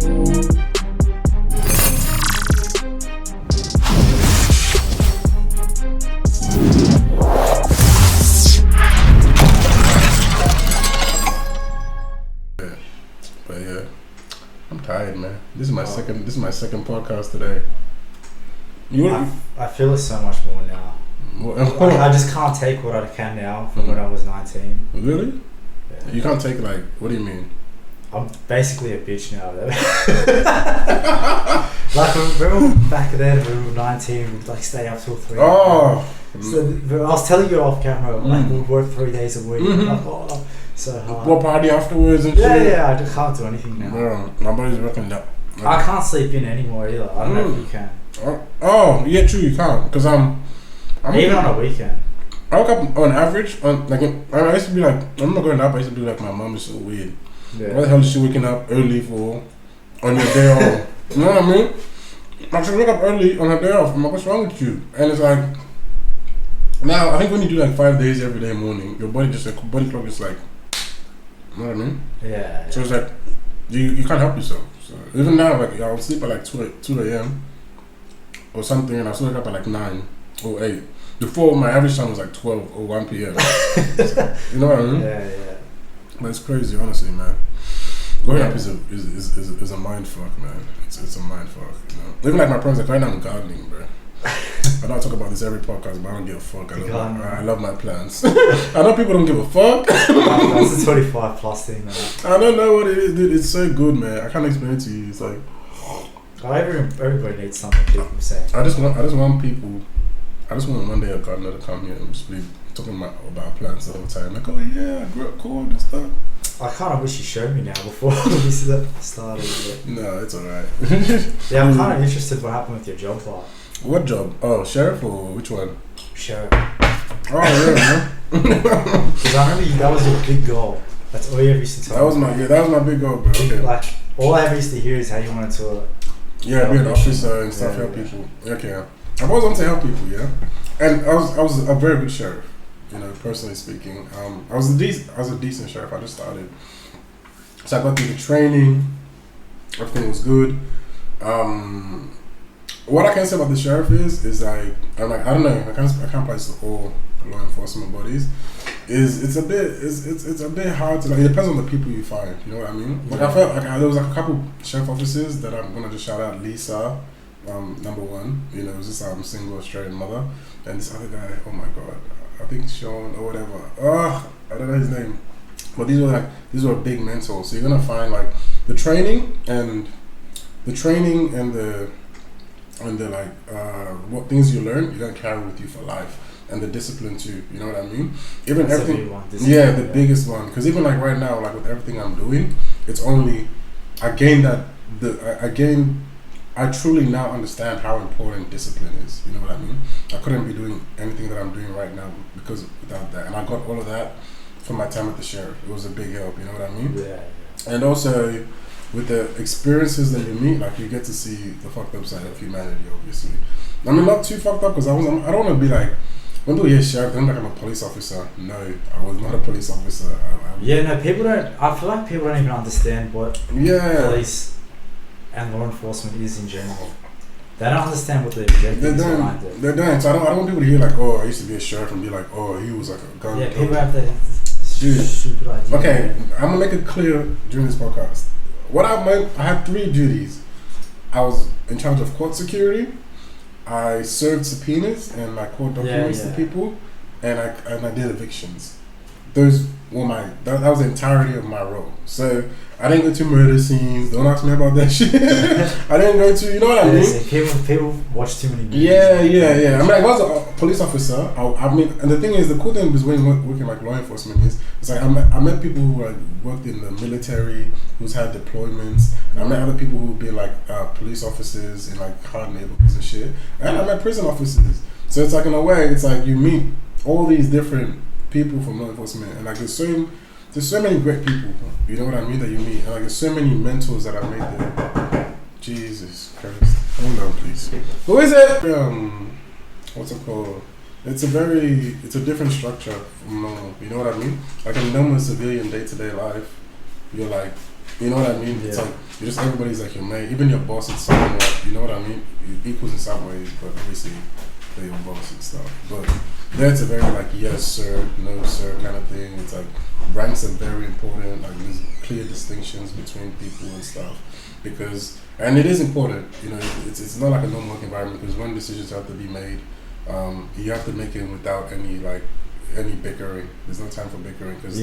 But yeah, I'm tired, man. This is my second podcast today. I feel it so much more now. I just can't take what I can now from when I was 19. Really? Yeah. You can't take what do you mean? I'm basically a bitch now though. Like remember back then when we were 19, we'd like stay up till 3. Oh. So I was telling you off camera, like we'd work 3 days a week. Mm-hmm. Like, so hard. What party afterwards and shit? Yeah, I just can't do anything now. Bro, my body's working that. I can't sleep in anymore either. I don't know if you can. Oh, yeah, true, you can't. Because I'm even on a weekend. I woke up on average, I used to be like, I'm not going up, I used to be like, my mom is so weird. Yeah. What the hell is she waking up early for on your day off? You know what I mean? Like, she wake up early on her day off. I'm like, what's wrong with you? And it's like, now, I think when you do like 5 days every day morning, your body clock is like, you know what I mean? Yeah. So it's like, you can't help yourself. So even now, like, I'll sleep at like 2 a.m. or something, and I'll still wake up at like 9 or 8. Before, my average time was like 12 or 1 p.m. So, you know what I mean? Yeah. But it's crazy, honestly, man. Growing up is a mind fuck, man. It's a mind fuck, you know. Even like my friends, like right now I'm gardening, bro. I don't talk about this every podcast, but I don't give a fuck. I love my plants. I know people don't give a fuck. That's a 25 plus thing, man. I don't know what it is, dude. It's so good, man. I can't explain it to you. It's like everybody needs something. People say. I just want one day a gardener to come here and just be talking about plants the whole time. Like, oh yeah, I grew up corn and stuff. I kind of wish you showed me now before we started. No, it's alright. Yeah, I'm kind of interested what happened with your job part. What job? Oh, sheriff or which one? Sheriff. Oh yeah, man. Because I remember that was your big goal. That's all you ever used to tell me. That was my big goal, bro. Okay. Like all I ever used to hear is how you wanted to. Be an officer and stuff, help people. Okay. I always want to help people, yeah. And I was a very good sheriff, you know, personally speaking. I was a decent sheriff. I just started, so I got through the training. Everything was good. What I can say about the sheriff is like I don't know. I can't place the all law enforcement bodies. It's a bit hard to like. It depends on the people you find. You know what I mean? Like I felt like there was like a couple sheriff officers that I'm gonna just shout out. Lisa. Number one, you know, was this single Australian mother, and this other guy, oh my god, I think Sean or whatever. I don't know his name, but these were big mentors. So you're gonna find like the training and the like what things you learn, you're gonna carry with you for life, and the discipline too. You know what I mean? Even that's everything, the biggest one. Because even like right now, like with everything I'm doing, it's only I truly now understand how important discipline is. You know what I mean? I couldn't be doing anything that I'm doing right now without that. And I got all of that from my time at the sheriff. It was a big help. You know what I mean? Yeah. And also with the experiences that you meet, like you get to see the fucked up side of humanity. Obviously, I mean not too fucked up because I don't want to be like. When people hear sheriff, then like I'm a police officer. No, I was not a police officer. People don't. I feel like people don't even understand what police and law enforcement is in general. They don't understand what the objective is behind it. They don't. So I don't want people to hear like, oh, I used to be a sheriff and be like, oh, he was like a gun. Yeah, people have that stupid idea. Okay, I'm gonna make it clear during this podcast. I had 3 duties. I was in charge of court security. I served subpoenas and like court documents to people, and I did evictions. Those were that was the entirety of my role. So I didn't go to murder scenes. Don't ask me about that shit. I didn't go to, you know what I mean? People watch too many movies. Yeah. I mean, I was a police officer. I mean, and the thing is, the cool thing is when working like law enforcement is, it's like I met people who like worked in the military, who's had deployments. I met other people who've been like police officers in like hard neighborhoods and shit. And I met prison officers. So it's like in a way, it's like you meet all these different people from law enforcement, and like there's so many great people, you know what I mean, that you meet, and like there's so many mentors that I made there. Jesus Christ, hold on please. Who is it? What's it called? It's a different structure from normal, you know what I mean? Like in normal civilian day-to-day life, you're like You know what I mean? It's like you're just everybody's like your mate. Even your boss is somewhat. You know what I mean? Equals in some ways, but obviously they're your boss and stuff. But that's a very like yes sir, no sir kind of thing. It's like ranks are very important. Like there's clear distinctions between people and stuff because, and it is important. You know, it's not like a normal work environment because when decisions have to be made, you have to make it without any bickering. There's no time for bickering because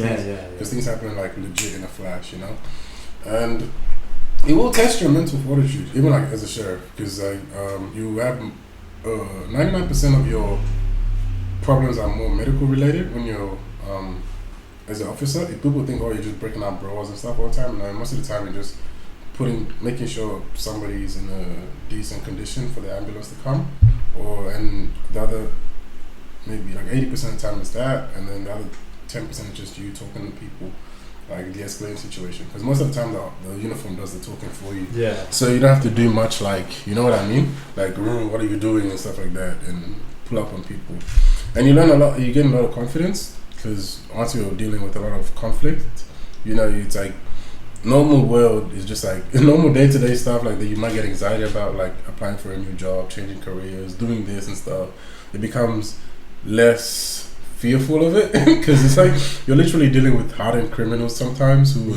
things happen like legit in a flash, you know. And it will test your mental fortitude, even like as a sheriff, because you have 99% of your problems are more medical related when you're as an officer. If people think, oh, you're just breaking out brawls and stuff all the time, no, most of the time you're just making sure somebody's in a decent condition for the ambulance to come, and the other maybe like 80% of the time is that, and then the other 10% is just you talking to people, like de-escalating situation. Because most of the time the uniform does the talking for you. Yeah. So you don't have to do much, like, you know what I mean? Like, what are you doing and stuff like that, and pull up on people. And you learn a lot. You gain a lot of confidence because once you're dealing with a lot of conflict, you know, it's like normal world is just like normal day-to-day stuff like that you might get anxiety about, like applying for a new job, changing careers, doing this and stuff. It becomes less fearful of it because it's like you're literally dealing with hardened criminals sometimes who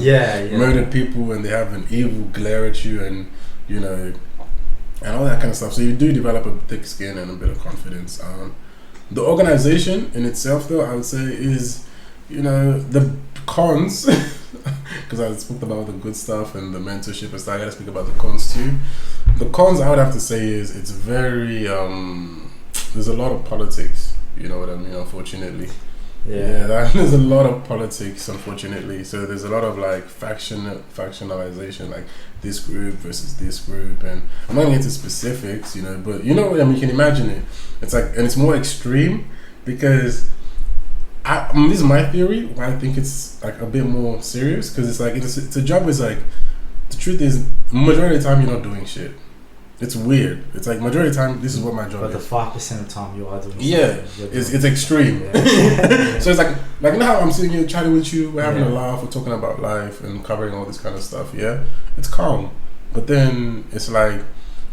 murdered people and they have an evil glare at you, and you know, and all that kind of stuff. So you do develop a thick skin and a bit of confidence. The organization in itself, though, I would say is, you know, the cons because I spoke about the good stuff and the mentorship and stuff. I gotta speak about the cons too. The cons I would have to say is it's very there's a lot of politics. You know what I mean? Unfortunately, there's a lot of politics. Unfortunately, so there's a lot of like factionalization, like this group versus this group, and I'm not going into specifics, you know, but you know what I mean. You can imagine it. It's like, and it's more extreme because this is my theory. Why I think it's like a bit more serious because it's like it's a job. Is like the truth is, majority of the time you're not doing shit. It's weird. It's like majority of the time, this is what my job is. But the 5% of the time you are doing something. It's extreme. Yeah. So it's like you know how I'm sitting here chatting with you, we're having a laugh, we're talking about life and covering all this kind of stuff, yeah? It's calm. But then it's like,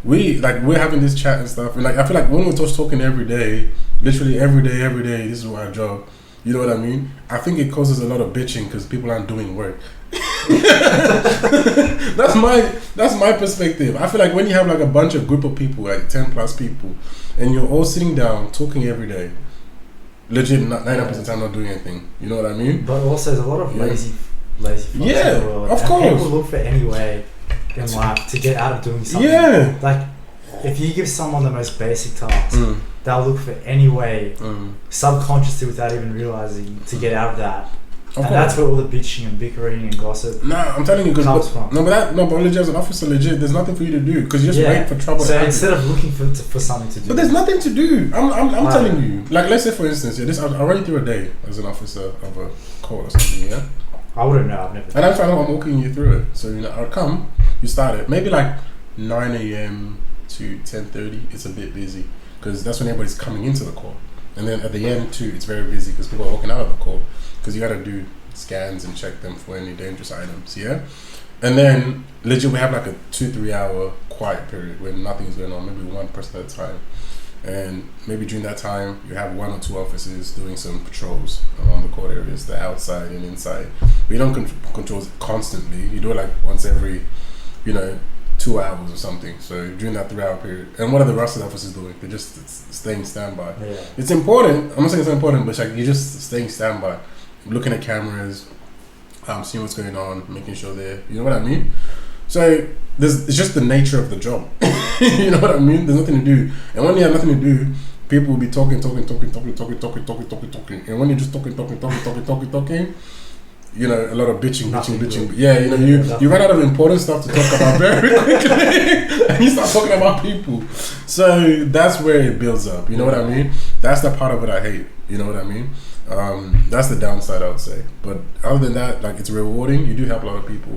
we're having this chat and stuff, and like I feel like when we're just talking every day, literally every day, this is our job. You know what I mean? I think it causes a lot of bitching because people aren't doing work. That's my perspective. I feel like when you have like a bunch of group of people, like 10 plus people, and you're all sitting down talking every day, legit 99% of the time not doing anything. You know what I mean? But also there's a lot of lazy fucks in the world. Of course. People look for any way in life to get out of doing something. Yeah. Like if you give someone the most basic task, they'll look for any way, subconsciously without even realizing, to get out of that. And that's where all the bitching and bickering and gossip I'm telling you, comes from. But legit as an officer, there's nothing for you to do because you just wait for trouble. So instead of looking for something to do, but there's nothing to do. I'm telling you. Like let's say for instance, I'll run you through a day as an officer of a court or something. Yeah. I wouldn't know. I've never. And I'm walking you through it. So I'll come. You start it maybe like 9 a.m. to 10:30. It's a bit busy because that's when everybody's coming into the court. And then at the end too, it's very busy because people are walking out of the court. Because you gotta do scans and check them for any dangerous items, yeah? And then, legit, we have like a 2-3 hour quiet period where nothing's going on, maybe one person at a time. And maybe during that time, you have 1 or 2 officers doing some patrols around the court areas, the outside and inside. But you don't control it constantly. You do it like once every, 2 hours or something. So during that 3 hour period, and what are the rest of the officers doing? They're just staying standby. Yeah. It's important. I'm not saying it's not important, but it's like you're just staying standby. Looking at cameras, seeing what's going on, making sure they're, you know what I mean? So it's just the nature of the job. You know what I mean? There's nothing to do. And when you have nothing to do, people will be talking. And when you're just talking, a lot of bitching. Yeah, you run out of important stuff to talk about very quickly. And you start talking about people. So that's where it builds up. You know what I mean? That's the part of it I hate. You know what I mean? That's the downside, I would say. But other than that, like, it's rewarding. You do help a lot of people.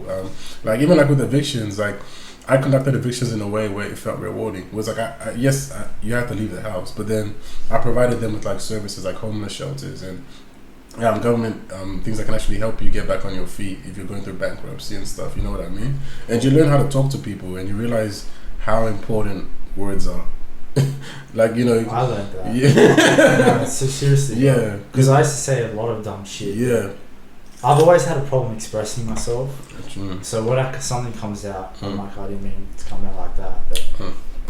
Like, even like with evictions, like, I conducted evictions in a way where it felt rewarding. It was like, you have to leave the house, but then I provided them with like services like homeless shelters and government things that can actually help you get back on your feet if you're going through bankruptcy and stuff. You know what I mean? And you learn how to talk to people, and you realize how important words are. Like, you know, I learned that. Yeah. No, so seriously. Yeah. Because I used to say a lot of dumb shit. Yeah. I've always had a problem expressing myself. Mm. So when something comes out, I'm like, I didn't mean it to come out like that. But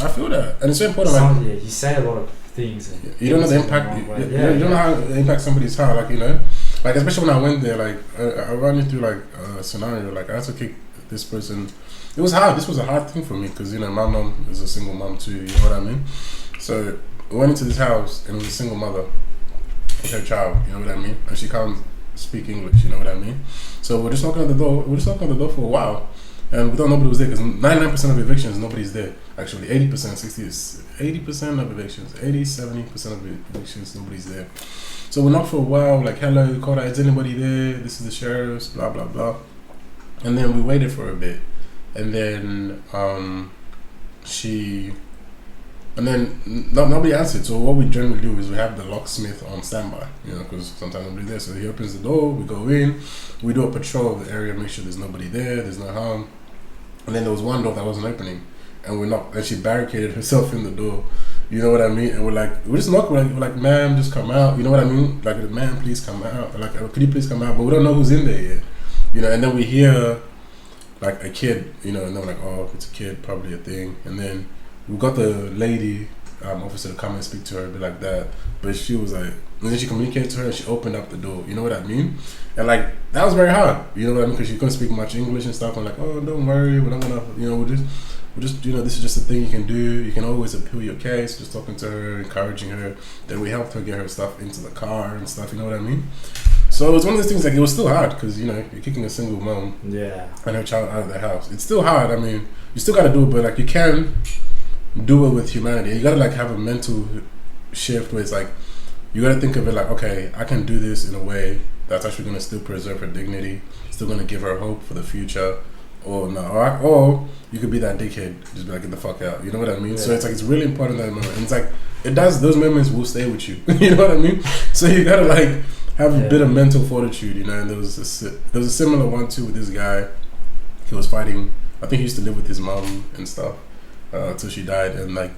I feel that, and it's so important. Like, yeah, you say a lot of things. And you don't know the impact. You don't know how it impacts somebody's heart. Like, you know, like especially when I went there, like I ran into like a scenario. Like I had to kick this person. It was hard. This was a hard thing for me because, you know, my mom is a single mom too. You know what I mean? So we went into this house and it was a single mother with her child. You know what I mean? And she can't speak English. You know what I mean? So we're just knocking at the door. We're just knocking at the door for a while, and we thought nobody was there because 99% of evictions nobody's there. Actually, 80% of evictions, 70% of evictions nobody's there. So we knocked for a while. Like, hello, Koda, is anybody there? This is the sheriff's. Blah blah blah. And then we waited for a bit. And then nobody answered. So what we generally do is we have the locksmith on standby, you know, because sometimes nobody's there. So he opens the door, we go in, we do a patrol of the area, make sure there's nobody there, there's no harm. And then there was one door that wasn't opening, and we knocked, and she barricaded herself in the door. You know what I mean? And we just knock, we're like, ma'am, just come out. You know what I mean? Like, ma'am, please come out. Like, could you please come out? But we don't know who's in there yet. You know, and then we hear like a kid, you know, and they're like, oh, it's a kid, probably a thing. And then we got the lady officer to come and speak to her, a bit like that. But she was like, and then she communicated to her and she opened up the door. You know what I mean? And like, that was very hard. You know what I mean? Because she couldn't speak much English and stuff. I'm like, oh, don't worry, we're not gonna, you know, we're just, you know, this is just a thing you can do. You can always appeal your case. Just talking to her, encouraging her. Then we helped her get her stuff into the car and stuff. You know what I mean? So it was one of those things, like, it was still hard because, you know, you're kicking a single mom and her child out of the house. It's still hard. I mean, you still got to do it, but like, you can do it with humanity. You got to like have a mental shift where it's like, you got to think of it like, okay, I can do this in a way that's actually going to still preserve her dignity, still going to give her hope for the future, or no, or you could be that dickhead, just be like, get the fuck out. You know what I mean? Yeah. So it's like, it's really important that moment, and it's like, those moments will stay with you. You know what I mean? So you got to like have a bit of mental fortitude, you know. And there was a similar one too with this guy. He was fighting. I think he used to live with his mom and stuff till she died, and like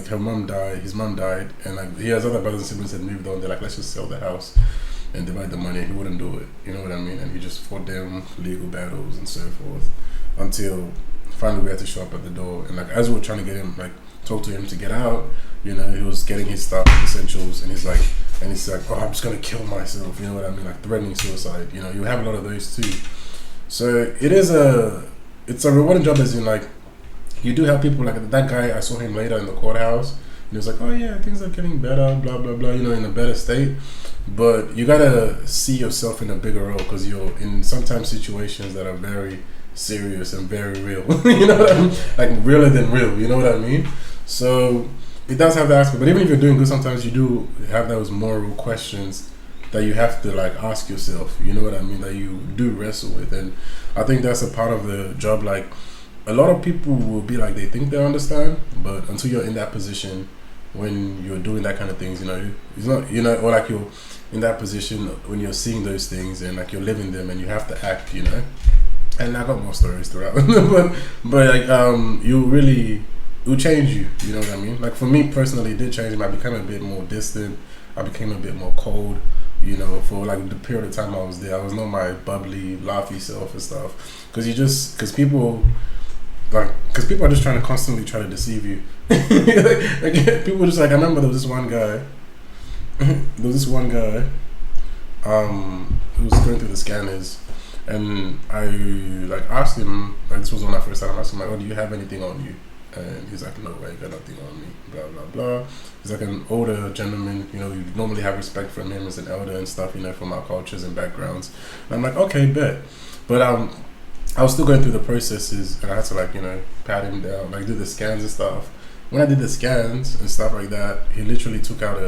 her mom died, his mom died, and like he has other brothers and siblings that moved on. They're like, let's just sell the house and divide the money. He wouldn't do it. You know what I mean? And he just fought them legal battles and so forth until finally we had to show up at the door. And like, as we were trying to get him, like, talk to him to get out, you know, he was getting his stuff, essentials, and he's like, oh, I'm just gonna kill myself. You know what I mean? Like, threatening suicide. You know, you have a lot of those too. So it's a rewarding job, as in like, you do have people like that guy. I saw him later in the courthouse, and he was like, oh yeah, things are getting better, blah blah blah, you know, in a better state. But you gotta see yourself in a bigger role, because you're in sometimes situations that are very serious and very real. You know what I mean? Like, realer than real. You know what I mean? So it does have that aspect. But even if you're doing good, sometimes you do have those moral questions that you have to like ask yourself. You know what I mean? That you do wrestle with, and I think that's a part of the job. Like, a lot of people will be like, they think they understand, but until you're in that position when you're doing that kind of things, you know, it's not, you know, or like you're in that position when you're seeing those things and like you're living them and you have to act, you know. And I got more stories throughout, but like it will change you. You know what I mean? Like, for me personally, it did change me. I became a bit more distant. I became a bit more cold. You know, for like the period of time I was there, I was not my bubbly, laughy self and stuff. Because people are just trying to constantly try to deceive you. like, people just like, I remember there was this one guy. Who was going through the scanners, and I like asked him, like, this was when I first started. I asked him, like, oh, do you have anything on you? And he's like, no, I got nothing on me, blah blah blah. He's like an older gentleman, you know, you normally have respect from him as an elder and stuff, you know, from our cultures and backgrounds. And I'm like, okay, bet. But I was still going through the processes, and I had to, like, you know, pat him down, like, do the scans and stuff. When I did the scans and stuff like that, he literally took out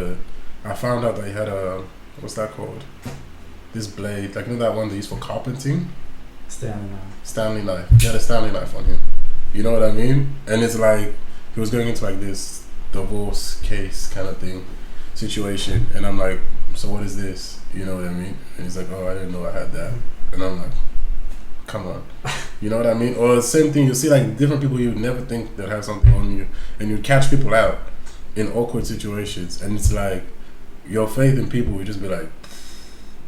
I found out that he had what's that called? This blade, like, you know that one they use for carpenting? Stanley knife. He had a Stanley knife on him. You know what I mean? And it's like, he was going into like this divorce case kind of thing, situation. And I'm like, so what is this? You know what I mean? And he's like, oh, I didn't know I had that. And I'm like, come on. You know what I mean? Or the same thing, you see like different people you would never think that have something on you, and you catch people out in awkward situations, and it's like your faith in people would just be like,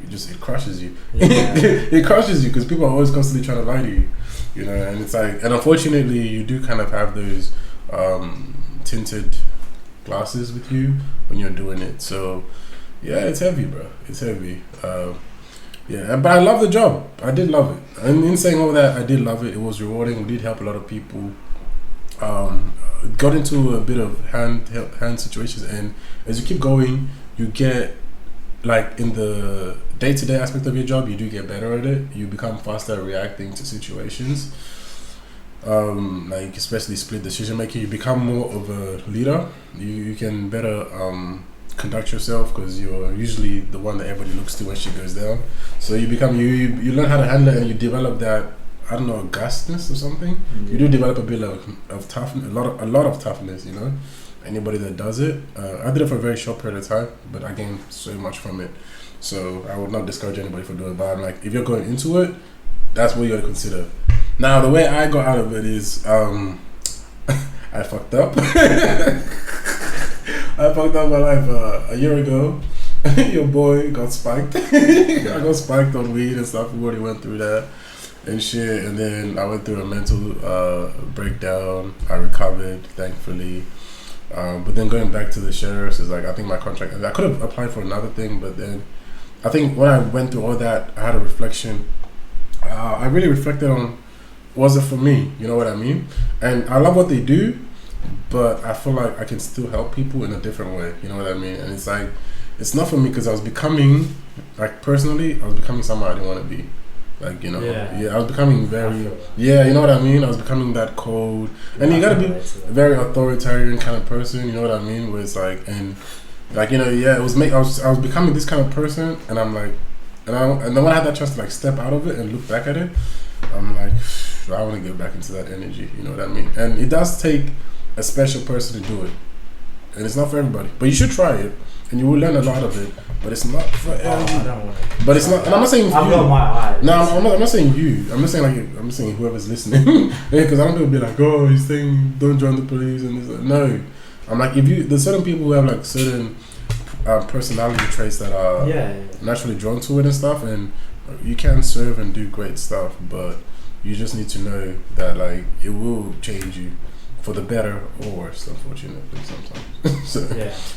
it crushes you. Yeah. It crushes you because people are always constantly trying to lie to you. You know, and it's like, and unfortunately, you do kind of have those tinted glasses with you when you're doing it. So yeah, it's heavy, bro. It's heavy. Yeah, but I love the job. I did love it. And in saying all that, I did love it. It was rewarding. We did help a lot of people. Got into a bit of hand situations, and as you keep going, you get like in the day-to-day aspect of your job, you do get better at it. You become faster at reacting to situations. Like especially split decision making, you become more of a leader. You can better conduct yourself because you're usually the one that everybody looks to when shit goes down. So you become you learn how to handle it, and you develop that, I don't know, gastness or something. Mm-hmm. You do develop a bit of toughness, a lot of toughness. You know, anybody that does it. I did it for a very short period of time, but I gained so much from it. So I would not discourage anybody for doing it. But I'm like, if you're going into it, that's what you got to consider. Now the way I got out of it is I fucked up. I fucked up my life a year ago. Your boy got spiked. I got spiked on weed and stuff. We already went through that and shit. And then I went through a mental breakdown. I recovered, thankfully. But then going back to the sheriffs is like, I think my contract, I could have applied for another thing, but then I think when I went through all that, I had a reflection. I really reflected on, was it for me? You know what I mean? And I love what they do, but I feel like I can still help people in a different way. You know what I mean? And it's like, it's not for me because I was becoming, like personally, I was becoming someone I didn't want to be. Like, you know, yeah, I was becoming very, yeah, you know what I mean? I was becoming that cold. And you gotta be a very authoritarian kind of person, you know what I mean? Where it's like, and like, you know, yeah, I was becoming this kind of person, and I'm like, and then when I had that chance to like step out of it and look back at it, I'm like, I want to get back into that energy, you know what I mean? And it does take a special person to do it, and it's not for everybody, but you should try it, and you will learn a lot of it. But it's not for everybody. I don't want to. But it's not, and I'm not saying I've got my eye. No, I'm not saying you. I'm just saying I'm just saying whoever's listening, because I don't want to be like, oh, he's saying don't join the police and this. No, I'm like, there's certain people who have like certain personality traits that are naturally drawn to it and stuff, and you can serve and do great stuff, but you just need to know that like it will change you for the better or worse, unfortunately, sometimes.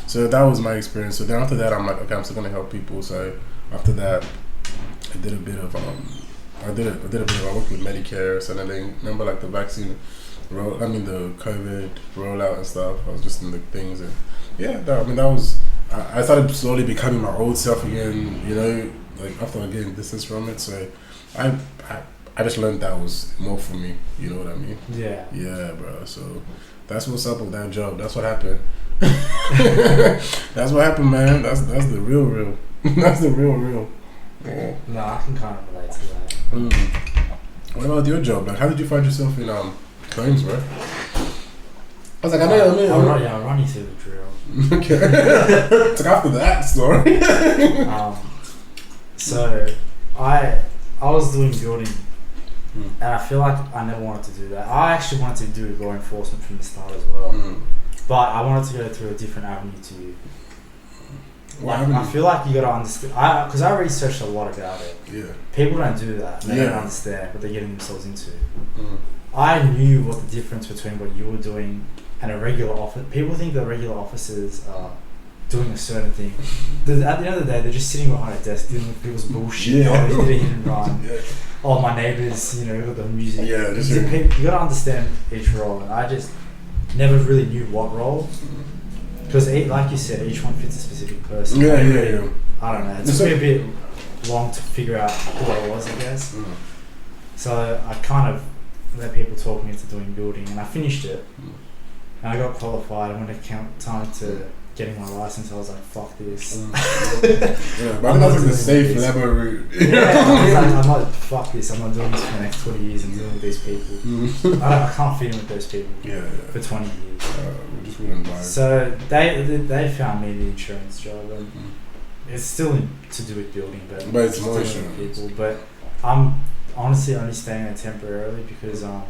So that was my experience. So then after that, I'm like, okay, I'm still gonna help people. So after that, I did a bit of I worked with Medicare, so then remember like the vaccine the COVID rollout and stuff. I was just in the things, and that was. I started slowly becoming my old self again, you know, like after getting distance from it. So I just learned that was more for me, you know what I mean? Yeah. Yeah, bro. So that's what's up with that job. That's what happened. That's what happened, man. That's the real. That's the real. Yeah. No, I can kind of relate to that. What about your job? Like, how did you find yourself in claims, bro? I was like, I know what I mean. I'll run you through the drill. Okay. It's like after that story. So I was doing building, and I feel like I never wanted to do that. I actually wanted to do law enforcement from the start as well, but I wanted to go through a different avenue to. Like, I feel like you gotta understand. Because I researched a lot about it. Yeah. People don't do that. They don't understand what they're getting themselves into. I knew what the difference between what you were doing and a regular officer. People think that regular officers are doing a certain thing. At the end of the day, they're just sitting behind a desk dealing with people's bullshit. Oh, they did a hit and run. Oh, my neighbours, you know, got the music. Yeah, you gotta understand each role, and I just never really knew what role. Because, like you said, each one fits a specific person. Yeah. I don't know. It took me a bit long to figure out who I was, I guess. So I kind of let people talk me into doing building, and I finished it. And I got qualified. And when it came time to getting my license, I was like, "Fuck this." But I'm not like the safe level route. I'm like, "Fuck this! I'm not doing this for the next 20 years and dealing with these people. I can't fit in with those people for 20 years." We just wouldn't buy. So they found me the insurance job, and it's still to do with building, but it's just more dealing with insurance. people. But I'm honestly only staying there temporarily because I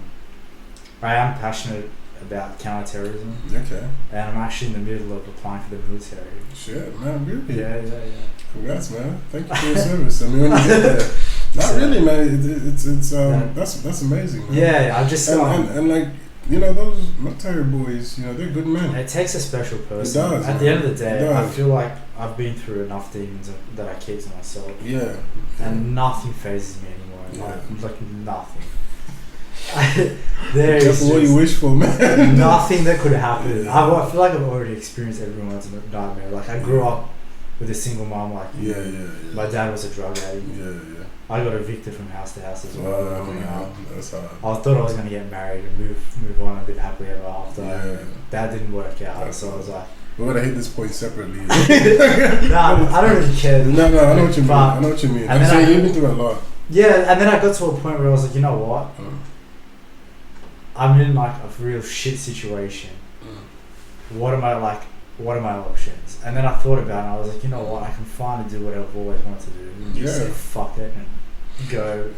am passionate about counterterrorism. Okay. And I'm actually in the middle of applying for the military. Shit, man, really? Yeah. Congrats, man. Thank you for your service. I mean, when you get there, not really, man. It's that's amazing, man. Yeah, I just and like, you know, those military boys, you know, they're good men. It takes a special person. It does. At the end of the day, I does. feel like I've been through enough demons that I keep to myself. Yeah. And nothing phases me anymore. Yeah. Like nothing. There That's is what you wish for, man. nothing that could happen. I feel like I've already experienced everyone's nightmare. Like I grew up with a single mom. Like my dad was a drug addict. Yeah. I got evicted from house to house as well. That's hard. I thought I was gonna get married and move on and live happily ever after. Yeah. That didn't work out. So I was like, we're gonna hit this point separately. nah, I don't really care. No, I know what you mean. I know what you mean. I'm saying you've been through a lot. Yeah, and then I got to a point where I was like, you know what? I'm in like a real shit situation. What are my options? And then I thought about it and I was like, you know what? I can finally do what I've always wanted to do. Just say fuck it and go.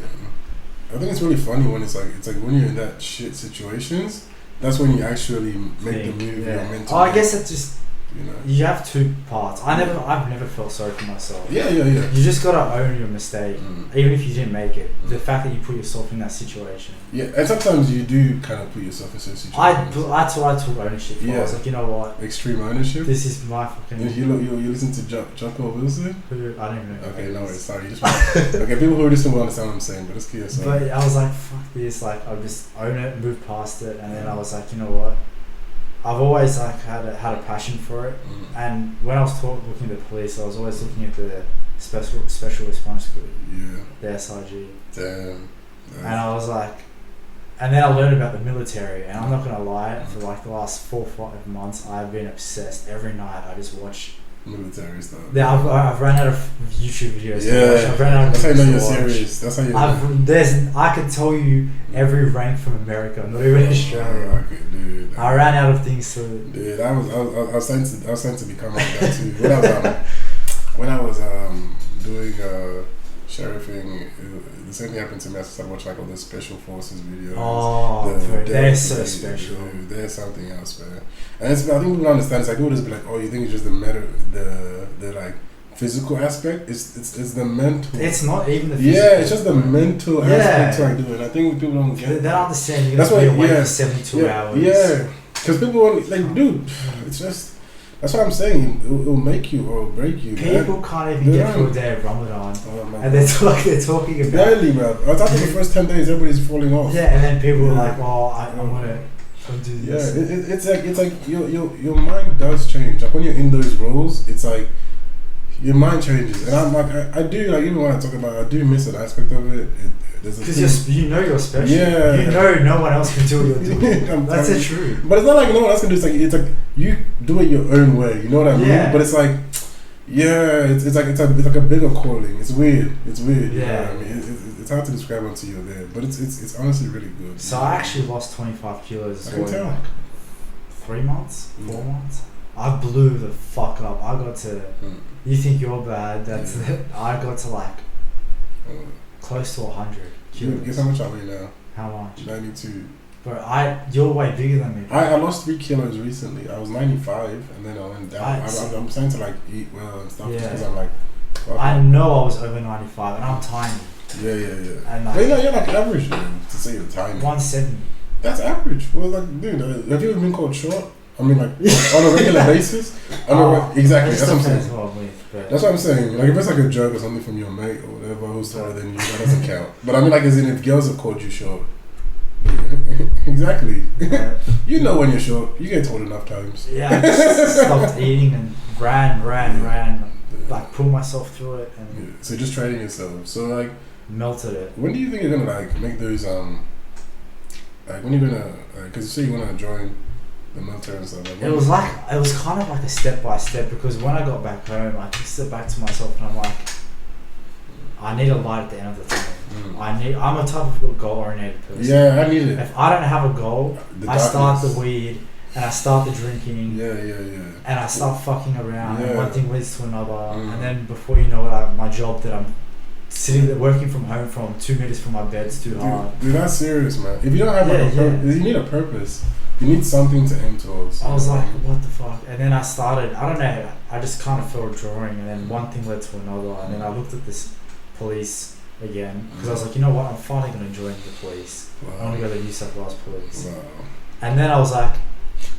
I think it's really funny when it's like when you're in that shit situations, that's when you actually make the move you're meant to. I guess it's just, you know, you have two parts. I've never felt sorry for myself. Yeah. You just gotta own your mistake, even if you didn't make it. The fact that you put yourself in that situation. Yeah, and sometimes you do kind of put yourself in certain situations. I took ownership for it. I was like, you know what? Extreme ownership? This is my fucking... You listen to Jocko Wilson? Who? I don't even know. Okay, no worries, sorry. Okay, people who listen will understand what I'm saying, but it's clear. But I was like, fuck this, like, I'll just own it, move past it, and then I was like, you know what? I've always like had a passion for it, and when I was looking at the police, I was always looking at the special response group, the SIG. Damn. And I was like, and then I learned about the military, and I'm not gonna lie, for like the last 4 or 5 months, I've been obsessed. Every night, I just watch military stuff. Yeah, I've run out of YouTube videos. Yeah, I've run out of that's how you know you're serious. That's how you. I can tell you every rank from America, not even Australia. Okay, dude. I ran out of things to. Dude, I was starting to become like that too. When I was doing sheriffing, the same thing happened to me. I started watching like all the special forces videos. Oh, they're so special. Dude, they're something else, man. And I think people don't understand. It's like people just be like, oh, you think it's just the like physical aspect? It's the mental. It's not even the physical. Yeah, it's just the mental aspect to like do it. I think people don't get. They don't understand. You're gonna be awake for 72 hours. Yeah, because people want like, dude, it's just. That's what I'm saying. It'll make you or break you. People can't even get through a day of Ramadan, and they're talking about. Barely, man. I was after the first 10 days, everybody's falling off. Yeah, and then people are like, "Oh, I'm gonna do this." Yeah, it's like your mind does change. Like when you're in those roles, it's like your mind changes, and I'm like, I do like even when I talk about, I do miss an aspect of it. Because you know you're special. Yeah. You know no one else can do what you're doing. That's the truth. But it's not like no one else can do it. It's like you do it your own way. You know what I mean? Yeah. But it's like, it's like a bigger calling. It's weird. Yeah. You know what I mean? It's hard to describe until you're there. But it's honestly really good. So I actually lost 25 kilos. I can tell. Like 3 months, 4 months. I blew the fuck up. I got to. You think you're bad? That's I got to like close to 100 kilos. Guess how much I weigh now? How much? 92. But you're way bigger than me. I lost 3 kilos recently. I was 95 and then I went down. I'm starting to like eat well and stuff because I'm like. I know I was over 95 and I'm tiny. Yeah. And like, you're like average, man, to say you're tiny. 170. That's average. Well, like, dude, have you ever been called short? I mean, like, on a regular basis? Exactly, that's what I'm saying. That's what I'm saying. Like, if it's like a joke or something from your mate or whatever who's taller than you, that doesn't count. But I mean, like, as in, if girls have called you short. Exactly. You know when you're short. You get told enough times. Yeah, I just stopped eating and ran. Like, pulled myself through it. And So just training yourself. So, like... melted it. When do you think you're going to, like, make those, like, when you're going to... Because you say you want to join the military and stuff. Like, it was kind of like a step by step, because when I got back home, I just sit back to myself and I'm like, I need a light at the end of the tunnel. I'm a type of goal oriented person. Yeah, I need it. If I don't have a goal, I start the weed and I start the drinking. Yeah. And I start fucking around, Yeah. and one thing leads to another, and then before you know it, my job that I'm sitting there working from home from 2 meters from my bed's too hard. Dude, that's serious, man. If you don't have you need a purpose. You need something to aim towards. I was like, what the fuck? And then I started, I don't know, I just kind of felt drawing, and then one thing led to another, and then I looked at this police again, because I was like, you know what, I'm finally going to join the police. Wow. I want to go to the New South Wales police. Wow. And then I was like...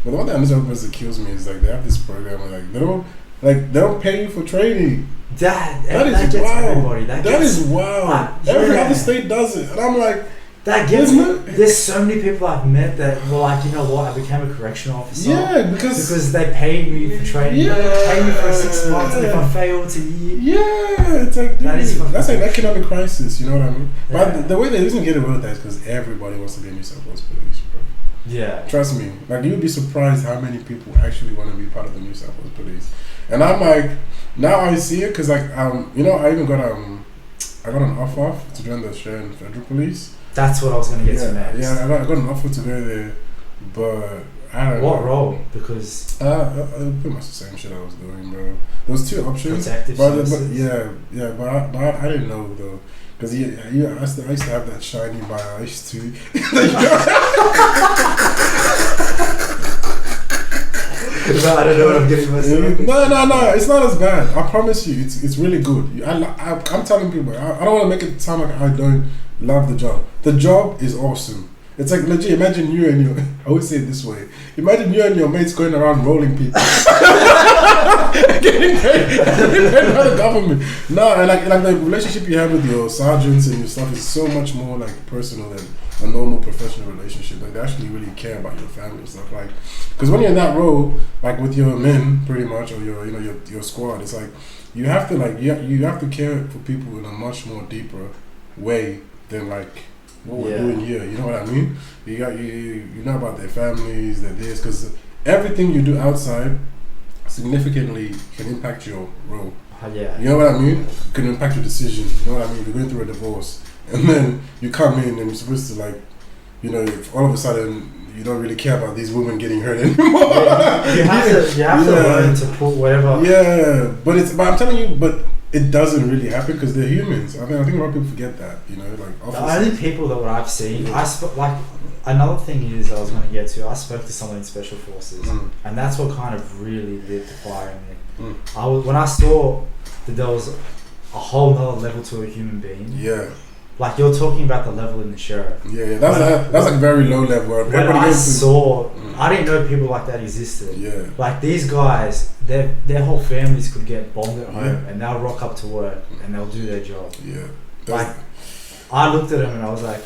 But the one thing that kills me is like, they have this program where they don't pay you for training. That is gets wild. everybody. That is wild. Every other state does it. And I'm like... That gets me. There's so many people I've met that were like, you know what, I became a correctional officer. Yeah, because they paid me for training. Yeah. They paid me for 6 months, and if I fail, it's a year. Yeah, it's like, dude, that's like an economic crisis, you know what I mean? Yeah. But the way they doesn't get away with that is because everybody wants to be in New South Wales police, bro. Yeah. Trust me. Like, you'd be surprised how many people actually want to be part of the New South Wales police. And I'm like, now I see it because, like, you know, I even got an offer to join the Australian Federal Police. That's what I was going to get to next. Yeah, I got an offer to go there, but I don't know. What role? Because... pretty much the same shit I was doing, bro. There was 2 options. Protective services? But I didn't know, though. Because I used to have that shiny by I used to... No, I don't know what I'm getting myself. No, it's not as bad. I promise you, it's really good. I'm telling people, I don't want to make it sound like I don't love the job. The job is awesome. It's like legit. Imagine you and your... I always say it this way. Imagine you and your mates going around rolling people, getting paid by the government. No, and like the relationship you have with your sergeants and your stuff is so much more like personal than a normal professional relationship. Like, they actually really care about your family and stuff. Like, because when you're in that role, like with your men, pretty much, or your squad, it's like you have to you have to care for people in a much more deeper way than like what we're doing here. You know what I mean? You know about their families, their this, because everything you do outside significantly can impact your role. Yeah. You know what I mean? Can impact your decision. You know what I mean? You're going through a divorce, and then you come in and you're supposed to, like, you know, all of a sudden you don't really care about these women getting hurt anymore. Yeah. You have to learn to put whatever. Yeah, but I'm telling you, but it doesn't really happen because they're humans. I think a lot of people forget that. You know, like the only people that I've seen, another thing is I was going to get to. I spoke to someone in Special Forces, and that's what kind of really lit the fire in me. When I saw that there was a whole nother level to a human being. Yeah. Like, you're talking about the level in the sheriff. Yeah, that's like very low level. When I saw, I didn't know people like that existed. Yeah. Like, these guys, their whole families could get bombed at home, and they'll rock up to work and they'll do their job. Yeah. Like, I looked at them and I was like,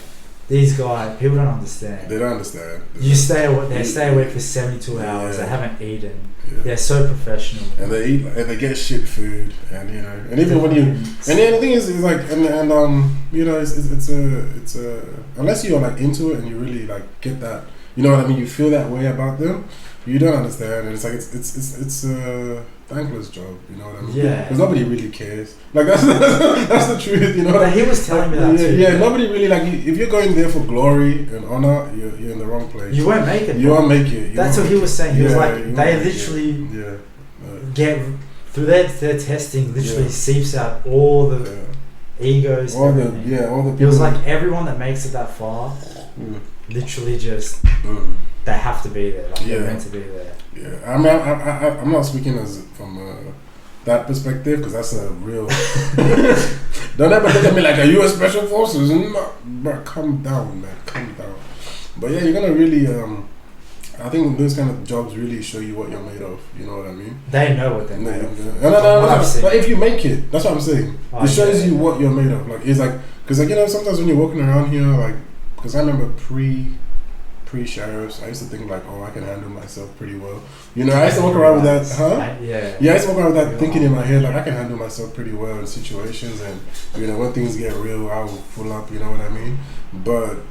these guys, people don't understand. They don't understand. They stay awake for 72 hours. They haven't eaten. Yeah. They're so professional. And they eat, and they get shit food, and you know, and even when you, and the thing is like, and you know, it's a unless you're like into it and you really like get that, you know what I mean, you feel that way about them, you don't understand, and it's like it's a thankless job, you know what I mean? Yeah. Because nobody really cares. Like that's the truth, you know. But he was telling me that too. Yeah, nobody really like. If you're going there for glory and honor, you're in the wrong place. You won't make it. You won't make it. That's what he was saying. He was like, they literally get through their testing. Literally seeps out all the egos. All the people. It was like everyone that makes it that far, literally just they have to be there. Like they're meant to be there. Yeah, I mean, I'm not speaking as from that perspective because that's a real. Don't ever look at me like, are you a special forces? But calm down, man, calm down. But yeah, you're gonna really. I think those kind of jobs really show you what you're made of. You know what I mean? They know what they're made of. No. But if you make it, that's what I'm saying. It shows you what you're made of. Like it's like because like, you know, sometimes when you're walking around here, like because I remember pre-sheriffs, I used to think like, oh, I can handle myself pretty well. You know, I used to walk around with that, I used to walk around with that thinking in my head, like I can handle myself pretty well in situations, and you know, when things get real, I will pull up. You know what I mean? But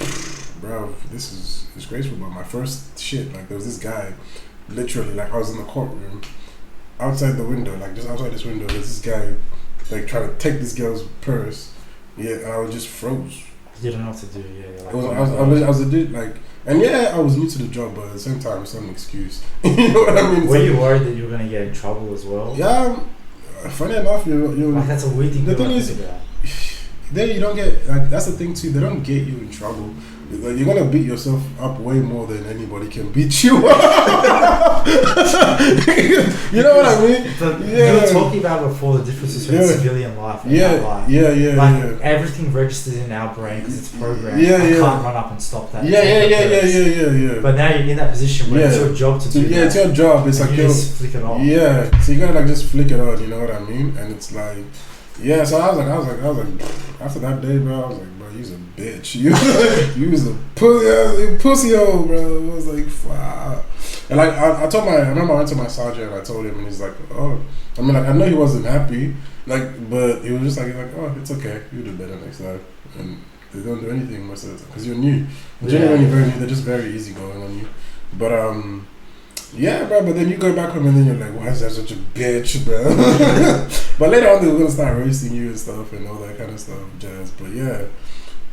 bro, this is disgraceful. But my first shit, like there was this guy, literally, like I was in the courtroom, outside the window, like just outside this window, there's this guy, like trying to take this girl's purse. Yeah, and I was just froze. You don't know what to do. Yeah. Like, I was a dude like. And yeah, I was new to the job, but at the same time, it's not an excuse. You know what I mean? Were you worried that you were going to get in trouble as well? Yeah. Funny enough, you like that's a weird thing. The thing is, there you don't get like that's the thing too. They don't get you in trouble. Like, you're gonna beat yourself up way more than anybody can beat you up. You know what I mean? But you were talking about before the difference between civilian life and our life. Like everything registers in our brain because it's programmed. I can't run up and stop that. Yeah. But now you're in that position where it's your job to do that. Yeah, it's your job. It's like you just flick it on. Yeah, so you gotta like just flick it on. You know what I mean? And it's like. Yeah, so I was like, after that day, bro, I was like, bro, you's a bitch. You was a pussy hole, bro. I was like, fuck. And like, I remember I went to my sergeant and I told him, and he's like, oh, I mean, like, I know he wasn't happy, like, but he was just like, oh, it's okay, you do better next time. And they don't do anything most of the time because you're new. Genuinely very new. They're just very easygoing on you. But yeah, bro, but then you go back home and then you're like, why is that such a bitch, bro? But later on, they were going to start roasting you and stuff and all that kind of stuff, jazz. But yeah,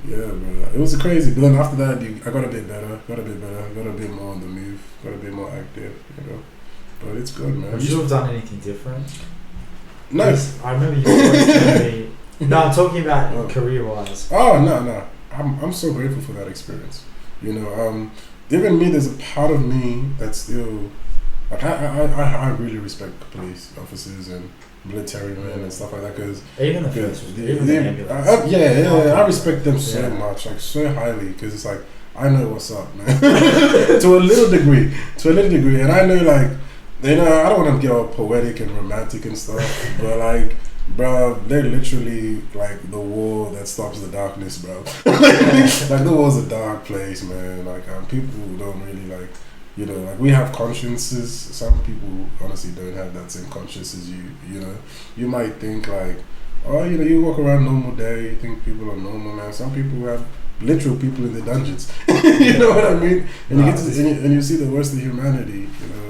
bro. It was crazy. But then after that, I got a bit better, got a bit more on the move, got a bit more active, you know. But it's good, man. Would you have done anything different? No. I remember you always telling me. No, I'm talking about career-wise. Oh, no. I'm so grateful for that experience. You know, even me, there's a part of me that's still like I really respect police officers and military men and stuff like that because even the first, even the ambulance. I respect them so much, like so highly because it's like I know what's up, man. to a little degree, and I know like you know I don't want to get all poetic and romantic and stuff, but like. Bro, they're literally like the wall that stops the darkness, bro. Like the wall's a dark place, man. Like people don't really like, you know, like we have consciences. Some people honestly don't have that same conscience as you. You know, you might think like, oh, you know, you walk around normal day, you think people are normal, man. Some people have literal people in the dungeons. You know what I mean? And you get to, and you see the worst of humanity. You know.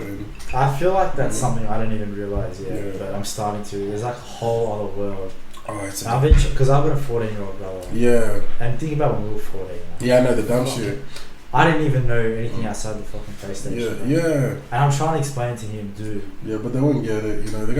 I feel like that's something I didn't even realize yet, but I'm starting to. There's like a whole other world. Oh, it's because I've got a 14-year-old brother. Yeah. And think about when we were 14. Yeah, I know the dumb shit. I didn't even know anything outside the fucking PlayStation. Yeah. And I'm trying to explain to him, dude. Yeah, but they won't get it. You know, they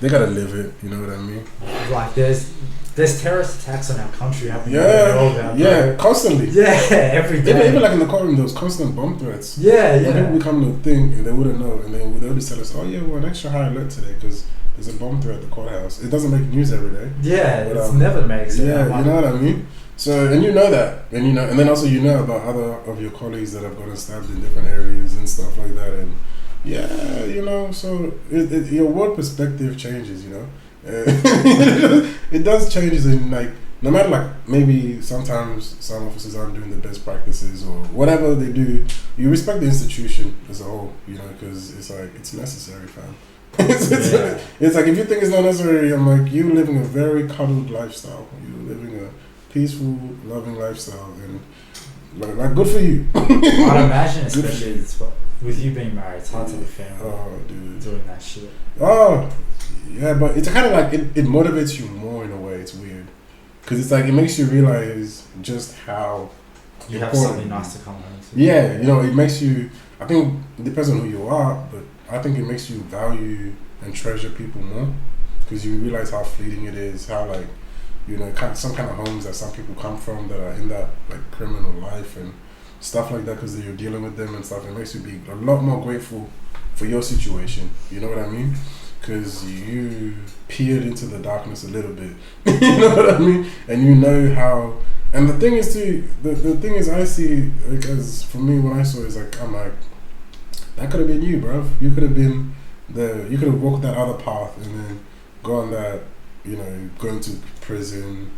gotta live it. You know what I mean? Like there's terrorist attacks on our country happening. Constantly. Yeah, every day. Even like in the courtroom, there was constant bomb threats. Yeah. People become the thing and they wouldn't know, and then they would just tell us, "Oh yeah, we're on extra high alert today because there's a bomb threat at the courthouse." It doesn't make news every day. Yeah, but, it's never makes it. Yeah, you know what I mean. So and you know that, and you know, and then also you know about other of your colleagues that have gotten stabbed in different areas and stuff like that, and yeah, you know, so your world perspective changes, you know. It does changes in like no matter like maybe sometimes some officers aren't doing the best practices or whatever they do, you respect the institution as a whole, you know, because it's like it's necessary, fam. It's like if you think it's not necessary, I'm like you living a very cuddled lifestyle, you're living a peaceful, loving lifestyle, and like good for you. I'd imagine, especially with you being married, it's hard to be family doing that shit. Oh. Yeah, but it's kind of like it motivates you more in a way. It's weird because it's like it makes you realize just how you have something nice to come home to. Yeah, you know, it makes you. I think it depends on who you are, but I think it makes you value and treasure people more because you realize how fleeting it is. How like you know, some kind of homes that some people come from that are in that like criminal life and stuff like that because you're dealing with them and stuff. It makes you be a lot more grateful for your situation. You know what I mean? Because you peered into the darkness a little bit. You know what I mean? And you know how. And the thing is too. The thing is, I see like, as for me when I saw it, it's like I'm like, that could have been you, bro. You could have been you could have walked that other path and then gone that. You know, going to prison,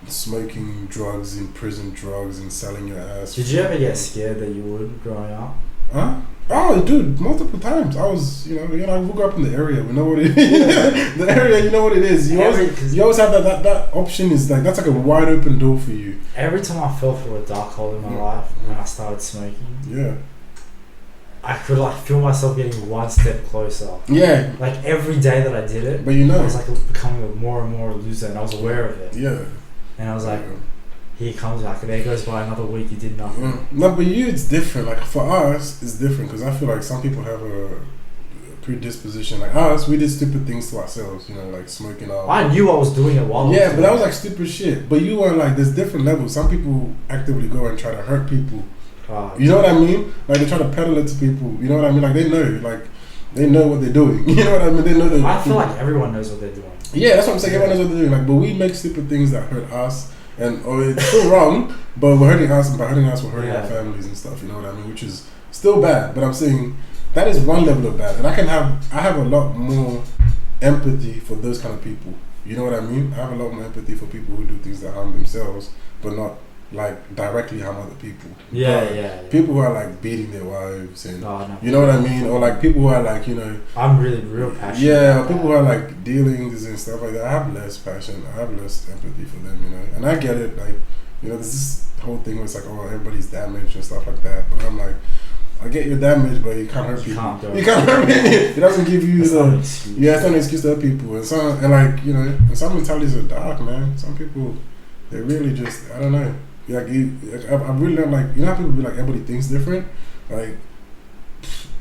smoking drugs in prison, drugs and selling your ass. Did you ever get scared that you would growing up? Huh? Oh, dude, multiple times. I was, you know, we grew up in the area. We know what it is. The area, you know what it is. You always have that option is like, that's like a wide open door for you. Every time I fell through a dark hole in my life when I started smoking, I could like feel myself getting one step closer. Yeah. Like every day that I did it, but you know, I was like becoming more and more a loser, and I was aware of it. Yeah. And I was like, Here comes back, and there goes by another week. You did nothing. No, but it's different. Like for us, it's different because I feel like some people have a predisposition. Like us, we did stupid things to ourselves. You know, like smoking out. I knew I was doing it while. Yeah, but that was like stupid shit. But you were like, there's different levels. Some people actively go and try to hurt people. You know what I mean? Like they try to peddle it to people. You know what I mean? Like they know what they're doing. You know what I mean? They know. I feel like everyone knows what they're doing. Yeah, that's what I'm saying. Everyone knows what they're doing. Like, but we make stupid things that hurt us. And it's still wrong, but we're hurting us, and by hurting us, we're hurting our families and stuff. You know what I mean? Which is still bad. But I'm saying that is one level of bad, and I have a lot more empathy for those kind of people. You know what I mean? I have a lot more empathy for people who do things that harm themselves, but not like directly harm other people. Yeah. People who are like beating their wives and you know what I mean, or like people who are like, you know, I'm really real passionate. Yeah, people who are like dealings and stuff like that. I have less passion. I have less empathy for them, you know. And I get it, like, you know, there's this whole thing where it's like, oh, everybody's damaged and stuff like that. But I'm like, I get you're damaged, but you can't hurt people. You can't hurt me. It doesn't give you it's not an excuse to hurt people. And like, you know, and some mentalities are dark, man. Some people, they really just, I don't know. Like I really don't like, you know how people be like, everybody thinks different? Like,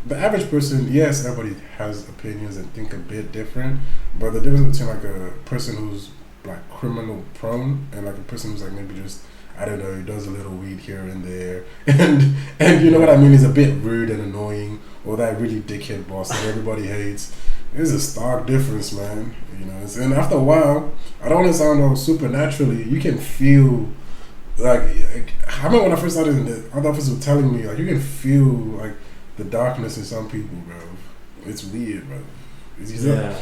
the average person, yes, everybody has opinions and think a bit different, but the difference between like a person who's like criminal prone and like a person who's like maybe just, I don't know, does a little weed here and there, and you know what I mean, is a bit rude and annoying, or that really dickhead boss that everybody hates. There's a stark difference, man. You know, and after a while, I don't want to sound all supernaturally, you can feel. Like, I remember when I first started, and the other officers were telling me, like, you can feel, like, the darkness in some people, bro. It's weird, bro. You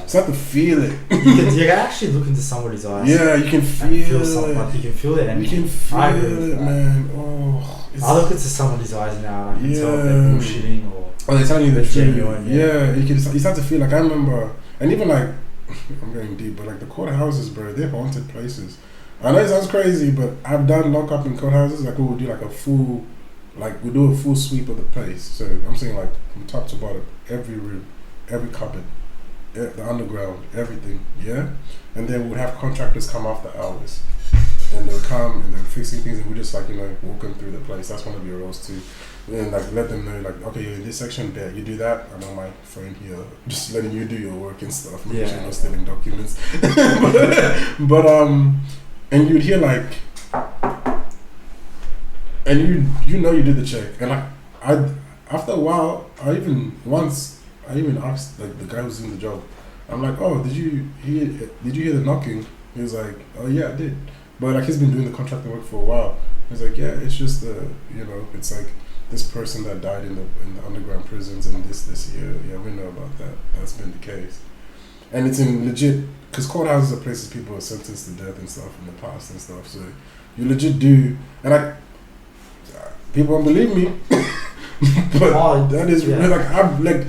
start to feel it. You can actually look into somebody's eyes. Yeah, you can feel it. Like, you can feel it. You can feel it, man. Oh, I look into somebody's eyes now, and I can tell if they're bullshitting or they're telling you the genuine. Yeah, you start to feel, like, I remember, and even, like, I'm going deep, but, like, the courthouses, bro, they're haunted places. I know it sounds crazy, but I've done lockup in courthouses. Like, we'll do like a full, like we do a full sweep of the place. So I'm saying like from top to bottom, every room, every cupboard, the underground, everything. Yeah, and then we'd have contractors come after hours, and they'll come and they're fixing things, and we just like, you know, walk them through the place. That's one of your roles too. And like let them know like, okay, you're in this section there, you do that. I'm on my phone here, just letting you do your work and stuff. Making sure you're not stealing documents. but and you'd hear like, and you know you did the check, and like after a while, I even asked like the guy who's doing the job, I'm like, oh, did you hear the knocking? He was like, oh yeah, I did, but like he's been doing the contracting work for a while. He's like, yeah, it's just you know, it's like this person that died in the underground prisons and this year. Yeah, we know about that. That's been the case, and it's in legit. Because courthouses are places people are sentenced to death and stuff in the past and stuff. So you legit do, and people don't believe me, but that is really like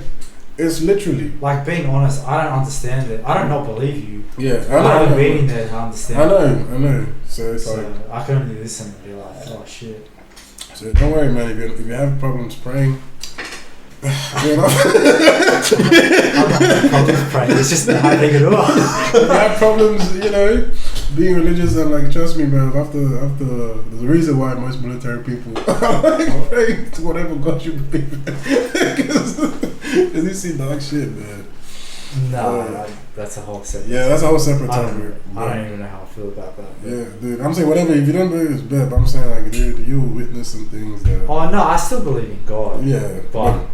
it's literally like being honest. I don't understand it. I don't not believe you. Yeah, I haven't been in there to understand. I know. So it's like I can only listen and be like, oh shit. So don't worry, man. If you have problems praying. I'm just praying. It's just how I think it all. If you have problems, you know, being religious, and like, trust me, man. After there's a reason why most military people are like praying to whatever God you believe in, because you see dark shit, man. No, that's a whole separate. Yeah, that's a whole separate topic. I don't even know how I feel about that. Yeah, dude. I'm saying whatever. If you don't believe it's bad, but I'm saying like, dude, you will witness some things that. Oh no, I still believe in God. Yeah, but.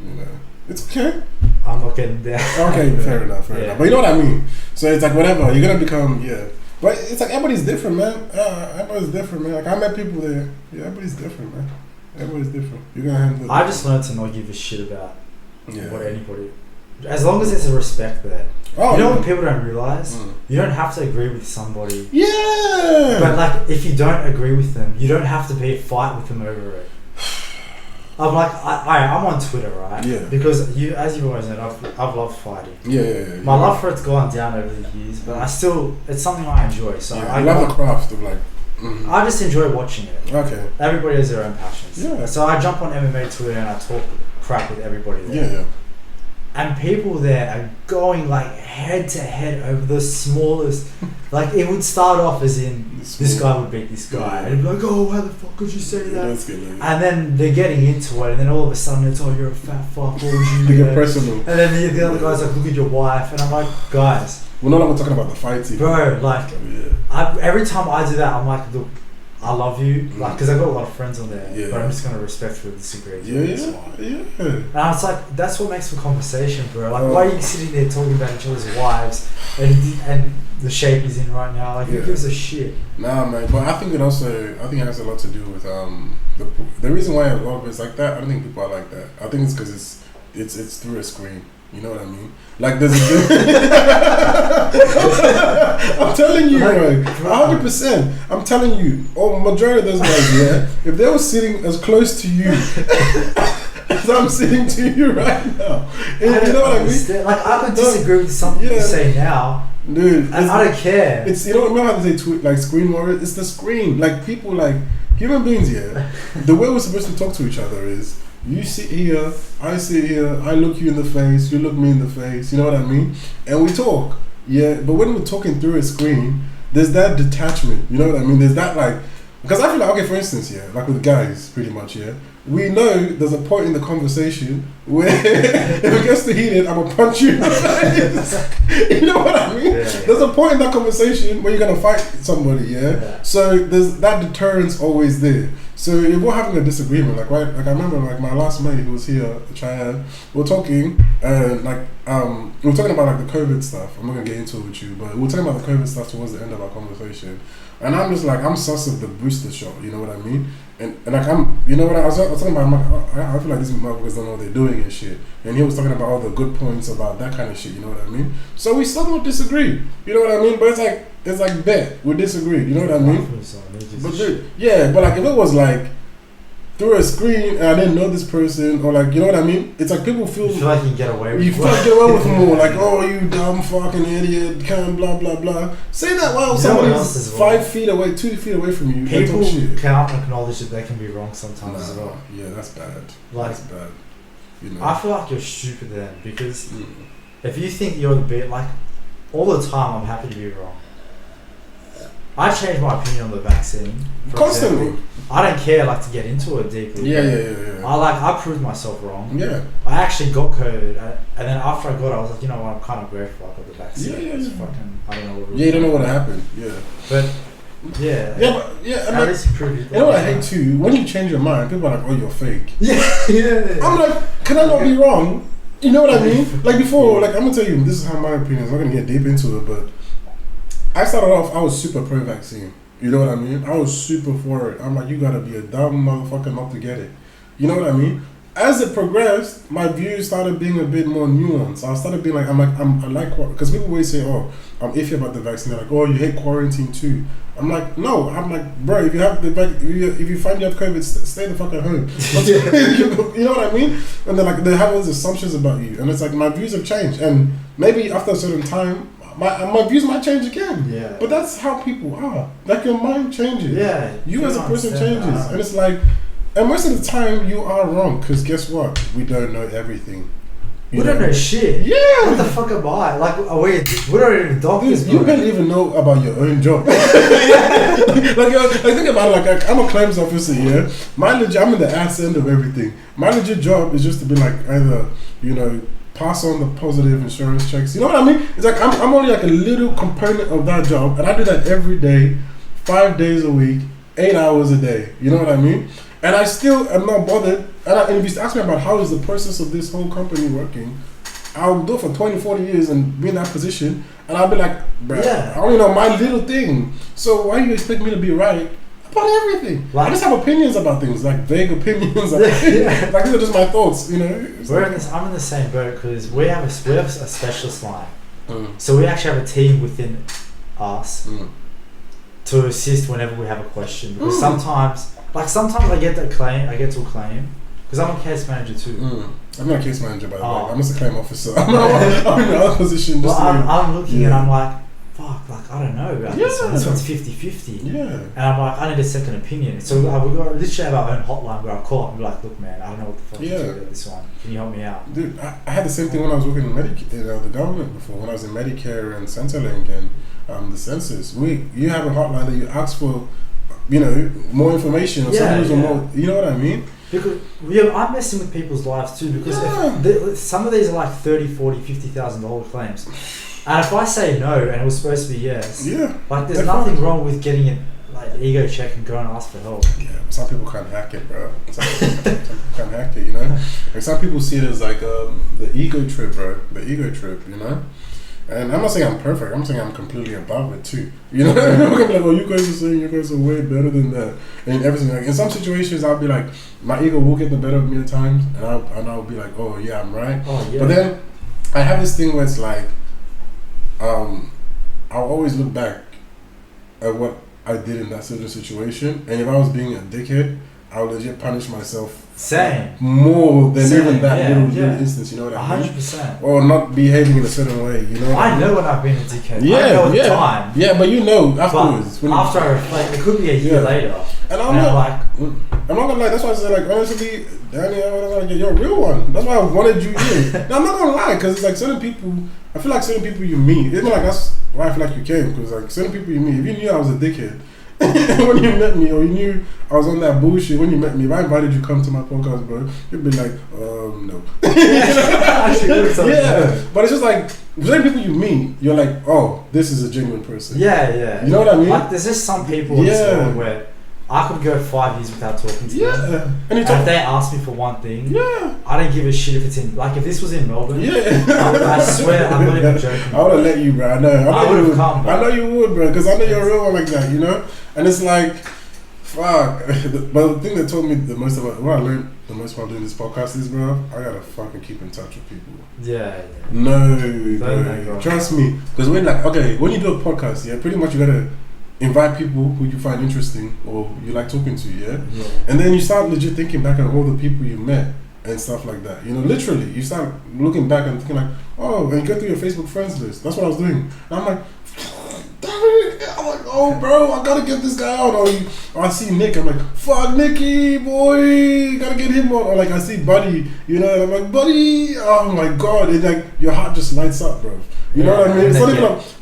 You know, it's okay. I'm not getting there. Okay, fair enough. But you know what I mean. So it's like whatever you're gonna become. Yeah, but it's like everybody's different, man. Everybody's different, man. Like I met people there. Yeah, everybody's different, man. Everybody's different. You're gonna handle. I just learned to not give a shit about what anybody. As long as there's a respect there. Oh, you know what people don't realize? You don't have to agree with somebody. Yeah. But like, if you don't agree with them, you don't have to be a fight with them over it. I'm like, I'm on Twitter, right? Yeah. Because as you always know, I've loved fighting. Yeah. My love for it's gone down over the years, but it's something I enjoy. So I love the craft of like. I just enjoy watching it. Okay. Everybody has their own passions. Yeah. So I jump on MMA Twitter and I talk crap with everybody there. Yeah. and people there are going like head to head over the smallest. Like it would start off as in this guy would beat this guy, and it'd be like, oh, why the fuck could you say that? And then they're getting into it, and then all of a sudden it's, oh, you're a fat fuck, what would you do? Personal. And then the other guy's like, look at your wife, and I'm like, guys, we're no longer talking about the fights, bro. Like, every time I do that, I'm like, look, I love you, like, because I've got a lot of friends on there, but I'm just gonna respectfully disagree. And I was like, that's what makes for conversation, bro. Like, why are you sitting there talking about each other's wives and the shape he's in right now? Like, who gives a shit? Nah, man. But I think it has a lot to do with the reason why a lot of it's like that. I don't think people are like that. I think it's because it's through a screen. You know what I mean? Like there's I'm telling you, bro, 100%. I'm telling you, majority of those guys, if they were sitting as close to you as I'm sitting to you right now, you know what I mean? Like I could disagree with something you say now, dude. And I don't care. It's remember how they say like screen warriors? It's the screen. Like people, like human beings. The way we're supposed to talk to each other is. You sit here, I sit here, I look you in the face, you look me in the face, you know what I mean? And we talk, but when we're talking through a screen, there's that detachment, you know what I mean? There's that like, because I feel like, okay, for instance, like with guys, pretty much, we know there's a point in the conversation where if it gets too heated, I'm gonna punch you in the face. You know what I mean? There's a point in that conversation where you're gonna fight somebody, So there's that deterrence always there. So if we're having a disagreement, like I remember like my last mate who was here, Cheyenne, we were talking and we were talking about like the COVID stuff. I'm not gonna get into it with you, but we were talking about the COVID stuff towards the end of our conversation. And I'm just like, I'm sus of the booster shot, you know what I mean? And like you know what I was talking about, I feel like these motherfuckers don't know what they're doing and shit. And he was talking about all the good points about that kind of shit, you know what I mean? So we still don't disagree, you know what I mean? But it's like bet, we disagree, you know what I mean? But but like if it was like through a screen and I didn't know this person or like, you know what I mean? It's like people feel like you can get away with more. Like, oh, you dumb fucking idiot, kind of blah blah blah. Say that while somebody's 5 feet away, 2 feet away from you. People can't acknowledge that they can be wrong sometimes as well. Yeah, that's bad. Like, that's bad. You know. I feel like you're stupid then because if you think you're the bit, like all the time, I'm happy to be wrong. I changed my opinion on the vaccine. Constantly. Example. I don't care like to get into it deeply. Yeah. I proved myself wrong. Yeah. I actually got COVID, and then after I got it, I was like, you know what, I'm kind of grateful I got the vaccine. It's fucking, I don't know what. You don't know what happened. Yeah. But at least you proved it. You know what I hate too? When you change your mind, people are like, oh, you're fake. Yeah. I'm like, can I not be wrong? You know what I mean? Like before, like I'm gonna tell you, this is how my opinion is. I'm not gonna get deep into it, but I started off, I was super pro-vaccine. You know what I mean? I was super for it. I'm like, you gotta be a dumb motherfucker not to get it. You know what I mean? As it progressed, my views started being a bit more nuanced. I started being like, I like, because people always say, oh, I'm iffy about the vaccine. They're like, oh, you hate quarantine too. I'm like, no. I'm like, bro, if you have if you find you have COVID, stay the fuck at home. You know what I mean? And they're like, they have all these assumptions about you, and it's like my views have changed, and maybe after a certain time, my views might change again. Yeah. But that's how people are. Like your mind changes. Yeah. You as a person changes, and it's like. And most of the time, you are wrong, because guess what? We don't know everything. We don't know shit. Yeah. What the fuck am I? Like, we don't even doctors. You don't even know about your own job. Like, think about it, like I'm a claims officer here. I'm in the ass end of everything. My legit job is just to be like, either, pass on the positive insurance checks. You know what I mean? It's like, I'm only like a little component of that job, and I do that every day, 5 days a week, 8 hours a day. You know what I mean? And I still am not bothered. And if you ask me about how is the process of this whole company working, I'll do it for 20, 40 years and be in that position. And I'll be like, bruh, I only know my little thing. So why do you expect me to be right about everything? Like, I just have opinions about things, like vague opinions. Like these are just my thoughts, I'm in the same boat because we have a specialist line. So we actually have a team within us to assist whenever we have a question. Because sometimes I get to a claim, because I'm a case manager too. I'm not a case manager, by the way. I'm just a claim officer. I'm in the other position. I'm looking and I'm like, fuck, like, I don't know about this one. This one's 50-50. Yeah. And I'm like, I need a second opinion. So we literally have our own hotline where I call up and be like, look, man, I don't know what the fuck to do about this one. Can you help me out? Dude, I had the same thing when I was working in the government before. When I was in Medicare and Centrelink and the census. You have a hotline that you ask for, more information or or more. You know what I mean? Because I'm messing with people's lives too. Because if some of these are like $30,000, $40,000, $50,000 claims. And if I say no and it was supposed to be yes, like there's nothing wrong with getting it, like ego check and go and ask for help. Yeah, some people can't hack it, bro. Some people can't hack it, Like some people see it as like the ego trip, bro. The ego trip, And I'm not saying I'm perfect. I'm saying I'm completely above it too. I'm gonna be like, oh, you guys are saying you guys are way better than that, and everything. Like in some situations, I'll be like, my ego will get the better of me at times, and I'll be like, oh yeah, I'm right. Oh yeah. But then I have this thing where it's like, I'll always look back at what I did in that certain situation, and if I was being a dickhead, I would legit punish myself. Same. More than even that little instance, you know what I mean? 100%. Or not behaving in a certain way, I know when I've been a dickhead. Yeah, I know at the time. Yeah, but afterwards. But after I reflect, it could be a year later. And I'm not gonna lie, that's why I said, like, honestly, Danny, you're a real one. That's why I wanted you here. Now, I'm not gonna lie, because it's like certain people, I feel like certain people you meet, even like that's why I feel like you came, because like certain people you meet, if you knew I was a dickhead, when you met me, or you knew I was on that bullshit when you met me, if I invited you to come to my podcast, bro, you'd be like, no. Yeah, but it's just like, certain people you meet, you're like, oh, this is a genuine person. Yeah. You know what I mean? Like, there's just some people in this world where I could go 5 years without talking to them. And if they ask me for one thing, I don't give a shit if it's in, like, if this was in Melbourne, I swear, I'm not even joking. I would have let you, bro. I would have come, bro. I know you would, bro, because I know you're a real one like that, And it's like, fuck. But the thing that told me the most about, what I learned the most while doing this podcast is, bro, I gotta fucking keep in touch with people. Yeah. No. Trust me. Because when you do a podcast, pretty much you gotta invite people who you find interesting or you like talking to, and then you start legit thinking back on all the people you met and stuff like that. Literally, you start looking back and thinking like, oh, and you go through your Facebook friends list. That's what I was doing. And I'm like, damn it! I'm like, oh, bro, I gotta get this guy out. Or I see Nick, I'm like, fuck Nicky, boy, gotta get him on. Or like I see Buddy, and I'm like, Buddy, oh my god, it's like your heart just lights up, bro. You know what I mean? It's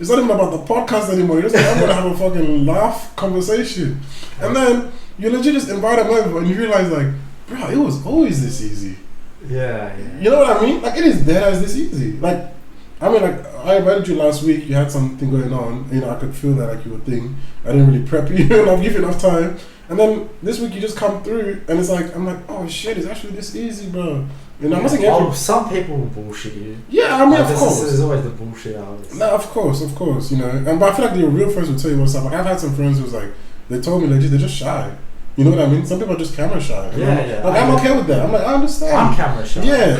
not even about the podcast anymore. You're just like, I'm gonna have a fucking laugh conversation. And then you legit just invite them over and you realize like, bro, it was always this easy. Yeah. You know what I mean? Like it is dead as this easy. Like, I mean, like I invited you last week, you had something going on, I could feel that like you were thing. I didn't really prep you and I'll give you enough time. And then this week you just come through and it's like, I'm like, oh shit, it's actually this easy, bro. I'm not saying some people will bullshit you. Yeah, I mean, of course. There's always the bullshit hours. No, of course, but I feel like your real friends will tell you what's up. Like I've had some friends who's like, they told me legit, they're just shy. You know what I mean? Some people are just camera shy. I'm okay with that. I'm like, I understand. I'm camera shy. Yeah,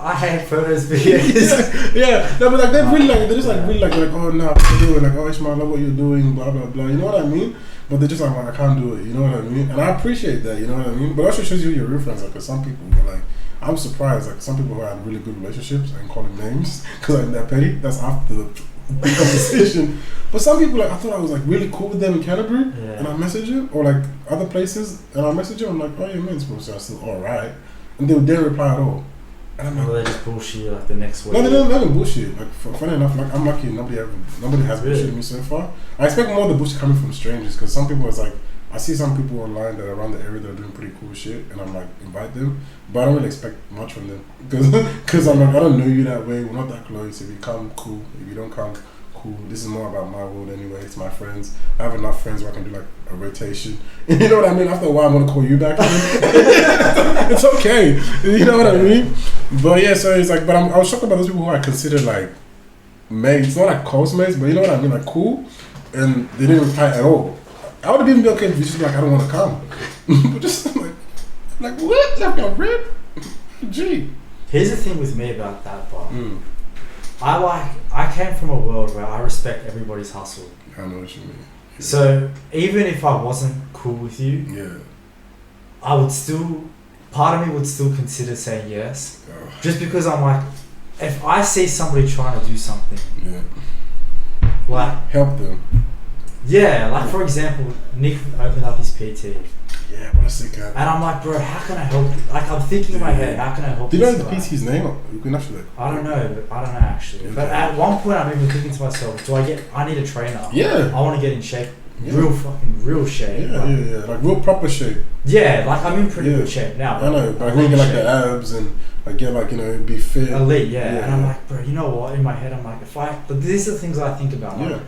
I hate photos, videos. No, but like they're just really like, oh no, I'm doing like, oh Ismail, I love what you're doing, blah blah blah. You know what I mean? But they're just like, I can't do it. You know what I mean? And I appreciate that. You know what I mean? But it also shows you your real friends. Like, 'cause some people are like, I'm surprised. Like some people who had really good relationships, I can call them names because I'm that petty. That's after the conversation. But some people, like I thought I was like really cool with them in Canterbury, and I message them, or like other places, and I message them. I'm like, oh yeah, man, so I still all right, and they didn't reply at all. And I'm like, they just bullshit like the next week. No, they don't even bullshit. Like funny enough, like I'm lucky nobody has bullshitted me so far. I expect more of the bullshit coming from strangers because some people it's like. I see some people online that are around the area that are doing pretty cool shit, and I'm like, invite them, but I don't really expect much from them because I'm like, I don't know you that way. We're not that close. If you come, cool. If you don't come, cool. This is more about my world anyway. It's my friends. I have enough friends where I can do like a rotation. You know what I mean? After a while, I'm gonna call you back. It's okay. You know what I mean? But yeah, so it's like, but I was shocked about those people who I considered like mates, not like close mates, but you know what I mean, like cool, and they didn't reply at all. I would have even been okay if you just be like, I don't want to come. But just like what? Left your rib? Gee. Here's the thing with me about that, but I came from a world where I respect everybody's hustle. I know what you mean. Yeah. So even if I wasn't cool with you, I would still, part of me would still consider saying yes. Just because I'm like, if I see somebody trying to do something, Like help them. Yeah, like for example, Nick opened up his PT. Yeah, what a sick guy. And I'm like, bro, how can I help? Like, I'm thinking in my head, how can I help? Do you know this the guy? PT's name? You can actually. I don't know actually. Okay. But at one point, I'm even thinking to myself, I need a trainer. Yeah. I want to get in shape. Yeah. Real shape. Yeah, like real proper shape. Yeah, like I'm in pretty good shape now. I know, but I want to get like the abs and like get like, you know, be fit. Elite, yeah. And I'm like, bro, you know what? In my head, I'm like, but these are the things I think about. Like,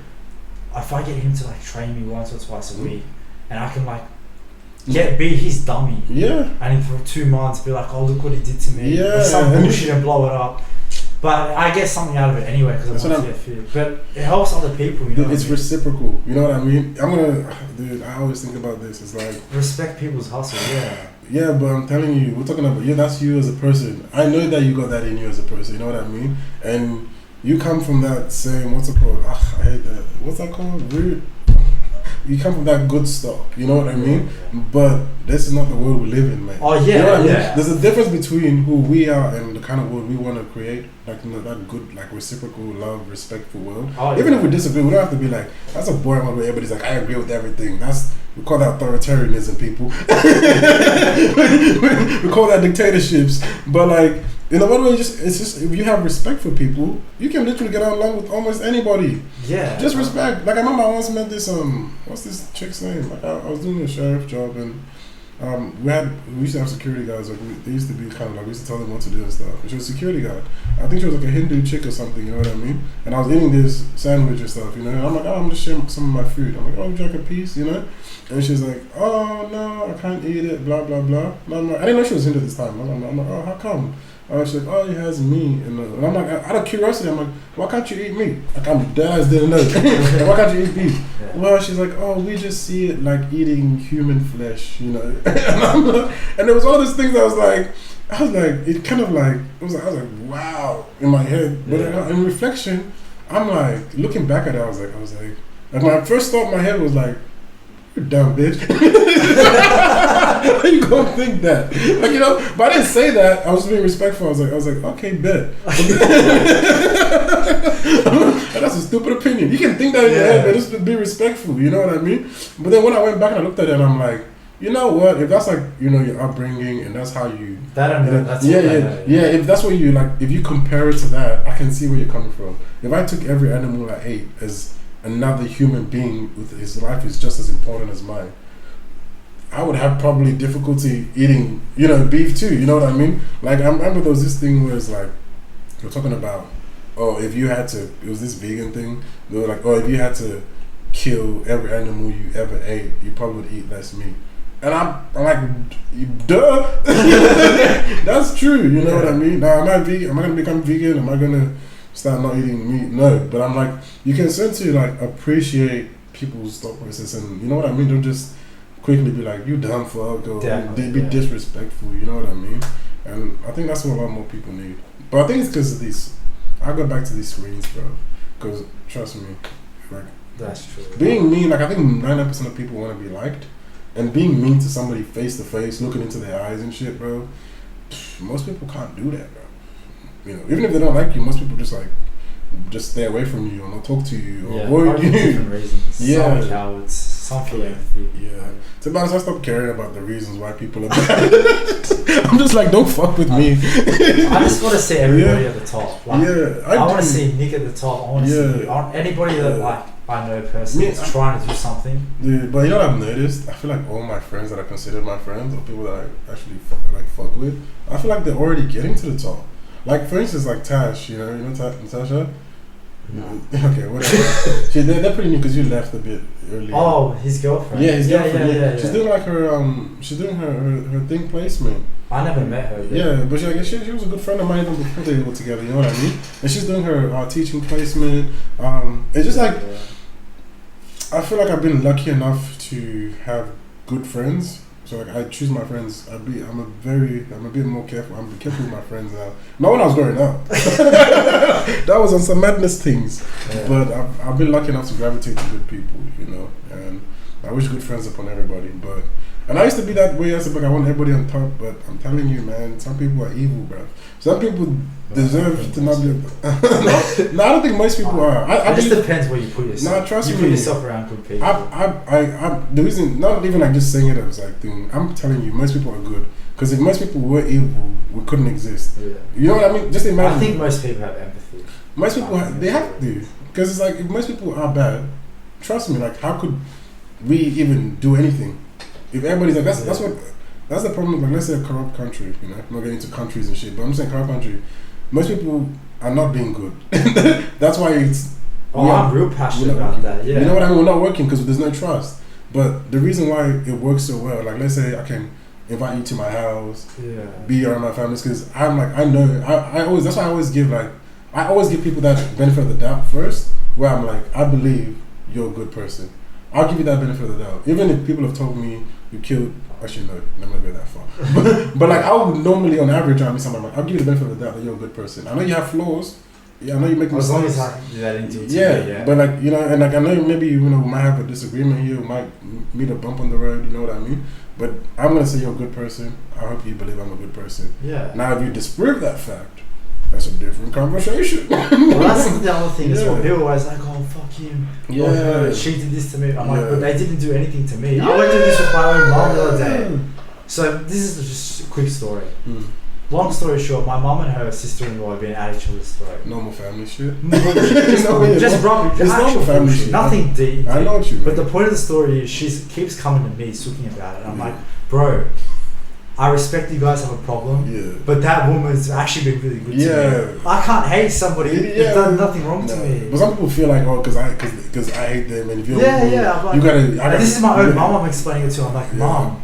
if I get him to like train me once or twice a week, and I can like be his dummy. Yeah. And for 2 months, be like, oh, look what he did to me. Yeah. Or some bullshit and blow it up. But I get something out of it anyway because I want to get fit. But it helps other people, you know. Dude, it's reciprocal. You know what I mean? I always think about this. It's like respect people's hustle. Yeah. Yeah, but I'm telling you, we're talking about that's you as a person. I know that you got that in you as a person. You know what I mean? And you come from that same what's it called? I hate that. What's that called? Rude. You come from that good stock, you know what I mean? But this is not the world we live in, man. Oh yeah, you know what I mean? Yeah. There's a difference between who we are and the kind of world we want to create, like that good, like reciprocal, love, respectful world. Oh, even if we disagree, we don't have to be like, that's a boring one where everybody's like, I agree with everything. We call that authoritarianism, people. we call that dictatorships. But like, in a way, it's just if you have respect for people, you can literally get along with almost anybody. Yeah. Just respect. Like I remember I once met this what's this chick's name? Like I was doing a sheriff job and we used to have security guards. Like they used to be kind of like we used to tell them what to do and stuff. And she was a security guard. I think she was like a Hindu chick or something. You know what I mean? And I was eating this sandwich and stuff. You know, and I'm like, I'm just sharing some of my food. I'm like, would you like a piece? You know? And she's like, oh no, I can't eat it. Blah blah blah. And I'm like, I didn't know she was Hindu this time. I'm like, oh, how come? She's like, oh, he has meat. And I'm like, out of curiosity, I'm like, why can't you eat meat? Like, I'm dead as didn't know. Like, why can't you eat beef? Yeah. Well, she's like, oh, we just see it like eating human flesh, you know. And there was all these things I was like, it kind of like, I was like, wow, in my head. But in reflection, I'm like, looking back at it, I was like, my first thought in my head was like, you dumb bitch. How you gonna think that? Like, you know, but I didn't say that. I was being respectful. I was like, okay, bet. And that's a stupid opinion. You can think that in your head, but just be respectful. You know what I mean? But then when I went back and I looked at it, and I'm like, you know what? If that's like, you know, your upbringing and that's how you if that's what you like, if you compare it to that, I can see where you're coming from. If I took every animal I ate as another human being with his life is just as important as mine, I would have probably difficulty eating, you know, beef too. You know what I mean? Like I remember there was this thing where it's like we're talking about, if you had to, it was this vegan thing. They were like, if you had to kill every animal you ever ate, you probably would eat less meat. And I'm like, duh. That's true. You know what I mean? Now, am I vegan? Am I gonna become vegan? Am I gonna start not eating meat? No, but I'm like, you can essentially like appreciate people's thought process, and you know what I mean. Don't just quickly be like, you dumb fuck, or be disrespectful. You know what I mean? And I think that's what a lot more people need. But I think it's because of these. I go back to these screens, bro. Because trust me, like that's true. Being mean, like I think 99% of people want to be liked, and being mean to somebody face to face, looking into their eyes and shit, bro. Most people can't do that, bro. You know, even if they don't like you, most people just stay away from you or not talk to you or avoid you. Different reasons. Some cowards, some feel empathy. Yeah. To be honest, I stopped caring about the reasons why people are bad. I'm just like, don't fuck with me. I just want to see everybody at the top. Like, I want to see Nick at the top. I want to see anybody that like I know personally is trying to do something. Dude, but you know what I've noticed? I feel like all my friends that I consider my friends or people that I actually fuck with, I feel like they're already getting to the top. Like for instance, like Tash, you know Natasha? No. Okay, whatever. They're pretty new because you left a bit earlier. Oh, his girlfriend. Yeah, his girlfriend. Yeah. She's doing like her thing placement. I never met her. Yeah, but she was a good friend of mine even before they were together. You know what I mean? And she's doing her teaching placement. It's just like I feel like I've been lucky enough to have good friends. So like I choose my friends. I'm a bit more careful. I'm careful with my friends now. Not when I was growing up. That was on some madness things. Yeah. But I've been lucky enough to gravitate to good people, you know. And I wish good friends upon everybody. But And I used to be that way. I said, "Like I want everybody on top," but I'm telling you, man, some people are evil, bro. Some people deserve to not be. No, I don't think most people are. It just depends where you put yourself. Nah, trust you me. put yourself around good people. The reason, not even like just saying it as like thing. I'm telling you, most people are good. Because if most people were evil, we couldn't exist. Yeah. You know what I mean? Just imagine. I think most people have empathy. Most people they have to. Because it's like if most people are bad, trust me. Like how could we even do anything? If everybody's like that's the problem. Like let's say a corrupt country. You know, I'm not getting into countries and shit, but I'm saying corrupt country. Most people are not being good. That's why it's. I'm real passionate about that. Yeah. You know what I mean? We're not working because there's no trust. But the reason why it works so well, like let's say I can invite you to my house, be around my family, because I'm like I know I always that's why I always give people that benefit of the doubt first, where I'm like I believe you're a good person. I'll give you that benefit of the doubt, even if people have told me you killed. Actually, no, I'm not going that far. but like I would normally, on average, I'll give you the benefit of the doubt that you're a good person. I know you have flaws. Yeah, I know you make mistakes. As long as I do that into yeah, but like and like I know maybe we might have a disagreement here, we might meet a bump on the road. You know what I mean? But I'm gonna say you're a good person. I hope you believe I'm a good person. Yeah. Now, if you disprove that fact, that's a different conversation. Well, that's the other thing as well. People are always like, "Oh, fuck him." Yeah. Oh, she did this to me. I'm like, but they didn't do anything to me. I went through this with my own mom the other day. So this is just a quick story. Long story short, my mum and her sister-in-law have been at each other's throat. Normal family shit. Just rubbish. It's normal family shit. Nothing deep. I know what you mean. But the point of the story is she keeps coming to me, talking about it. And I'm like, bro, I respect you guys have a problem, but that woman's actually been really good to me. I can't hate somebody who's done nothing wrong to me. But some people feel like, oh, because I hate them, and if you're like, you gotta. This is my own mum. I'm explaining it to. I'm like, Mum,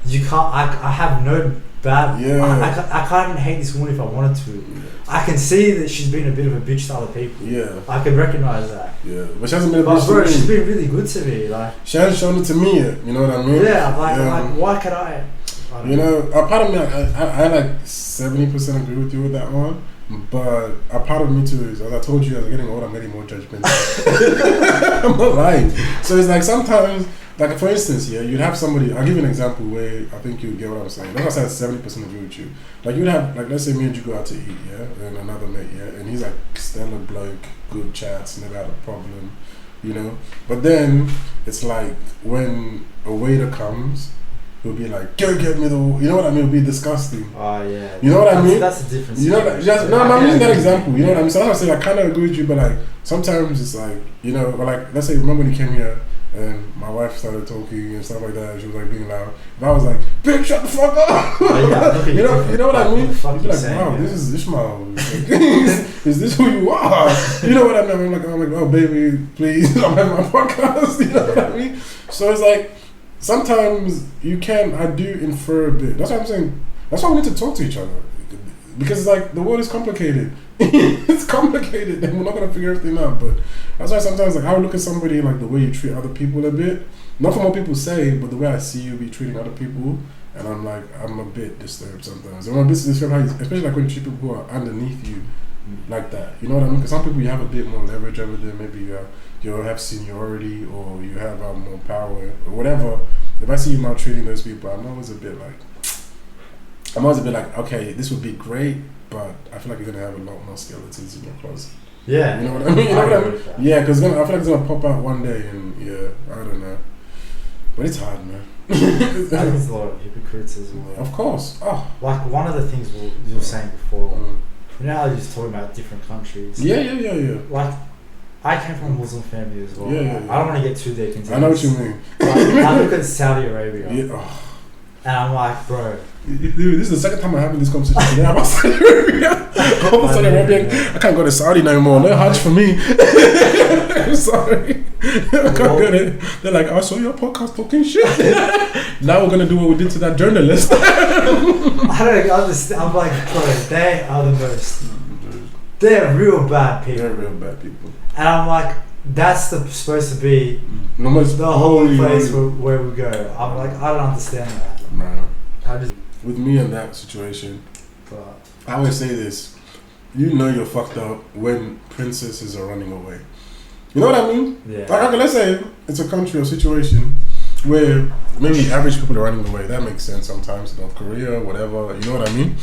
you can't. I have no bad. I can't even hate this woman if I wanted to. I can see that she's been a bit of a bitch to other people. I can recognize that. But she hasn't been a bitch to me. She's been really good to me. Like she hasn't shown it to me yet. You know what I mean? I'm like, why can I? You know, a part of me, I like 70% agree with you with that one, but a part of me too is, as I told you, as I'm getting older, I'm getting more judgmental. I'm not lying. So it's like sometimes, like for instance, you'd have somebody, I'll give you an example where I think you'd get what I'm saying. That's why I said 70% agree with you. Like you'd have, like let's say me and you go out to eat, and another mate, and he's like stellar bloke, good chats, never had a problem, you know. But then it's like when a waiter comes, he'll be like, go get me the, you know what I mean? It'll be disgusting. Oh yeah. You know what I mean? That's the difference. You know, I'm using that example. You know what I mean? So that's why I say I kind of agree with you, but like sometimes it's like, you know, but like let's say remember when you came here and my wife started talking and stuff like that. And she was like being loud. And I was like, bitch, shut the fuck up. You know what I mean? You'd be like, wow, this is Ismails. Is this who you are? You know what I mean? I'm like, oh baby, please, I'm having my podcast. You know what I mean? So it's like. Sometimes I do infer a bit. That's what I'm saying. That's why we need to talk to each other. Because it's like, the world is complicated. It's complicated and we're not going to figure everything out. But that's why sometimes like I would look at somebody like the way you treat other people a bit. Not from what people say, but the way I see you be treating other people. And I'm like, I'm a bit disturbed sometimes. I'm a bit disturbed how you, especially like when you treat people who are underneath you like that. You know what I mean? Because some people you have a bit more leverage over them. Maybe you have seniority or you have more power or whatever. If I see you maltreating those people, I'm always a bit like, okay, this would be great, but I feel like you're gonna have a lot more skeletons in your closet. Yeah, you know what I mean. You know what I mean? Yeah, because I feel like it's gonna pop out one day, and I don't know. But it's hard, man. I think there's a lot of hypocrites as well. Of course. Oh, like one of the things you were saying before. Now you're just talking about different countries. Yeah. Like, I came from a Muslim family as well. Yeah. I don't want to get too deep into this. I know what you mean. Like, I look at Saudi Arabia. And I'm like, bro. Dude, this is the second time I'm having this conversation today about Saudi Arabia. I can't go to Saudi no more. No Hajj for me. I'm sorry. I can't go there. They're like, I saw your podcast talking shit. Now we're going to do what we did to that journalist. I don't understand. I'm like, bro, they are the most. They're real bad people. They're real bad people. And I'm like, that's supposed to be the whole place where we go. I'm like, I don't understand that. No. With me in that situation, I always say this. You know you're fucked up when princesses are running away. You know what I mean? Yeah. Like, okay, let's say it's a country or situation where maybe average people are running away. That makes sense sometimes. North Korea, whatever. You know what I mean?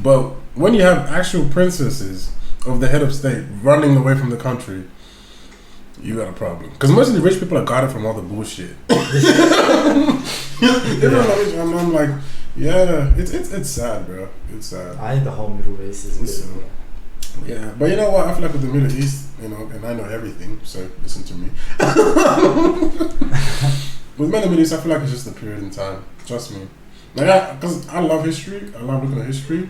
But when you have actual princesses of the head of state running away from the country, you got a problem. Because most of the rich people are guarded from all the bullshit. I'm like, yeah, it's sad, bro. It's sad. I think the whole Middle East is a bit. Yeah, but you know what? I feel like with the Middle East, you know, and I know everything, so listen to me. With the Middle East, I feel like it's just a period in time. Trust me. Like, because I love history. I love looking at history.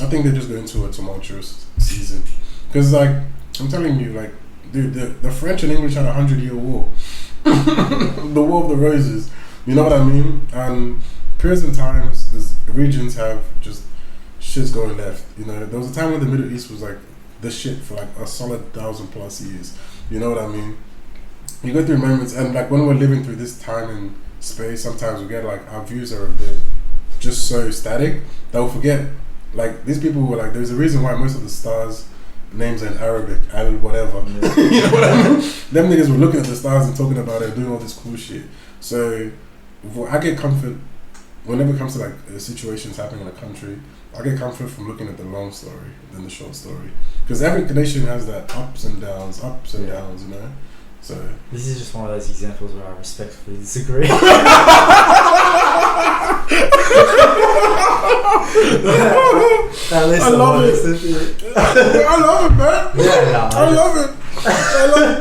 I think they're just going into a tumultuous season. Because, like, I'm telling you, like, dude, the French and English had a 100-year war. The War of the Roses. You know what I mean? And periods and times, regions have just shit's going left. You know, there was a time when the Middle East was like the shit for like a solid 1,000+ years. You know what I mean? You go through moments, and like when we're living through this time and space, sometimes we get like our views are a bit just so static that we forget. Like these people were like, there's a reason why most of the stars' names are in Arabic, Al whatever. Yeah. You know what I mean? Them niggas were looking at the stars and talking about it, and doing all this cool shit. So I get comfort whenever it comes to like situations happening in a country. I get comfort from looking at the long story than the short story, because every nation has that ups and downs, you know. So this is just one of those examples where I respectfully disagree. I love it. I love it, man. Yeah, I love it,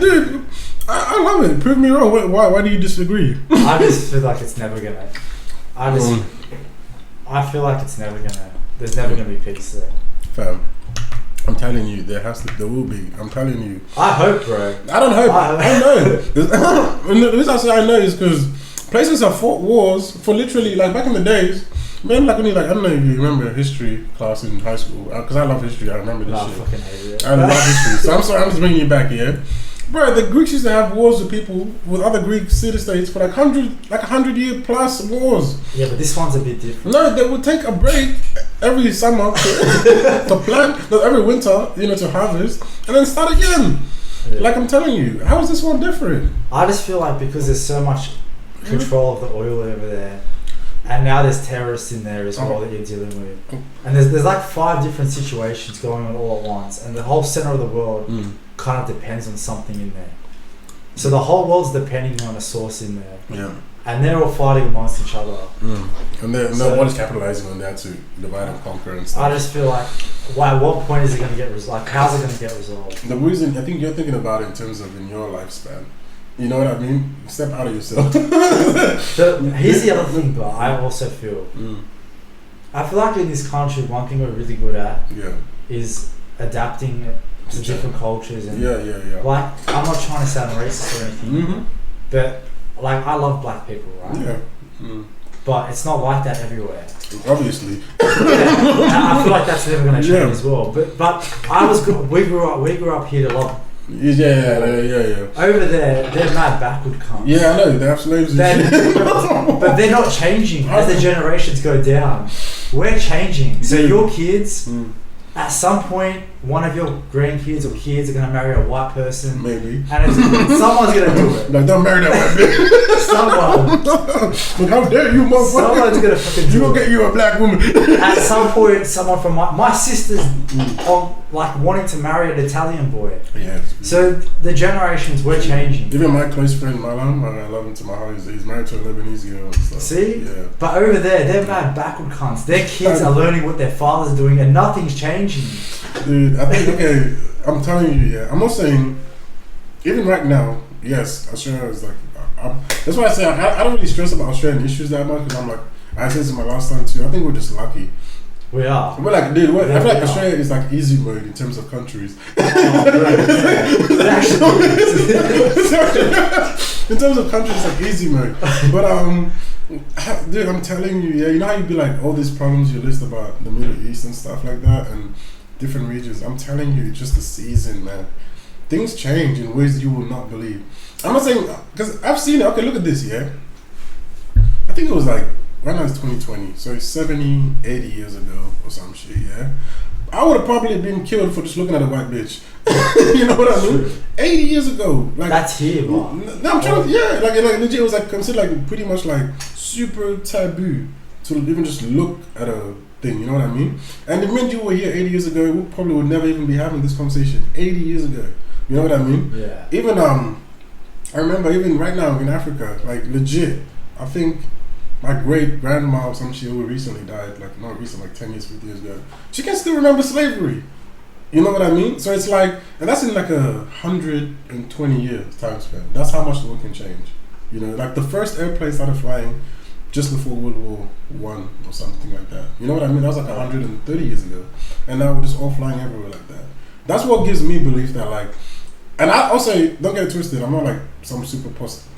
dude. I love it. Prove me wrong. Why do you disagree? I just feel like it's never gonna. I feel like it's never gonna. There's never gonna be peace there. Fam, I'm telling you, there will be. I'm telling you. I hope, bro. I don't hope. I know. The reason I say I know is because places have fought wars for literally, like back in the days. Man, like only like I don't know if you remember history class in high school, because I love history. I remember this shit. I fucking hate it. I love history. So I'm sorry, I'm just bringing you back here. Bro, the Greeks used to have wars with people, with other Greek city-states for like 100-year plus wars. Yeah, but this one's a bit different. No, they would take a break every summer to plant, no, every winter, you know, to harvest, and then start again. Yeah. Like I'm telling you, how is this one different? I just feel like because there's so much control of the oil over there, and now there's terrorists in there as well that you're dealing with, and there's like 5 different situations going on all at once, and the whole center of the world kind of depends on something in there. So the whole world's depending on a source in there. Yeah. And they're all fighting amongst each other. And one is capitalizing on that to divide and conquer and stuff. I just feel like, at what point is it going to get resolved? Like, how's it going to get resolved? The reason, I think you're thinking about it in terms of in your lifespan. You know what I mean? Step out of yourself. Here's the other thing, but I also feel, I feel like in this country, one thing we're really good at is adapting to different cultures. And like, I'm not trying to sound racist or anything, but like, I love black people, right? Yeah. But it's not like that everywhere. Obviously. I feel like that's never going to change as well. But we grew up here to love. Yeah. Over there, they're mad backward cunts. Yeah, I know. They have slaves and shit. But they're not changing as the generations go down. We're changing. So your kids, at some point, one of your grandkids or kids are going to marry a white person. Maybe. And someone's going to do it. Like, don't marry that white bitch. Someone. Look, how dare you, motherfucker. Someone's going to fucking do it. You gonna get you a black woman. At some point, someone from my sister's like wanting to marry an Italian boy. Yeah. So the generations, we're changing. Even my close friend Malam, I love him to my heart. He's married to a Lebanese girl and stuff. See? Yeah. But over there, they're mad backward cunts. Their kids are learning what their fathers are doing, and nothing's changing. Dude, I think, okay, I'm telling you, I'm not saying, even right now, yes, Australia is like, that's why I say I don't really stress about Australian issues that much, because I'm like, I said this in my last time too, I think we're just lucky. We are. We're like, dude, I feel like Australia is like easy mode in terms of countries. In terms of countries, it's like easy mode. But, dude, I'm telling you, you know how you'd be like, all these problems you list about the Middle East and stuff like that, and different regions. I'm telling you, it's just a season, man. Things change in ways you will not believe. I'm not saying, because I've seen it. Okay, look at this, I think it was like, right now it's 2020, so it's 70, 80 years ago or some shit, I would have probably been killed for just looking at a white bitch. You know what I mean? True. 80 years ago, like That's here, but no, I'm trying to, yeah, like legit, it was like considered like pretty much like super taboo to even just look at a thing. You know what I mean? And the minute you were here 80 years ago, we probably would never even be having this conversation. 80 years ago, you know what I mean? yeah. Even I remember even right now in Africa, like legit, I think my great grandma or some shit who recently died, like not recent, like 10 years, 50 years ago, she can still remember slavery. You know what I mean? So it's like, and that's in like 120 years time span. That's how much the world can change. You know, like the first airplane started flying just before World War One or something like that. You know what I mean? That was like 130 years ago, and now we're just all flying everywhere like that. That's what gives me belief that like. And I also, don't get it twisted, I'm not like some super positive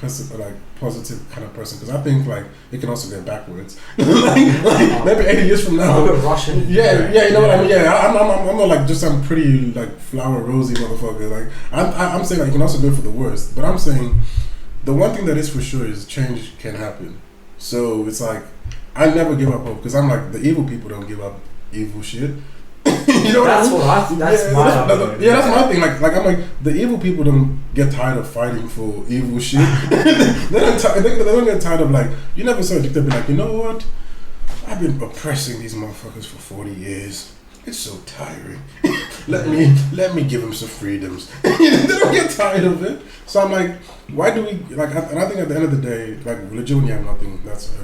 kind of person, because I think like it can also go backwards. like maybe 80 years from now. Russian. Yeah, you know what I mean. Yeah, I'm not like just some pretty like flower rosy motherfucker. Like I'm saying like you can also go for the worst, but I'm saying the one thing that is for sure is change can happen. So it's like I never give up hope, because I'm like the evil people don't give up evil shit. You know That's what I mean? that's my argument. that's my thing. Like I'm like the evil people don't get tired of fighting for evil shit. they don't get tired of like you never saw it. They'll be like, you know what? I've been oppressing these motherfuckers for 40 years. It's so tiring. let me give them some freedoms. They don't get tired of it. So I'm like, why do we like? And I think at the end of the day, like legit, when you have nothing, that's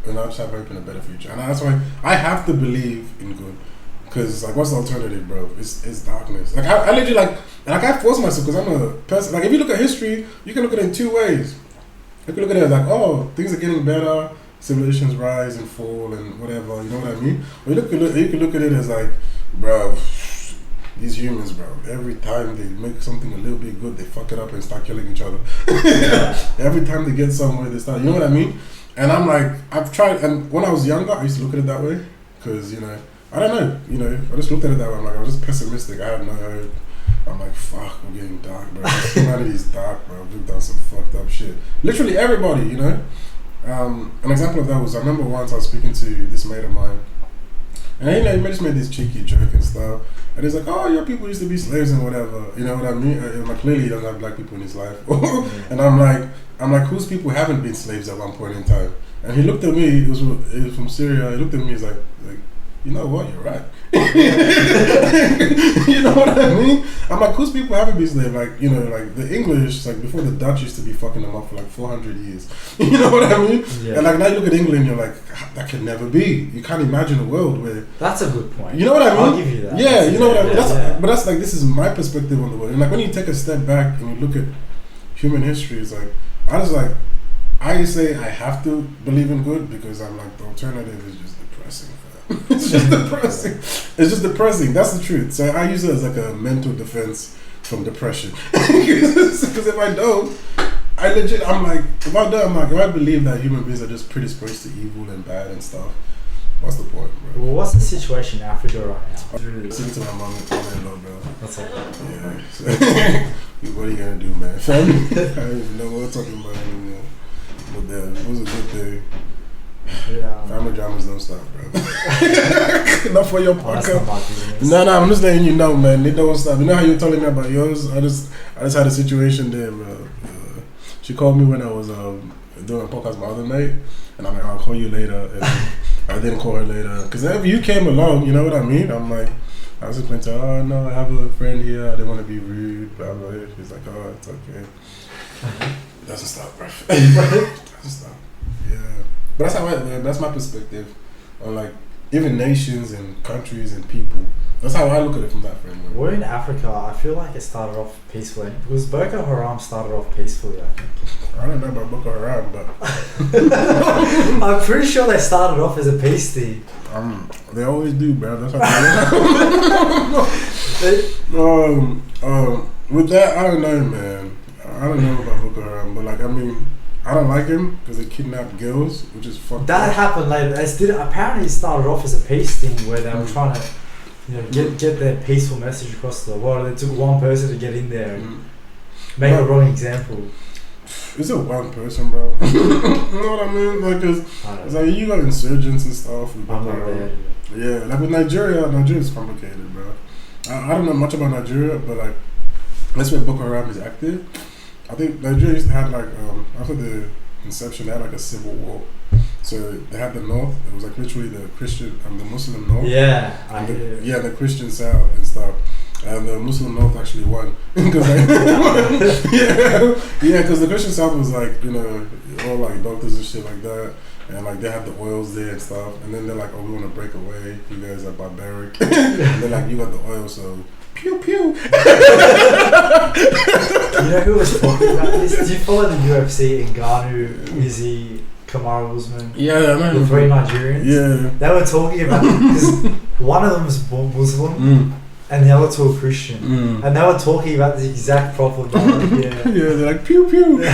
and I just have hope in a better future. And that's why I have to believe in good. Because like, what's the alternative, bro? It's darkness. Like I literally like I force myself, because I'm a person. Like if you look at history, you can look at it in two ways. You can look at it as like, oh, things are getting better, civilizations rise and fall and whatever. You know what I mean? Or you can look at it as like, bro, these humans, bro. Every time they make something a little bit good, they fuck it up and start killing each other. Every time they get somewhere, they start. You know what I mean? And I'm like, I've tried. And when I was younger, I used to look at it that way, because you know. I don't know, you know, I just looked at it that way. I'm like, I was just pessimistic. I had no hope. I'm like, fuck, we're getting dark, bro. Humanity's dark, bro. We've done some fucked up shit. Literally everybody, you know. An example of that was, I remember once I was speaking to this mate of mine, and you know, he just made this cheeky joke and stuff. And he's like, oh, yeah, people used to be slaves and whatever. You know what I mean? And like, clearly he doesn't have black people in his life. And I'm like, whose people haven't been slaves at one point in time? And he looked at me, it was from Syria. He looked at me, he's like, you know what, you're right. You know what I mean? I'm like, whose people haven't been slaves? Like, you know, like the English, like before the Dutch used to be fucking them up for like 400 years. You know what I mean? Yeah. And like now you look at England, you're like, that could never be. You can't imagine a world where... That's a good point. You know what I mean? I'll give you that. Yeah, you know what I mean? Yeah. But that's like, this is my perspective on the world. And like when you take a step back and you look at human history, it's like, I say I have to believe in good, because I'm like, the alternative is just depressing. It's just depressing. It's just depressing. That's the truth. So I use it as like a mental defense from depression. Because if I don't, if I believe that human beings are just predisposed to evil and bad and stuff, what's the point, bro? Well, what's the situation in Africa right now? I'm listening to my mom-in-law, bro. That's it. Yeah. So, what are you gonna do, man? Family? I don't even know what we're talking about anymore. But it was a good day. Yeah. Family dramas don't stop, bro. Not for your podcast. No, I'm just letting you know, man. They don't stop. You know how you were telling me about yours? I just had a situation there, bro. She called me when I was doing a podcast with my other mate, and I'm like, I'll call you later. And I didn't call her later, because if you came along, you know what I mean? I'm like, I was explaining to her, oh no, I have a friend here. I didn't want to be rude, blah blah. She's like, oh, it's okay. Doesn't stop, bro. Doesn't stop. Yeah. But that's my perspective on like even nations and countries and people. That's how I look at it from that framework. We're in Africa. I feel like it started off peacefully, because Boko Haram started off peacefully, I think. I don't know about Boko Haram, but I'm pretty sure they started off as a peace thing. They always do, bro. That's how with that, I don't know, man. I don't know about Boko Haram, but like, I mean, I don't like him because they kidnapped girls, which is fucked That up. happened later. Apparently, it started off as a peace thing where they were trying to, get their peaceful message across the world. It took one person to get in there and make a wrong example. Is it one person, bro? You know what I mean? Like, it's like you got insurgents and stuff. I'm not there. Yeah, like with Nigeria's complicated, bro. I don't know much about Nigeria, but like that's where Boko Haram is active. I think Nigeria used to have like after the inception, they had like a civil war. So they had the north. It was like literally the Christian and the Muslim north. Yeah, the Christian south and stuff. And the Muslim north actually won because like, because the Christian south was like all like doctors and shit like that, and like they had the oils there and stuff. And then they're like, oh, we want to break away. You guys are barbaric. And they're like, you got the oil, so pew pew. You know who was talking about this? Do you follow the UFC in Ngannou, Izzy, Kamaru Usman? Yeah, I know. The 3 Nigerians? Yeah. They were talking about because one of them was Muslim and the other 2 were Christian. And they were talking about the exact problem. They're like, pew pew. They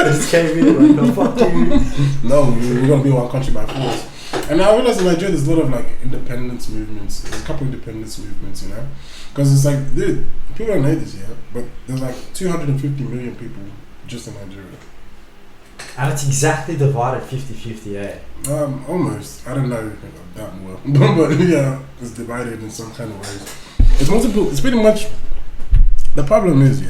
just came in like, no, fuck you. No, we're going to be one country by force. And I realized in Nigeria there's a lot of like independence movements. There's a couple of independence movements, because it's like, dude, people don't know this yet, but there's like 250 million people just in Nigeria. And it's exactly divided 50-50, eh? Almost. I don't know that well. But yeah, it's divided in some kind of ways. It's multiple. It's pretty much. The problem is,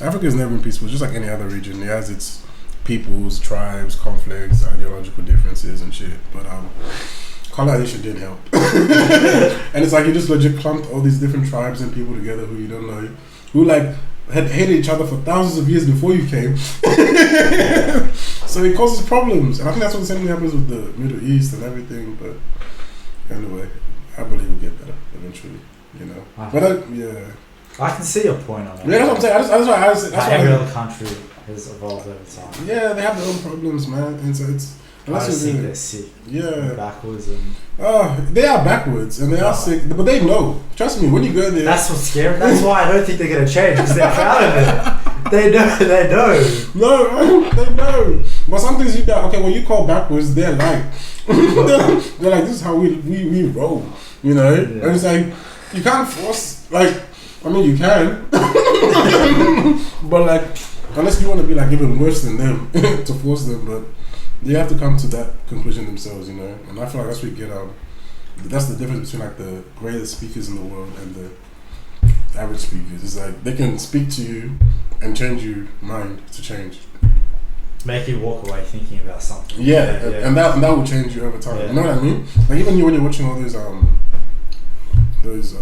Africa's never been peaceful, just like any other region. It has its peoples, tribes, conflicts, ideological differences and shit. But colonization did help. And it's like you just legit clumped all these different tribes and people together who you don't know, who like had hated each other for thousands of years before you came. So it causes problems, and I think that's what the same thing happens with the Middle East and everything. But anyway, I believe we'll get better eventually, I can see your point on that. Yeah, that's what I'm saying. That's why every other country has evolved over time. Yeah, they have their own problems, man, and so it's. I just think they're sick. Yeah. Backwards and. They are backwards and they are sick, but they know. Trust me, when you go there. That's what's scary. That's why I don't think they're gonna change, because they're proud of it. They know. No, they know. But some things you got. Okay, when you call backwards, they're like, they're like, this is how we roll, And it's like you can't force. Like, I mean, you can, but like, unless you want to be like even worse than them to force them, but. They have to come to that conclusion themselves, and I feel like that's where we get that's the difference between like the greatest speakers in the world and the average speakers. It's like they can speak to you and change your mind to change. Make you walk away thinking about something. Yeah. And that will change you over time. Yeah. You know what I mean? Like even when you're watching all those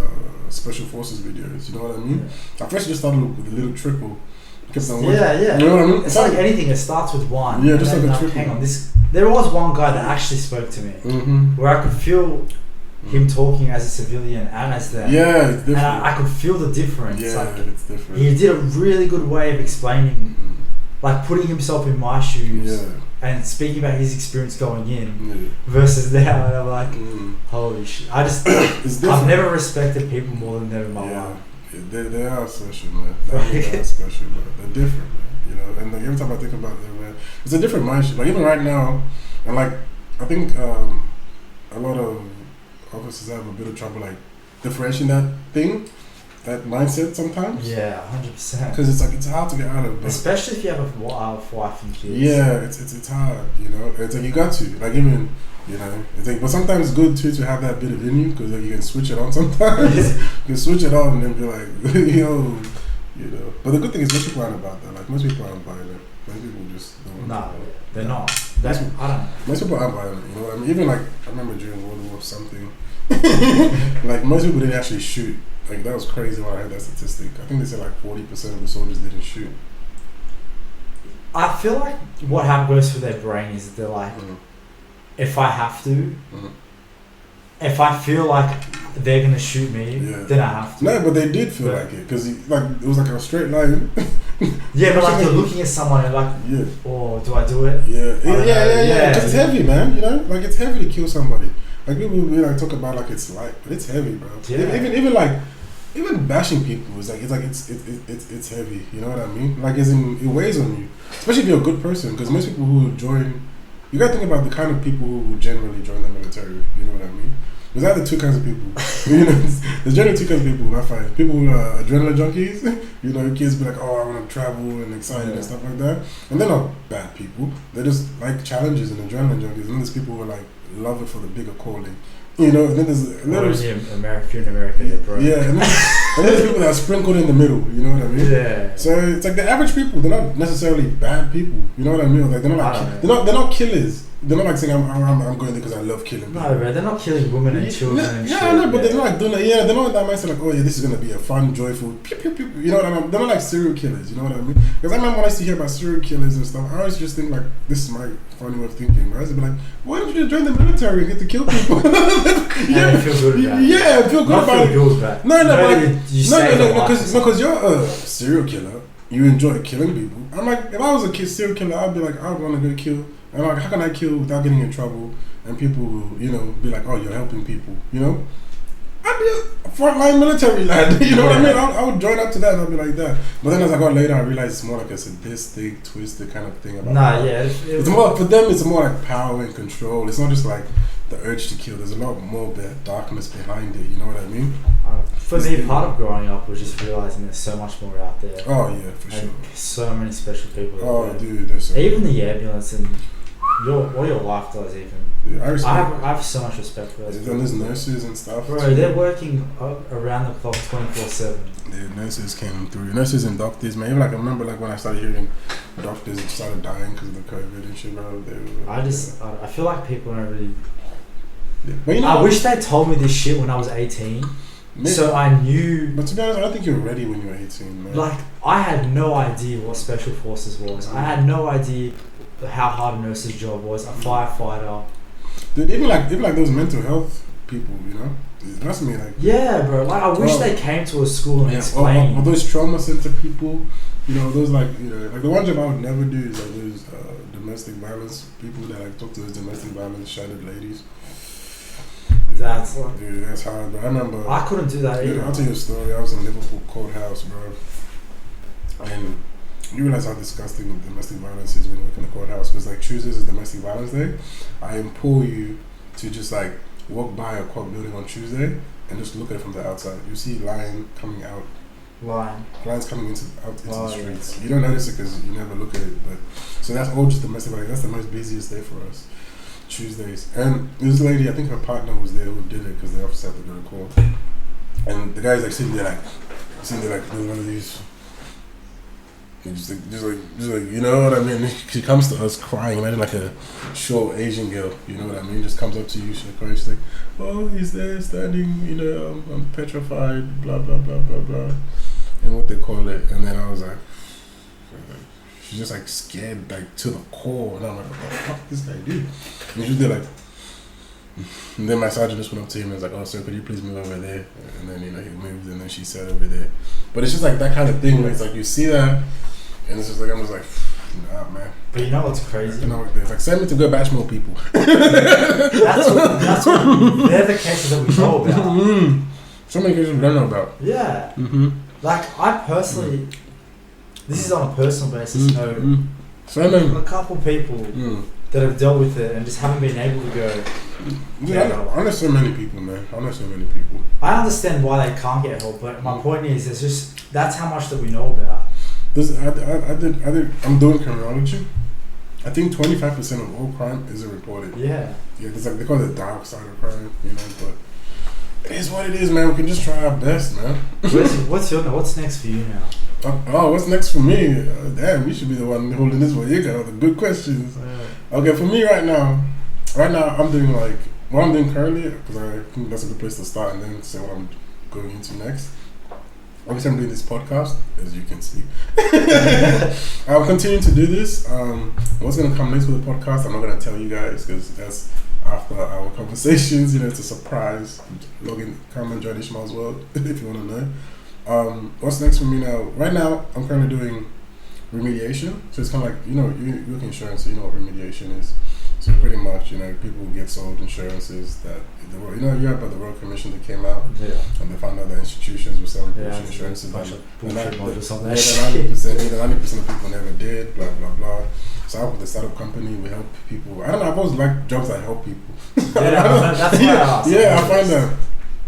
special forces videos, you know what I mean? Yeah. At first you just started with a little trickle. Yeah. You know what I mean? It's like anything, it starts with one. Yeah, just like a trickle. Hang on, there was one guy that actually spoke to me where I could feel him talking as a civilian and as them. Yeah, it's different. And I could feel the difference. Yeah, it's different. He did a really good way of explaining, like putting himself in my shoes and speaking about his experience going in versus now. And I'm like, holy shit. I've never respected people more than them in my life. They are special, man. They are special, man. They're different, man. And like every time I think about them, man, it's a different mindset. Like even right now, and like I think a lot of officers have a bit of trouble like differentiating that mindset sometimes. Yeah, 100%. Because it's like it's hard to get out of. Especially if you have a wife and kids. Yeah, it's hard. It's like you got to like even. It's like, but sometimes it's good too to have that bit of in you because like you can switch it on sometimes. You can switch it on and then be like, But the good thing is most people aren't about that. Like most people aren't violent. Most people just don't. No, they're not. I don't know. Most people aren't violent. You know what I mean? Even like I remember during World War something, like most people didn't actually shoot. Like that was crazy when I heard that statistic. I think they said like 40% of the soldiers didn't shoot. I feel like what goes through their brain is they're like. If I have to, if I feel like they're gonna shoot me, then I have to. No, but they did feel like it because it was like a straight line. Yeah, but like you're looking at someone and like, oh, do I do it? Yeah. Because it's heavy, man. Like it's heavy to kill somebody. Like people will like talk about like it's light, but it's heavy, bro. Yeah. Even bashing people it's heavy. You know what I mean? Like as in it weighs on you, especially if you're a good person. Because most people who join. You gotta think about the kind of people who generally join the military. You know what I mean? There's either two kinds of people. There's generally two kinds of people. I find people who are adrenaline junkies. Kids be like, "Oh, I want to travel and excited and stuff like that." And they're not bad people. They just like challenges and adrenaline junkies. And then there's people who are like love it for the bigger calling, You know, and then there's if you're in America, you're broke. Yeah, and then there's people that are sprinkled in the middle. You know what I mean? Yeah. So it's like the average people. They're not necessarily bad people. You know what I mean? Like they're not like they're not killers. They're not like saying I'm going there because I love killing people. No, bro, they're not killing women and children and shit. Yeah, no, but they're not like doing that. Yeah, they're not that mindset like, oh yeah, this is gonna be a fun, joyful. Pew, pew, pew. You know what I mean? They're not like serial killers. You know what I mean? Because I remember when I used to hear about serial killers and stuff, I always just think like, this is my funny way of thinking. I used to be like, why don't you just join the military and get to kill people? Yeah, feel good about it. Yeah, feel good about it. No, because you're a serial killer. You enjoy killing people. I'm like, if I was a serial killer, I'd be like, I would want to go kill. And like, how can I kill without getting in trouble? And people will, you know, be like, oh, you're helping people, you know? I'd be a frontline military lad, you know what I mean? I would join up to that and I'd be like that. But then as I got later, I realized it's more like a sadistic, twisted kind of thing. It's more, for them, it's more like power and control. It's not just like the urge to kill. There's a lot more darkness behind it, you know what I mean? For me, part of growing up was just realizing there's so much more out there. Oh, yeah, for sure. So many special people. Oh, dude, there's so even the ambulance and what your life does even. Yeah, I have so much respect for those. And there's nurses and stuff. Bro, they're working around the clock 24/7. The nurses came through. Nurses and doctors, man. Even like I remember like when I started hearing doctors started dying because of the COVID and shit, bro. I feel like people don't really. Yeah. But you know, I wish they told me this shit when I was 18. Maybe. So I knew. But to be honest, I don't think you're ready when you're 18, man. Like I had no idea what special forces was. I had no idea how hard a nurse's job was. A firefighter. Dude, even like those mental health people, you know, that's me. Like yeah, bro. Like I wish they came to a school and explained. Or those trauma center people, you know, those like like the one job I would never do is like those domestic violence people that like talk to those domestic violence shattered ladies. That's hard. But I remember I couldn't do that either. I'll tell you a story. I was in Liverpool courthouse, bro, and you realize how disgusting domestic violence is when you work in the courthouse. Because like Tuesdays is Domestic Violence Day. I implore you to just like walk by a court building on Tuesday and just look at it from the outside. You see lines coming out. Lines coming out into the streets. Yeah. You don't notice it because you never look at it. But so that's all just domestic violence. That's the most busiest day for us. Tuesdays. And this lady, I think her partner was there who did it because the officer had to go to court. And the guy's like sitting there doing one of these. Just like, you know what I mean? She comes to us crying, imagine like a short Asian girl, you know what I mean? Just comes up to you, she's crying, she's like, oh, he's there standing, you know, I'm petrified, blah, blah, blah, blah, blah. And what they call it. And then I was like, she's just like scared, like to the core. And I'm like, what the fuck this guy do? And she's there like, and then my sergeant just went up to him and was like, oh, sir, could you please move over there? And then, you know, he moved and then she sat over there. But it's just like that kind of thing where it's like, you see that, and it's just like, I'm just like, nah, man. But you know what's crazy? You know what, it's like, send me to go bash more people. that's what, they're the cases that we know about. Mm-hmm. So many cases we don't know about. Yeah. Mm-hmm. Like, I personally, this is on a personal basis, know a couple people that have dealt with it and just haven't been able to go. Yeah, I know so many people, man. I know so many people. I understand why they can't get help, but my point is, it's just that's how much that we know about. I'm doing criminology. I think 25% of all crime isn't reported. Yeah. Yeah, it's like they call it the dark side of crime, you know. But it is what it is, man. We can just try our best, man. What's next for you now? What's next for me? Damn, you should be the one holding this one. You got all the good questions. Yeah. Okay, for me right now, I'm doing like what I'm doing currently, because I think that's a good place to start and then say what I'm going into next. Obviously, I'm doing this podcast, as you can see. I'll continue to do this. What's going to come next with the podcast, I'm not going to tell you guys, because that's after our conversations. You know, it's a surprise. Come and join Ismails world if you want to know. What's next for me now? Right now, I'm currently doing remediation. So it's kind of like, you know, you look insurance, so you know what remediation is. So pretty much, you know, people get sold insurances that, you know, you heard about the Royal Commission that came out, and they found out that institutions were selling bullshit insurances. And 90% of people never did, blah, blah, blah. So I work with a startup company, we help people. I don't know, I've always liked jobs that help people. That's why I asked. Yeah, I find that.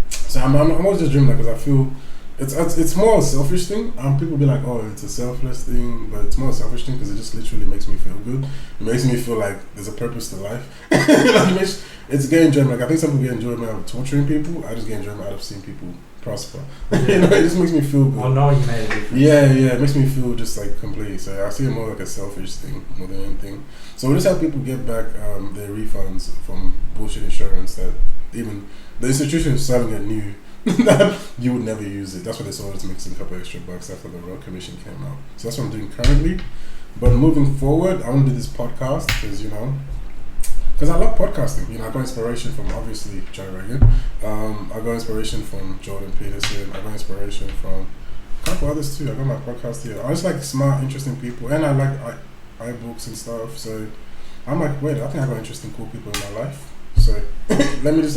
So I'm always just dreaming that because I feel It's more a selfish thing. People be like, oh, it's a selfless thing, but it's more a selfish thing because it just literally makes me feel good. It makes me feel like there's a purpose to life. It's getting enjoyment. Like I think some people get enjoyment out of torturing people. I just get enjoyment out of seeing people prosper. It just makes me feel good. I know you made a difference. Yeah, it makes me feel just like complete. So I see it more like a selfish thing more than anything. So we just help people get back their refunds from bullshit insurance that even the institution is selling it new. That you would never use it. That's why they sold it to make a couple extra bucks after the Royal Commission came out. So that's what I'm doing currently. But moving forward, I want to do this podcast because I love podcasting. I got inspiration from obviously Joe Rogan. I got inspiration from Jordan Peterson. I got inspiration from a couple others too. I got my podcast here. I just like smart, interesting people, and I like iBooks and stuff. So I'm like, wait, I think I got interesting, cool people in my life. So let me just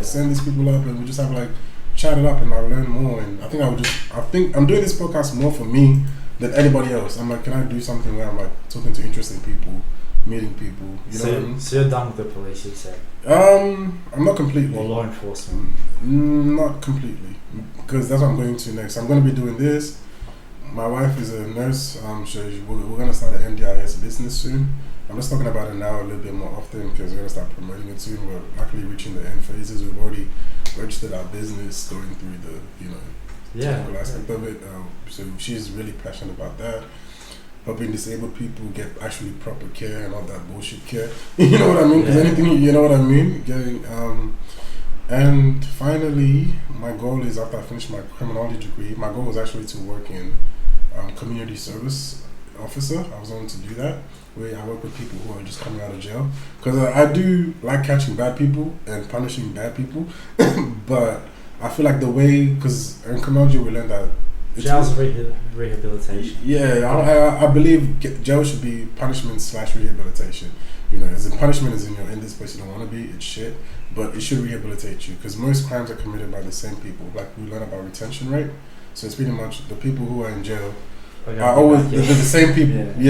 send these people up, and we just have chat it up, and I'll learn more. And I think I'm doing this podcast more for me than anybody else. I'm like, can I do something where I'm talking to interesting people, meeting people? You know what I mean? So you're done with the police, you'd say? I'm not completely. Or law enforcement? Not completely, because that's what I'm going to next. I'm going to be doing this. My wife is a nurse. We're going to start an NDIS business soon. I'm just talking about it now a little bit more often because we're going to start promoting it soon. We're actually reaching the end phases. We've already registered our business, going through the technical aspect of it. So she's really passionate about that. Helping disabled people get actually proper care and all that bullshit care. You know what I mean? Because anything, you know what I mean? And finally, my goal is, after I finish my criminology degree, my goal was actually to work in community service officer. I was going to do that, where I work with people who are just coming out of jail. Because I do like catching bad people and punishing bad people. But I feel like the way, because in criminology we learn that jail's rehabilitation. Yeah, I believe jail should be punishment / rehabilitation. As in punishment is in this place you don't want to be, it's shit, but it should rehabilitate you, because most crimes are committed by the same people. Like we learn about retention rate, so it's pretty much the people who are in jail are always the same people. And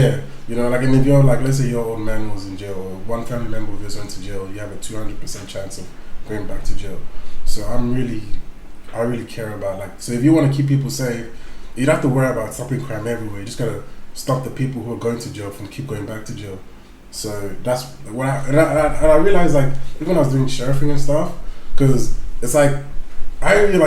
if you're let's say your old man was in jail, or one family member of yours went to jail, you have a 200% chance of going back to jail. So I really care about so if you want to keep people safe, you don't have to worry about stopping crime everywhere. You just gotta stop the people who are going to jail from keep going back to jail. So that's what I realized, even when I was doing sheriffing and stuff, because it's I really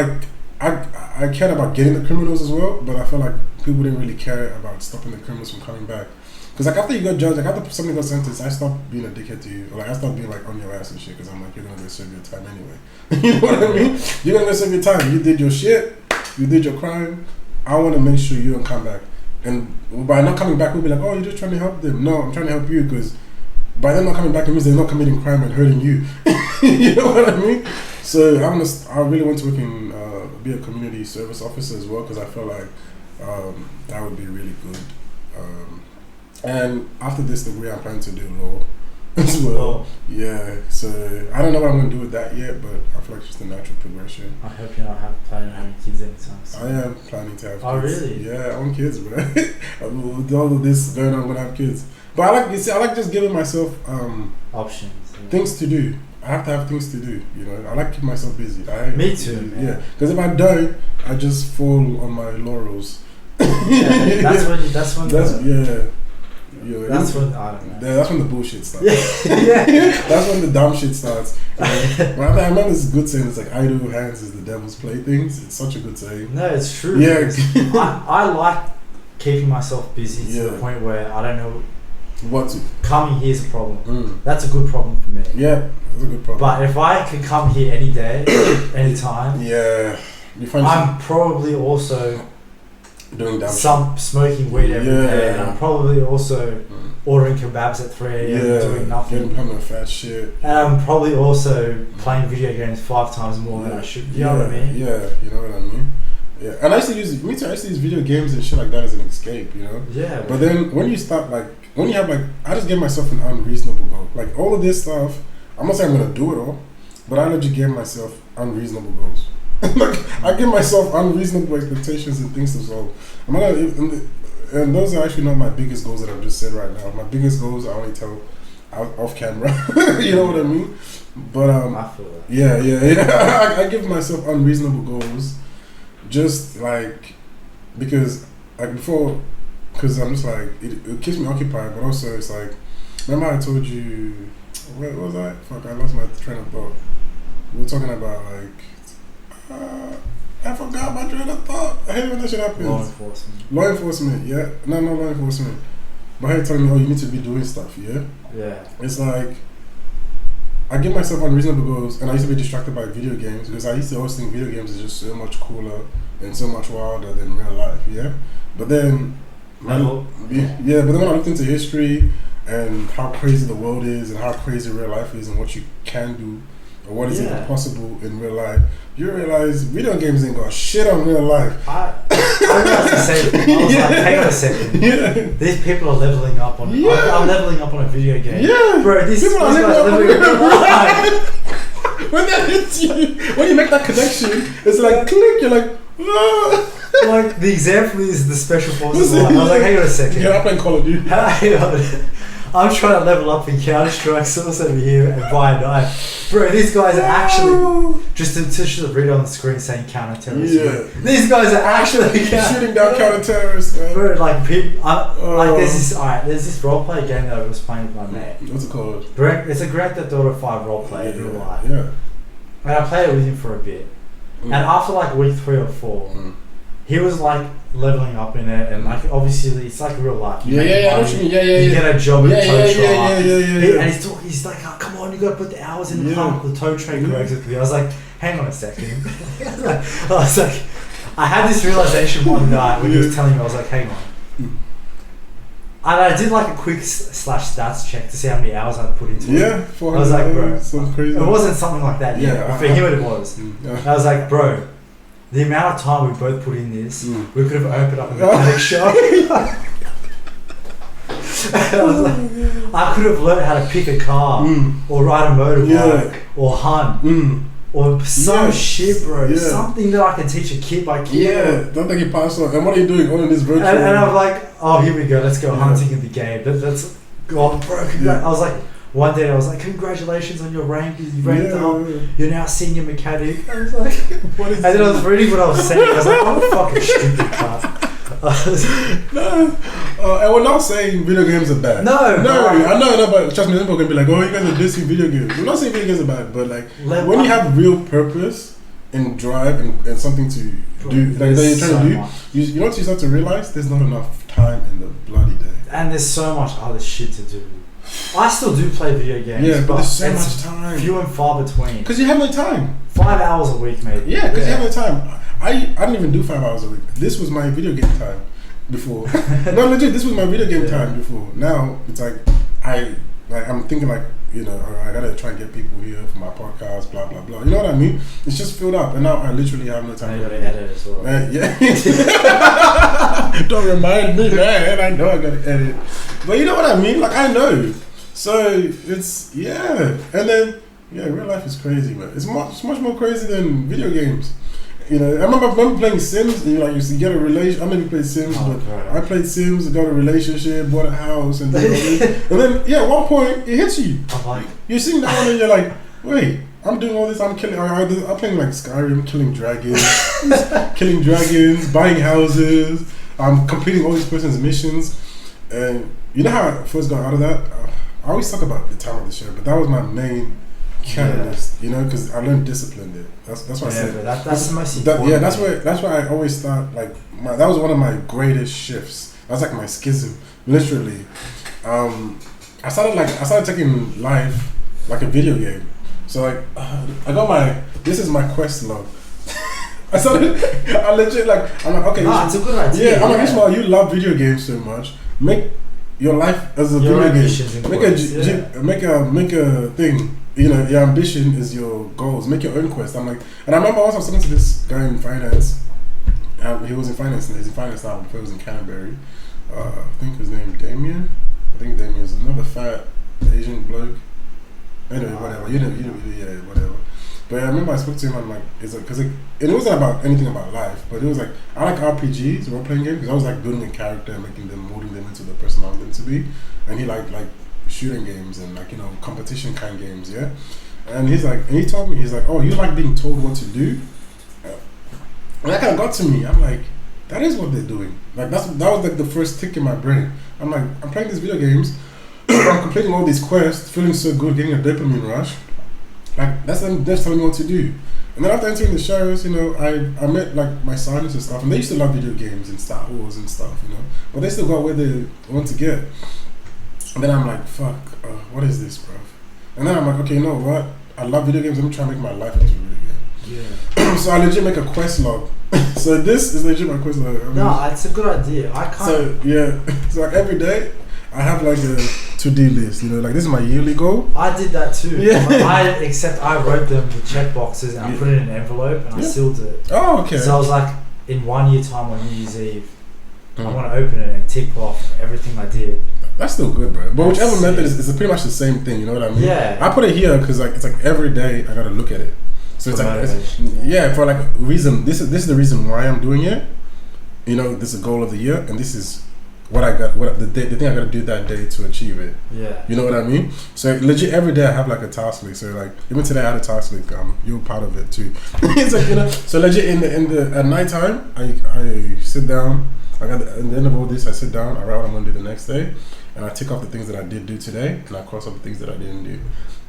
I cared about getting the criminals as well, but I felt like people didn't really care about stopping the criminals from coming back. Because after you got judged, after somebody got sentenced, I stopped being a dickhead to you. Or I stopped being on your ass and shit, because I'm you're gonna go serve your time anyway. You know what I mean? You're gonna go serve your time. You did your shit, you did your crime. I want to make sure you don't come back. And by not coming back, we'll be like, oh, you're just trying to help them. No, I'm trying to help you, because by them not coming back, it means they're not committing crime and hurting you. You know what I mean? So I really want to work in be a community service officer as well, because I feel like that would be really good. And after this degree, I'm planning to do law as well. Yeah, so I don't know what I'm going to do with that yet, but I feel like it's just a natural progression. I hope you're not planning on having kids anytime soon. I am planning to have kids. Oh, really? Yeah, I want kids, bro. With all of this going on, I'm going to have kids. But I like just giving myself options. Yeah. Things to do. I have to have things to do, I like to keep myself busy. Me too, man. Yeah, because if I don't, I just fall on my laurels. That's when that's when the bullshit starts. That's when the dumb shit starts. I remember this good saying, it's idle hands is the devil's playthings. It's such a good saying. No, it's true. Yeah. I like keeping myself busy to the point where I don't know what to. Coming here is a problem. That's a good problem for me. Yeah, that's a good problem. But if I can come here any day, anytime, I'm probably also doing smoking weed every day, and I'm probably also ordering kebabs at 3 a.m. doing nothing. Getting fat shit. And I'm probably also playing video games 5 times more than I should. You know what I mean? Yeah, you know what I mean? Yeah. And I used to use video games and shit like that as an escape, Yeah. But then when you start when you have I just gave myself an unreasonable goal. All of this stuff, I'm not saying I'm gonna do it all, but I legit gave myself unreasonable goals. I give myself unreasonable expectations and things to solve. And those are actually not my biggest goals that I've just said right now. My biggest goals I only tell off camera. You know what I mean? But I feel that. Yeah. I give myself unreasonable goals, just like because like before, because I'm just like it keeps me occupied, but also it's like remember I told you what was that? Fuck, I lost my train of thought. We were talking about like I forgot my train of thought. I hate when that shit happens. Law enforcement, yeah. No, law enforcement. But hey, telling me, oh, you need to be doing stuff, yeah? Yeah. It's like, I give myself unreasonable goals, and I used to be distracted by video games, because I used to always think video games is just so much cooler and so much wilder than real life, yeah? But then, but then when I looked into history, and how crazy the world is, and how crazy real life is, and what you can do, or what is even possible in real life, you realize video games ain't got shit on real life. I realized the same thing. I was like, hang on a second. Yeah. These people are leveling up on I'm leveling up on a video game. Yeah. Bro, these guys are leveling up on real life. When that hits you, when you make that connection, it's like click, you're like, ah. Like, the example is the Special Forces one. I was like, hang on a second. Yeah, I'm playing Call of Duty. Hang on. I'm trying to level up in Counter-Strike, Source over here, and buy a knife. Bro, these guys are actually, just to read on the screen saying counter-terrorist. Yeah. These guys are actually shooting down counter-terrorists, man. Bro, like, there's this role-play game that I was playing with my mate. What's it called? It's a Grand Theft Auto 5 role-play in real life. Yeah. And I played it with him for a bit. And after like week 3 or 4, he was like leveling up in it, and like obviously it's like real life. You get a job at tow truck. And he's like, oh, come on, you gotta put the hours in the pump, the tow train correctly. I was like, hang on a second. I was like, I had this realization one night when he was telling me, I was like, hang on. And I did like a quick /stats check to see how many hours I'd put into it. Yeah, 400 I was like, bro, so crazy. It wasn't something like that yet, but for him it was. I was like, bro, the amount of time we both put in this, we could have opened up a mechanic shop. I was like, I could have learned how to pick a car, or ride a motorbike, or hunt, or some shit, bro. Something that I can teach a kid by kid. Yeah, don't think you pass on. And what are you doing on this virtual? And I'm like, oh, here we go. Let's go hunting in the game. That's gone, bro. I was like. One day I was like, congratulations on your rank, you ranked up, you're now senior mechanic. I was like, what is and then I was reading what I was saying, I was like, I'm a fucking stupid cunt. And we're not saying video games are bad. No, I know, but trust me, people are going to be like, oh, you guys are dissing video games. We're not saying video games are bad, but like, when you have real purpose and drive and something to do, like that you're trying to do, you know what you start to realize? There's not enough time in the bloody day. And there's so much other shit to do. I still do play video games, but there's so much time. Few and far between. Because you have no time. 5 hours a week, maybe. Yeah, because you have no time. I didn't even do 5 hours a week. This was my video game time before. No, legit, this was my video game time before. Now it's like I'm thinking like, you know, I gotta try and get people here for my podcast, blah blah blah. You know what I mean? It's just filled up, and now I literally have no time. And you gotta edit as well. Don't remind me, man. I know I gotta edit, but you know what I mean? Like I know. So it's and then real life is crazy, man. It's much more crazy than video games. You know, I remember playing Sims, and you get a relation. I never played Sims, I played Sims, got a relationship, bought a house, and then at one point it hits you. You're sitting down and you're like, wait, I'm doing all this. I'm playing like Skyrim, killing dragons, buying houses. I'm completing all these person's missions, and you know how I first got out of that. I always talk about the time of the show, but that was my main catalyst, you know, because I learned discipline there. That's what I said. That's the most important. That's why I always thought like that was one of my greatest shifts. That's like my schism, literally. I started taking life like a video game. So like I got this is my quest log. I legit like I'm like okay. It's a good idea. Yeah, I'm like Ismail, you love video games so much. Make your life as a video game. Make a thing. You know, your ambition is your goals. Make your own quest. I'm like, and I remember once I was talking to this guy in finance. He was in finance. He's in finance now. Before he was in Canterbury. I think his name Damien. I think Damien is another fat Asian bloke. Anyway, whatever. You know, whatever. But I remember I spoke to him. I'm like, because it wasn't about anything about life, but it was like I like RPGs, role playing games, because I was like building a character and molding them into the person I want them to be, and he like shooting games and like, you know, competition kind games, yeah. And he's like, and he told me, he's like, oh, you like being told what to do? And that kind of got to me. I'm like, that is what they're doing. Like that was like the first tick in my brain. I'm like, I'm playing these video games, I'm completing all these quests, feeling so good, getting a dopamine rush. Like that's telling me what to do. And then after entering the shows, you know, I met like my sons and stuff, and they used to love video games and Star Wars and stuff, you know. But they still got where they want to get. And then I'm like, fuck, what is this, bro? And then I'm like, okay, you know what? I love video games. Let me try and make my life into a video game. Yeah. So I legit make a quest log. So this is legit my quest log. I mean, no, it's a good idea. I can't. So yeah, so like every day I have like a to-do list. You know, like this is my yearly goal. I did that too. Yeah. Except I wrote them with check boxes and I put it in an envelope and I sealed it. Oh, okay. So I was like, in 1 year time on New Year's Eve, I want to open it and tick off everything I did. That's still good, bro. But whichever method is pretty much the same thing. You know what I mean? Yeah. I put it here because like it's like every day I gotta look at it. So it's like for like reason. This is the reason why I'm doing it. You know, this is the goal of the year, and this is what I got. What the thing I gotta do that day to achieve it. Yeah. You know what I mean? So like, legit every day I have like a task list. So like even today I had a task list. You're part of it too. It's like, you know. So legit in the at nighttime I sit down. At the end of all this, I sit down. I write what I'm gonna do the next day, and I tick off the things that I did do today, and I cross off the things that I didn't do.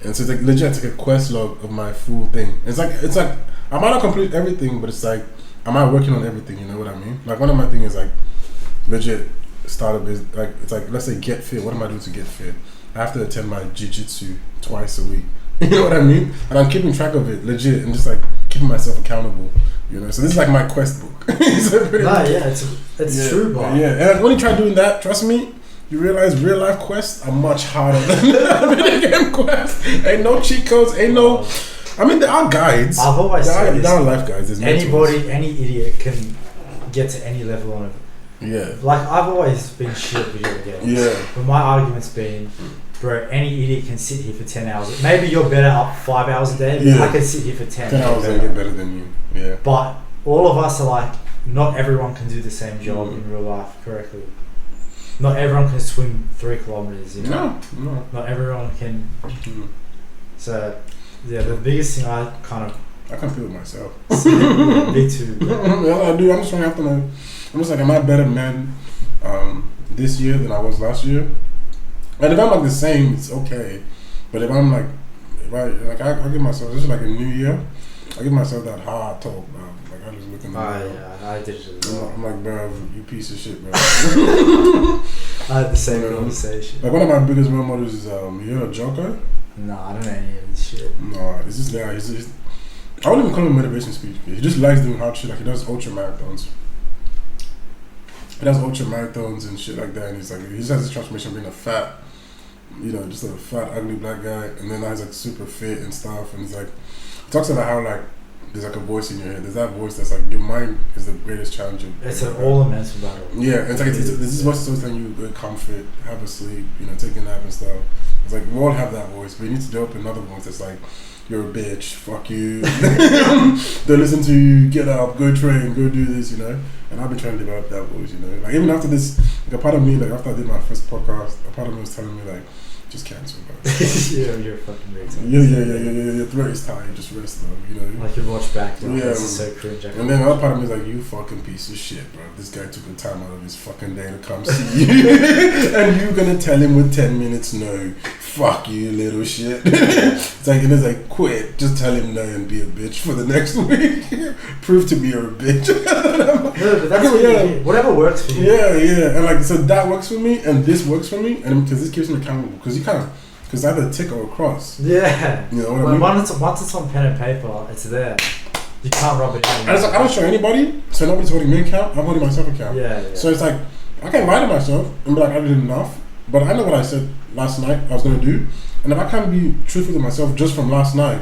And so it's like legit, it's like a quest log of my full thing. It's like I might not complete everything, but it's like am I working on everything? You know what I mean? Like one of my things is like legit start a business. Like it's like let's say get fit. What am I doing to get fit? I have to attend my jiu-jitsu twice a week. You know what I mean? And I'm keeping track of it legit and just like keeping myself accountable. You know, so this is like my quest book. It's true, bro. Yeah, and like, when you try doing that, trust me, you realize real life quests are much harder than video game quests. Ain't no cheat codes, ain't no. I mean, there are guides. I've always said this. There are life guides. There's any idiot can get to any level on it. Yeah. Like I've always been shit at video games. Yeah. But my argument's been, bro, any idiot can sit here for 10 hours. Maybe you're better up 5 hours a day, but I can sit here for 10 hours and get better than you. Yeah. But all of us are like, not everyone can do the same job in real life correctly. Not everyone can swim 3 kilometers, you know? No. Not everyone can. So, yeah, the biggest thing I can feel it myself. Me too. Yeah, I do. I'm just trying to know. I'm just like, am I better man this year than I was last year? And if I'm like the same, it's okay. But if I'm like, I give myself, this is like a new year, I give myself that hard talk, bro. Like I just look in the mirror. Yeah, I did it as well. I'm like, bro, you piece of shit, bro. I had the same conversation. Like one of my biggest role models is, you know, Joker? No, I don't know any of this shit. No, it's just guy. He's I wouldn't even call him a motivation speech. He just likes doing hard shit. Like he does ultra marathons. He does ultra marathons and shit like that. And he's like, he just has this transformation of being a fat, you know, just a fat, ugly black guy. And then now he's like super fit and stuff. And he's like, he talks about how like there's like a voice in your head. There's that voice that's like your mind is the greatest challenge. It's an all immense battle. Yeah, it's like this is what's always telling you go comfort, have a sleep, you know, take a nap and stuff. It's like we all have that voice, but you need to develop another voice that's like, you're a bitch, fuck you. Don't listen to you, get up, go train, go do this, you know. And I've been trying to develop that voice, you know. Like even after this, like a part of me, like after I did my first podcast, a part of me was telling me like, just cancel, bro. Yeah, you're fucking great. Yeah. Your throat is tired, just rest though, you know. Like you watch back, like, this is so cringe. And then another part of me is like, you fucking piece of shit, bro. This guy took the time out of his fucking day to come see you. And you gonna tell him with 10 minutes no. Fuck you, little shit. It's like, quit. Just tell him no and be a bitch for the next week. Prove to me you're a bitch. No, but that's whatever works for you. Yeah. And like, so that works for me, and this works for me, and because this keeps me accountable. Because you can't, because either tick or cross. Yeah. You know what I mean? Once it's on pen and paper, it's there. You can't rub it in. And it's like, I don't show anybody, so nobody's holding me account. I'm holding myself account. Yeah. So it's like, I can lie to myself and be like, I did enough. But I know what I said last night I was going to do. And if I can't be truthful to myself just from last night,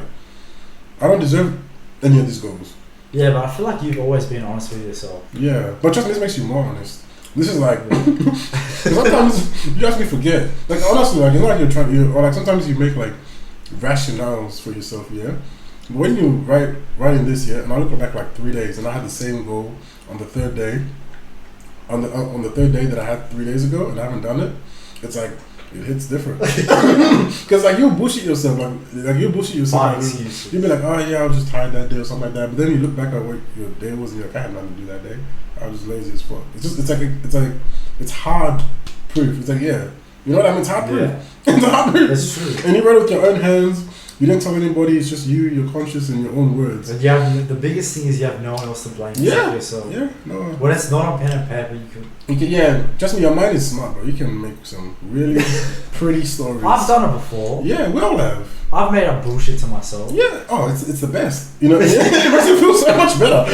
I don't deserve any of these goals. Yeah, but I feel like you've always been honest with yourself. Yeah, but trust me, this makes you more honest. This is like, sometimes you actually forget. Like, honestly, like, it's not like you're trying, or like sometimes you make like rationales for yourself, yeah? But when you writing this, yeah, and I look back like 3 days, and I had the same goal on the third day, on the third day that I had 3 days ago, and I haven't done it, it's like, it hits different. Because like you bullshit yourself, like you bullshit yourself. Like, you'll be like, oh yeah, I was just tired that day or something like that. But then you look back at what your day was, and you're like, I had nothing to do that day. I was just lazy as fuck. It's hard proof. It's like, yeah, you know what I mean? It's hard proof. It's hard proof. That's true. And you wrote it with your own hands. You didn't tell anybody. It's just you, your conscious, and your own words. But the biggest thing is you have no one else to blame except yourself. Yeah, no. When it's not on pen and paper, you can. Yeah, trust me, your mind is smart, bro. You can make some really pretty stories. I've done it before. Yeah, we all have. I've made up bullshit to myself. Yeah. Oh, it's the best. You know, it makes you feel so much better.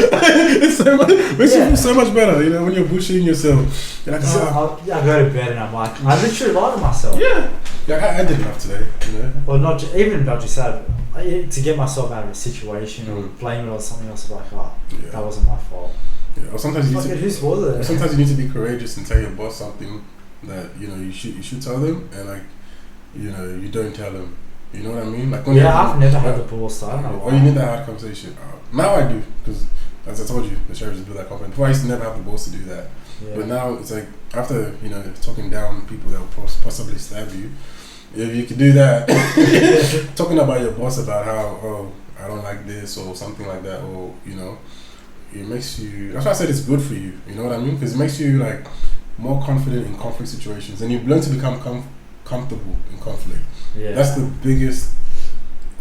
Makes you feel so much better. You know, when you're bullshitting yourself, you're like, I go to bed and I'm like, I literally lie to myself. Yeah. Like I did enough today. You know. Well, even not just that. To get myself out of a situation or blame it on something else, like, that wasn't my fault. Yeah. Or sometimes you sometimes you need to be courageous and tell your boss something that you should tell them, and like you don't tell them. You know what I mean? Like I've never had the balls, so I don't know why. Or you need that hard conversation. Now I do, because as I told you, the sheriff is built that confidence. Before I used to never have the balls to do that, but now it's like after talking down people that will possibly stab you. If you could do that, talking about your boss about how I don't like this or something like that, or it makes you. That's why I said it's good for you. You know what I mean? Because it makes you like more confident in conflict situations, and you've learned to become comfortable in conflict. Yeah, that's the biggest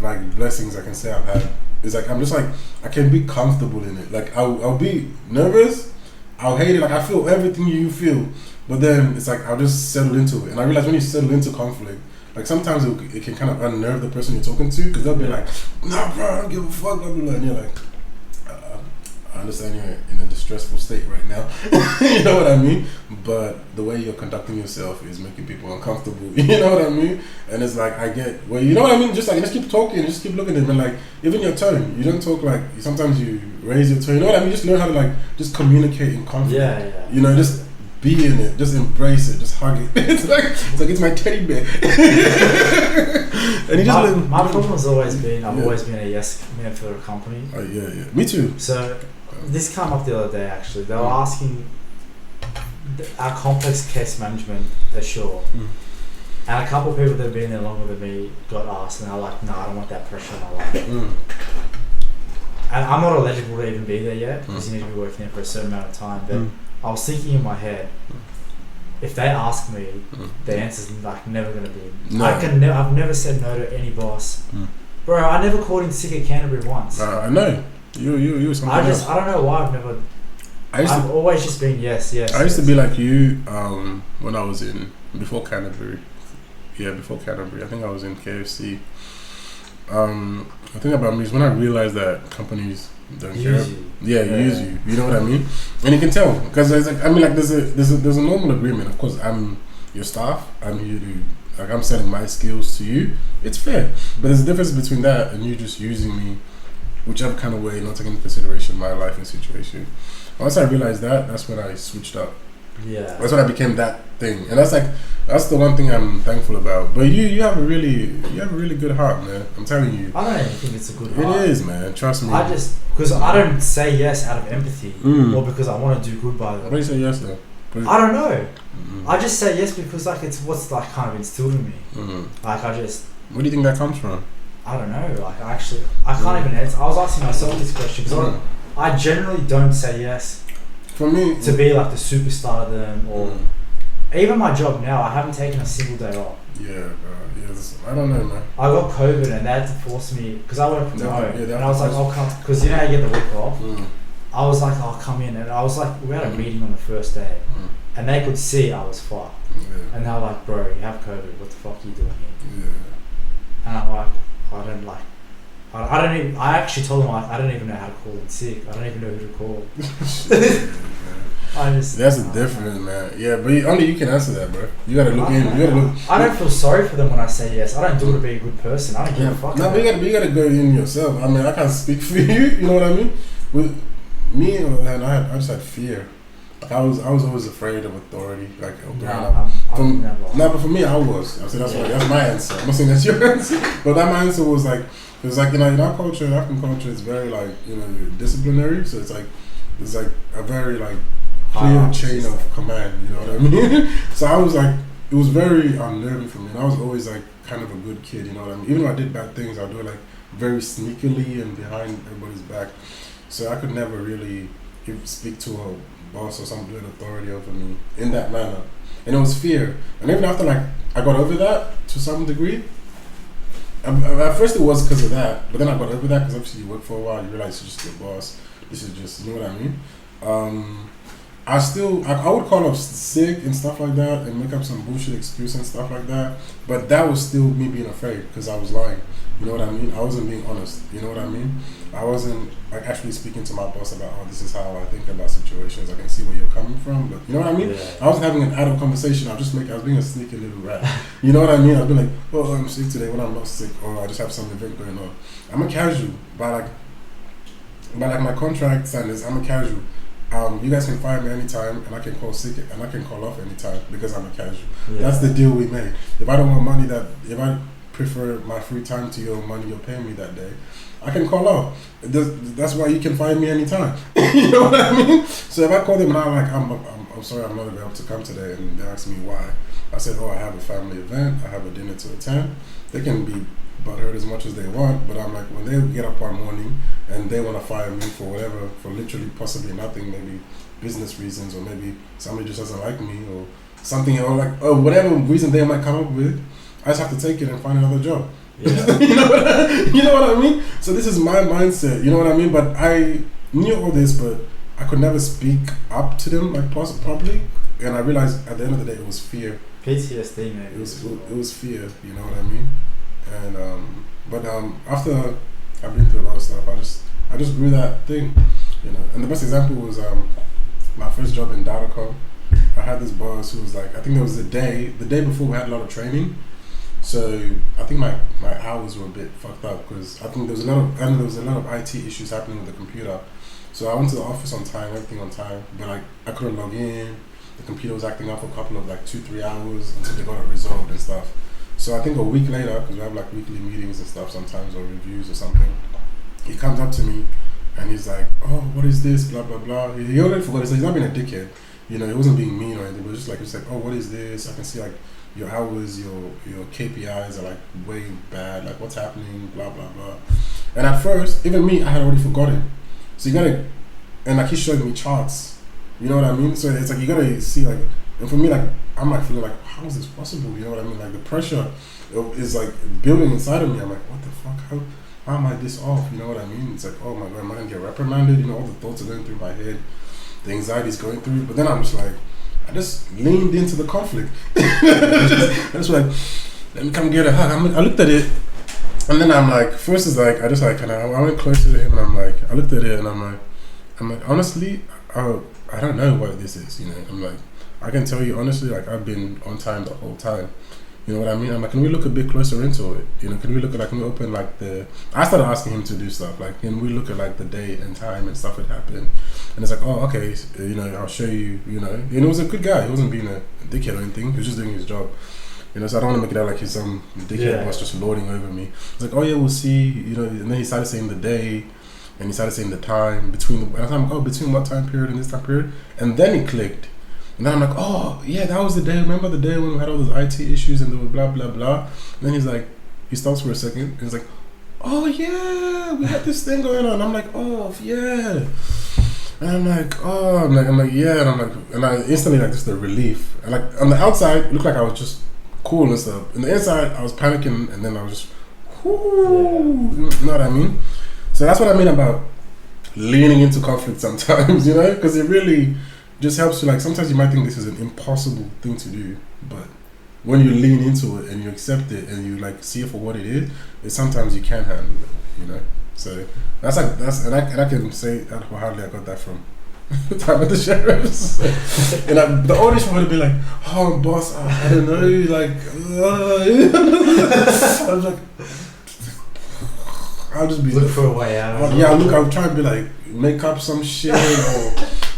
like blessings I can say I've had. It's like I'm just like I can be comfortable in it. Like I'll be nervous, I'll hate it. Like I feel everything you feel, but then it's like I'll just settle into it. And I realize when you settle into conflict. Like sometimes it can kind of unnerve the person you're talking to, because they'll be like, "Nah, bro, I don't give a fuck." Blah, blah, blah. And you're like, "I understand you're in a distressful state right now." You know what I mean? But the way you're conducting yourself is making people uncomfortable. You know what I mean? And it's like you know what I mean? Just keep talking, just keep looking at them, and like even your tone. You don't talk like sometimes you raise your tone. You know what I mean? Just learn how to just communicate in conflict. Yeah. Just. Be in it, just embrace it, just hug it. It's like it's my teddy bear. And my problem has always been I've always been a yes man for a company. Oh yeah, me too. So this came up the other day actually. They were asking our complex case management Ashore, and a couple of people that have been there longer than me got asked, and they're like, "No, I don't want that pressure on my life." And I'm not eligible to even be there yet because you need to be working there for a certain amount of time, but. I was thinking in my head, if they ask me, the answer's like never gonna be. No. I've never said no to any boss, bro. I never called in sick at Canterbury once. I know you. I don't know why I've always just been yes. I used to be like you when I was before Canterbury. Before Canterbury, I think I was in KFC. The thing about me is when I realized that companies don't care. Use you. You know what I mean? And you can tell because there's there's a normal agreement. Of course, I'm your staff. I'm here to I'm selling my skills to you. It's fair, but there's a difference between that and you just using me, whichever kind of way, not taking into consideration my life and situation. Once I realized that, that's when I switched up. Yeah, that's when I became that thing, and that's the one thing I'm thankful about. But you have a really good heart, man. I'm telling you. I don't even think it's a good heart. It is, man. Trust me. Because I don't say yes out of empathy or because I want to do good by them. Why do you say yes though? I don't know. I just say yes because it's what's kind of instilled in me. Where do you think that comes from? I don't know. I can't even answer. I was asking myself this question because I generally don't say yes. For me, to be like the superstar of them, or even my job now, I haven't taken a single day off. Yeah, I don't know, man. I got COVID and they had to force me because I work from home, and I was like, I'll come because you know how you get the week off. I was like, I'll come in, and I was like, we had a meeting on the first day, and they could see I was fucked, and they were like, bro, you have COVID, what the fuck are you doing here? And I'm like, I actually told them I don't even know how to call in sick. I don't even know who to call. That's a difference, man. Yeah, but only you can answer that, bro. You gotta look in. I don't feel sorry for them when I say yes. I don't do it to be a good person. I don't give a fuck. No, but you gotta go in yourself. I mean, I can't speak for you. You know what I mean? With me, I just had fear. I was always afraid of authority. But for me, I was. I said that's my answer. I'm not saying that's your answer, but that my answer was like. It's like in our culture, in African culture, it's very disciplinary. So it's like a very clear chain of command. You know what I mean? So I was like, it was very unnerving for me. And I was always like kind of a good kid, you know what I mean? Even though I did bad things, I'd do it like very sneakily and behind everybody's back. So I could never really speak to a boss or someone with authority over me in that manner. And it was fear. And even after like I got over that to some degree, at first it was because of that, but then I got over that because obviously you work for a while, you realize you're just your boss. This is just, you know what I mean? I would call up sick and stuff like that and make up some bullshit excuse and stuff like that, but that was still me being afraid because I was lying. You know what I mean? I wasn't being honest. You know what I mean? I wasn't like actually speaking to my boss about, oh, this is how I think about situations. I can see where you're coming from, but you know what I mean? Yeah. I wasn't having an adult conversation. I was being a sneaky little rat. You know what I mean? I'd be like, oh, I'm sick today when I'm not sick, or I just have some event going on. I'm a casual, by my contract standards, I'm a casual. You guys can fire me anytime, and I can call sick and I can call off anytime because I'm a casual. Yeah. That's the deal we made. If I don't want money if I prefer my free time to your money you're paying me that day, I can call off. That's why you can fire me anytime. You know what I mean? So if I call them and I'm like, I'm sorry, I'm not able to come today, and they ask me why, I said, oh, I have a family event, I have a dinner to attend. They can be butthurt as much as they want, but I'm like, when they get up one morning and they want to fire me for whatever, for literally possibly nothing, maybe business reasons, or maybe somebody just doesn't like me, or something, or whatever reason they might come up with, I just have to take it and find another job. Yeah. you know what I mean? So this is my mindset, you know what I mean? But I knew all this, but I could never speak up to them like properly, and I realized at the end of the day it was fear. PTSD, maybe. It was fear, you know what I mean? And after I've been through a lot of stuff, I just grew that thing, you know. And the best example was my first job in Datacom. I had this boss who was like, I think there was the day before we had a lot of training, so I think my hours were a bit fucked up because I think there was a lot of IT issues happening with the computer. So I went to the office on time, everything on time, but I couldn't log in. The computer was acting up for a couple of 2-3 hours until they got it resolved and stuff. So I think a week later, because we have weekly meetings and stuff sometimes, or reviews or something, he comes up to me and he's like, oh, what is this, blah, blah, blah. He already forgot, so he's not being a dickhead. You know, he wasn't being mean or anything, but just like, oh, what is this? I can see your hours, your KPIs are way bad, what's happening, blah, blah, blah. And at first, even me, I had already forgotten. So you gotta, and he's showing me charts. You know what I mean? So it's you gotta see and for me I'm feeling how is this possible? You know what I mean? The pressure is building inside of me. I'm like, what the fuck? How am I this off? You know what I mean? It's oh my god, am I gonna get reprimanded? You know, all the thoughts are going through my head, the anxiety's going through. But then I'm just I just leaned into the conflict. I just let me come get a hug. I looked at it, and then I'm first is I just I went closer to him, and I looked at it, and I'm like honestly, I don't know what this is. You know, I'm I can tell you honestly, I've been on time the whole time. You know what I mean? I'm can we look a bit closer into it? You know, can we look at can we open I started asking him to do stuff can we look at the date and time and stuff that happened? And it's oh, okay, you know, I'll show you, you know. And he was a good guy. He wasn't being a dickhead or anything. He was just doing his job. You know, so I don't want to make it out he's some dickhead boss just lording over me. It's oh yeah, we'll see, you know. And then he started saying the day, and he started saying the time between between what time period and this time period, and then it clicked. And then I'm oh yeah, that was the day. Remember the day when we had all those IT issues and there was blah blah blah. And then he stops for a second and he's oh yeah, we had this thing going on. I'm oh yeah. And I'm yeah, and I instantly just the relief. And on the outside, it looked I was just cool and stuff. On the inside, I was panicking, and then I was just, whoo, you know what I mean? So that's what I mean about leaning into conflict sometimes, you know, because it really just helps you. Sometimes you might think this is an impossible thing to do, but when you lean into it and you accept it and you see it for what it is, sometimes you can handle it, you know. So that's and I can say how hardly I got that from the time at the sheriff's. And the audition would have been oh boss, I don't know, I was I'll just be look for a way out. I'll try and be make up some shit or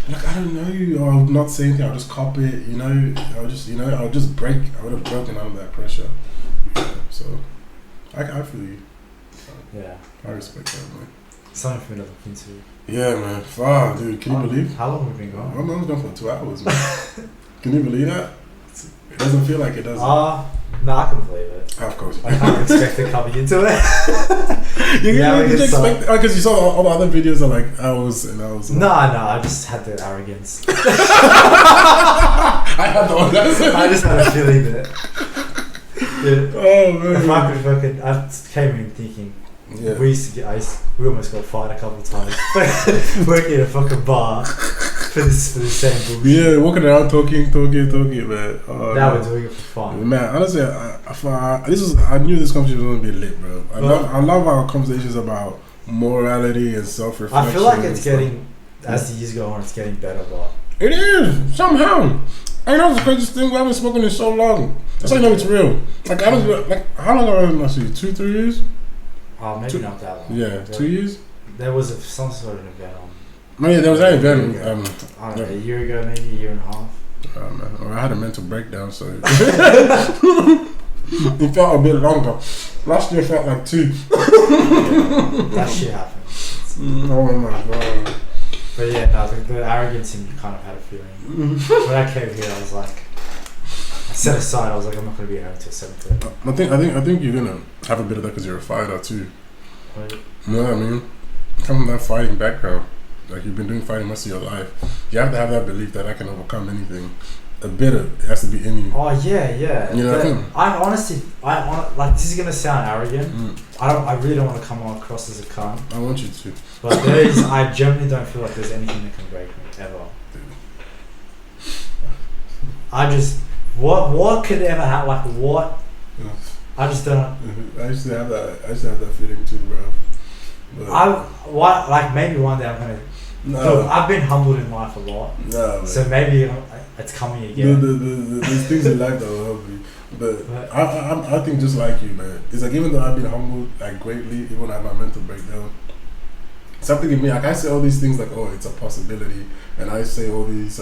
I don't know, or I'll not say anything, I'll just cop it, you know, I'll just break. I would have broken out of that pressure. Yeah, so I feel you. Yeah. I respect that, man. Something for me to look into. Yeah, man. Wow, dude, can you believe? How long have we been going? I'm gone for 2 hours, man. Can you believe that? It doesn't feel like it, does it? No, I can believe it. Of course. I can't expect it coming into it. you did you expect? Because you saw all the other videos are like hours and hours. No, I just had the arrogance. I had the audacity. I just had a feeling that. Yeah. Oh man. If I could fucking, I came in thinking. Yeah. We we almost got fired a couple of times working in a fucking bar for the same bullshit. Yeah, walking around talking, man. Oh, now we're doing it for fun. Man, honestly, I knew this conversation was gonna be lit, bro. I love our conversations about morality and self-reflection. I feel like it's getting, as the years go on, it's getting better, but it is somehow. I know the craziest thing. We haven't spoken in so long. That's how I know it's real. Like I was like, how long have I seen you? 2-3 years? Oh, maybe not that long. Yeah, 2 years. There was some sort of an event on. Oh yeah, there was an event. I don't know, a year ago, maybe a year and a half. Oh man, I had a mental breakdown, so it felt a bit longer. Last year felt like 2. That shit happened. Oh my god. But yeah, no, the arrogance thing, you kind of had a feeling. When I came here, I was like, I set aside. I was like, I'm not gonna be here until 7:30. I think you're gonna have a bit of that because you're a fighter too. What? You know what I mean? Come from that fighting background, like you've been doing fighting most of your life. You have to have that belief that I can overcome anything. A bit of it has to be in you. Oh yeah. You know what I mean? I honestly, like this is gonna sound arrogant. I really don't want to come across as a cunt. I want you to. But I genuinely don't feel like there's anything that can break me ever. I just, what could ever happen? Like what? Yeah. I just don't. I used to have that feeling too, bro. Like maybe one day I'm gonna. No. Look, I've been humbled in life a lot. No, man. So maybe it's coming again. There's things in life that will help you. But I think just like you, man. It's like even though I've been humbled like greatly, even when I had my mental breakdown, something in me, like I say all these things like, oh, it's a possibility, and I say all these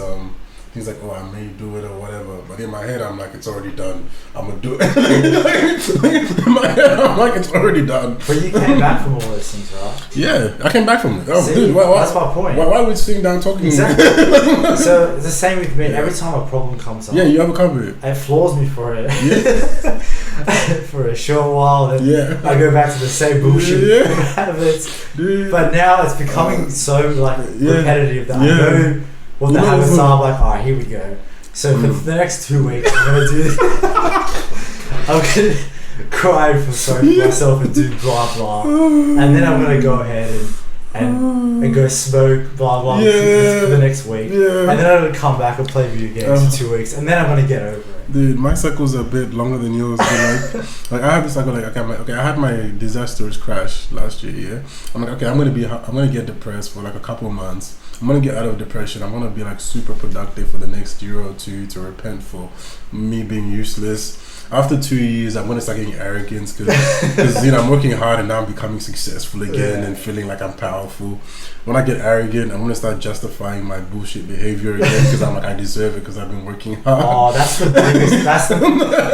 things like, oh, I may do it or whatever, but in my head I'm like, it's already done. I'm gonna do it. In my head I'm like, it's already done. But you came back from all those things, right? Yeah, I came back from it. Oh, See, dude, that's my point. Why would we sitting down talking? Exactly. So it's the same with me. Every time a problem comes up, you overcome it. It floors me for it. Yeah. For a short while, then I go back to the same bullshit habits. But now it's becoming so like repetitive that I know what the habits are. I'm like, alright, here we go. So for the next 2 weeks, I'm gonna do this. I'm gonna cry for sorry for myself and do blah blah, and then I'm gonna go ahead and go smoke blah blah for the next week, and then I'm gonna come back and play video games for 2 weeks, and then I'm gonna get over it. Dude, my cycle's a bit longer than yours. But like I have this cycle. Like okay, I had my disastrous crash last year. Yeah, I'm like okay, I'm gonna get depressed for like a couple of months. I'm gonna get out of depression. I'm gonna be like super productive for the next year or two to repent for me being useless. After 2 years, I'm gonna start getting arrogance because I'm working hard and now I'm becoming successful again and feeling like I'm powerful. When I get arrogant, I'm gonna start justifying my bullshit behavior again because I'm like I deserve it because I've been working hard. Oh, that's the biggest.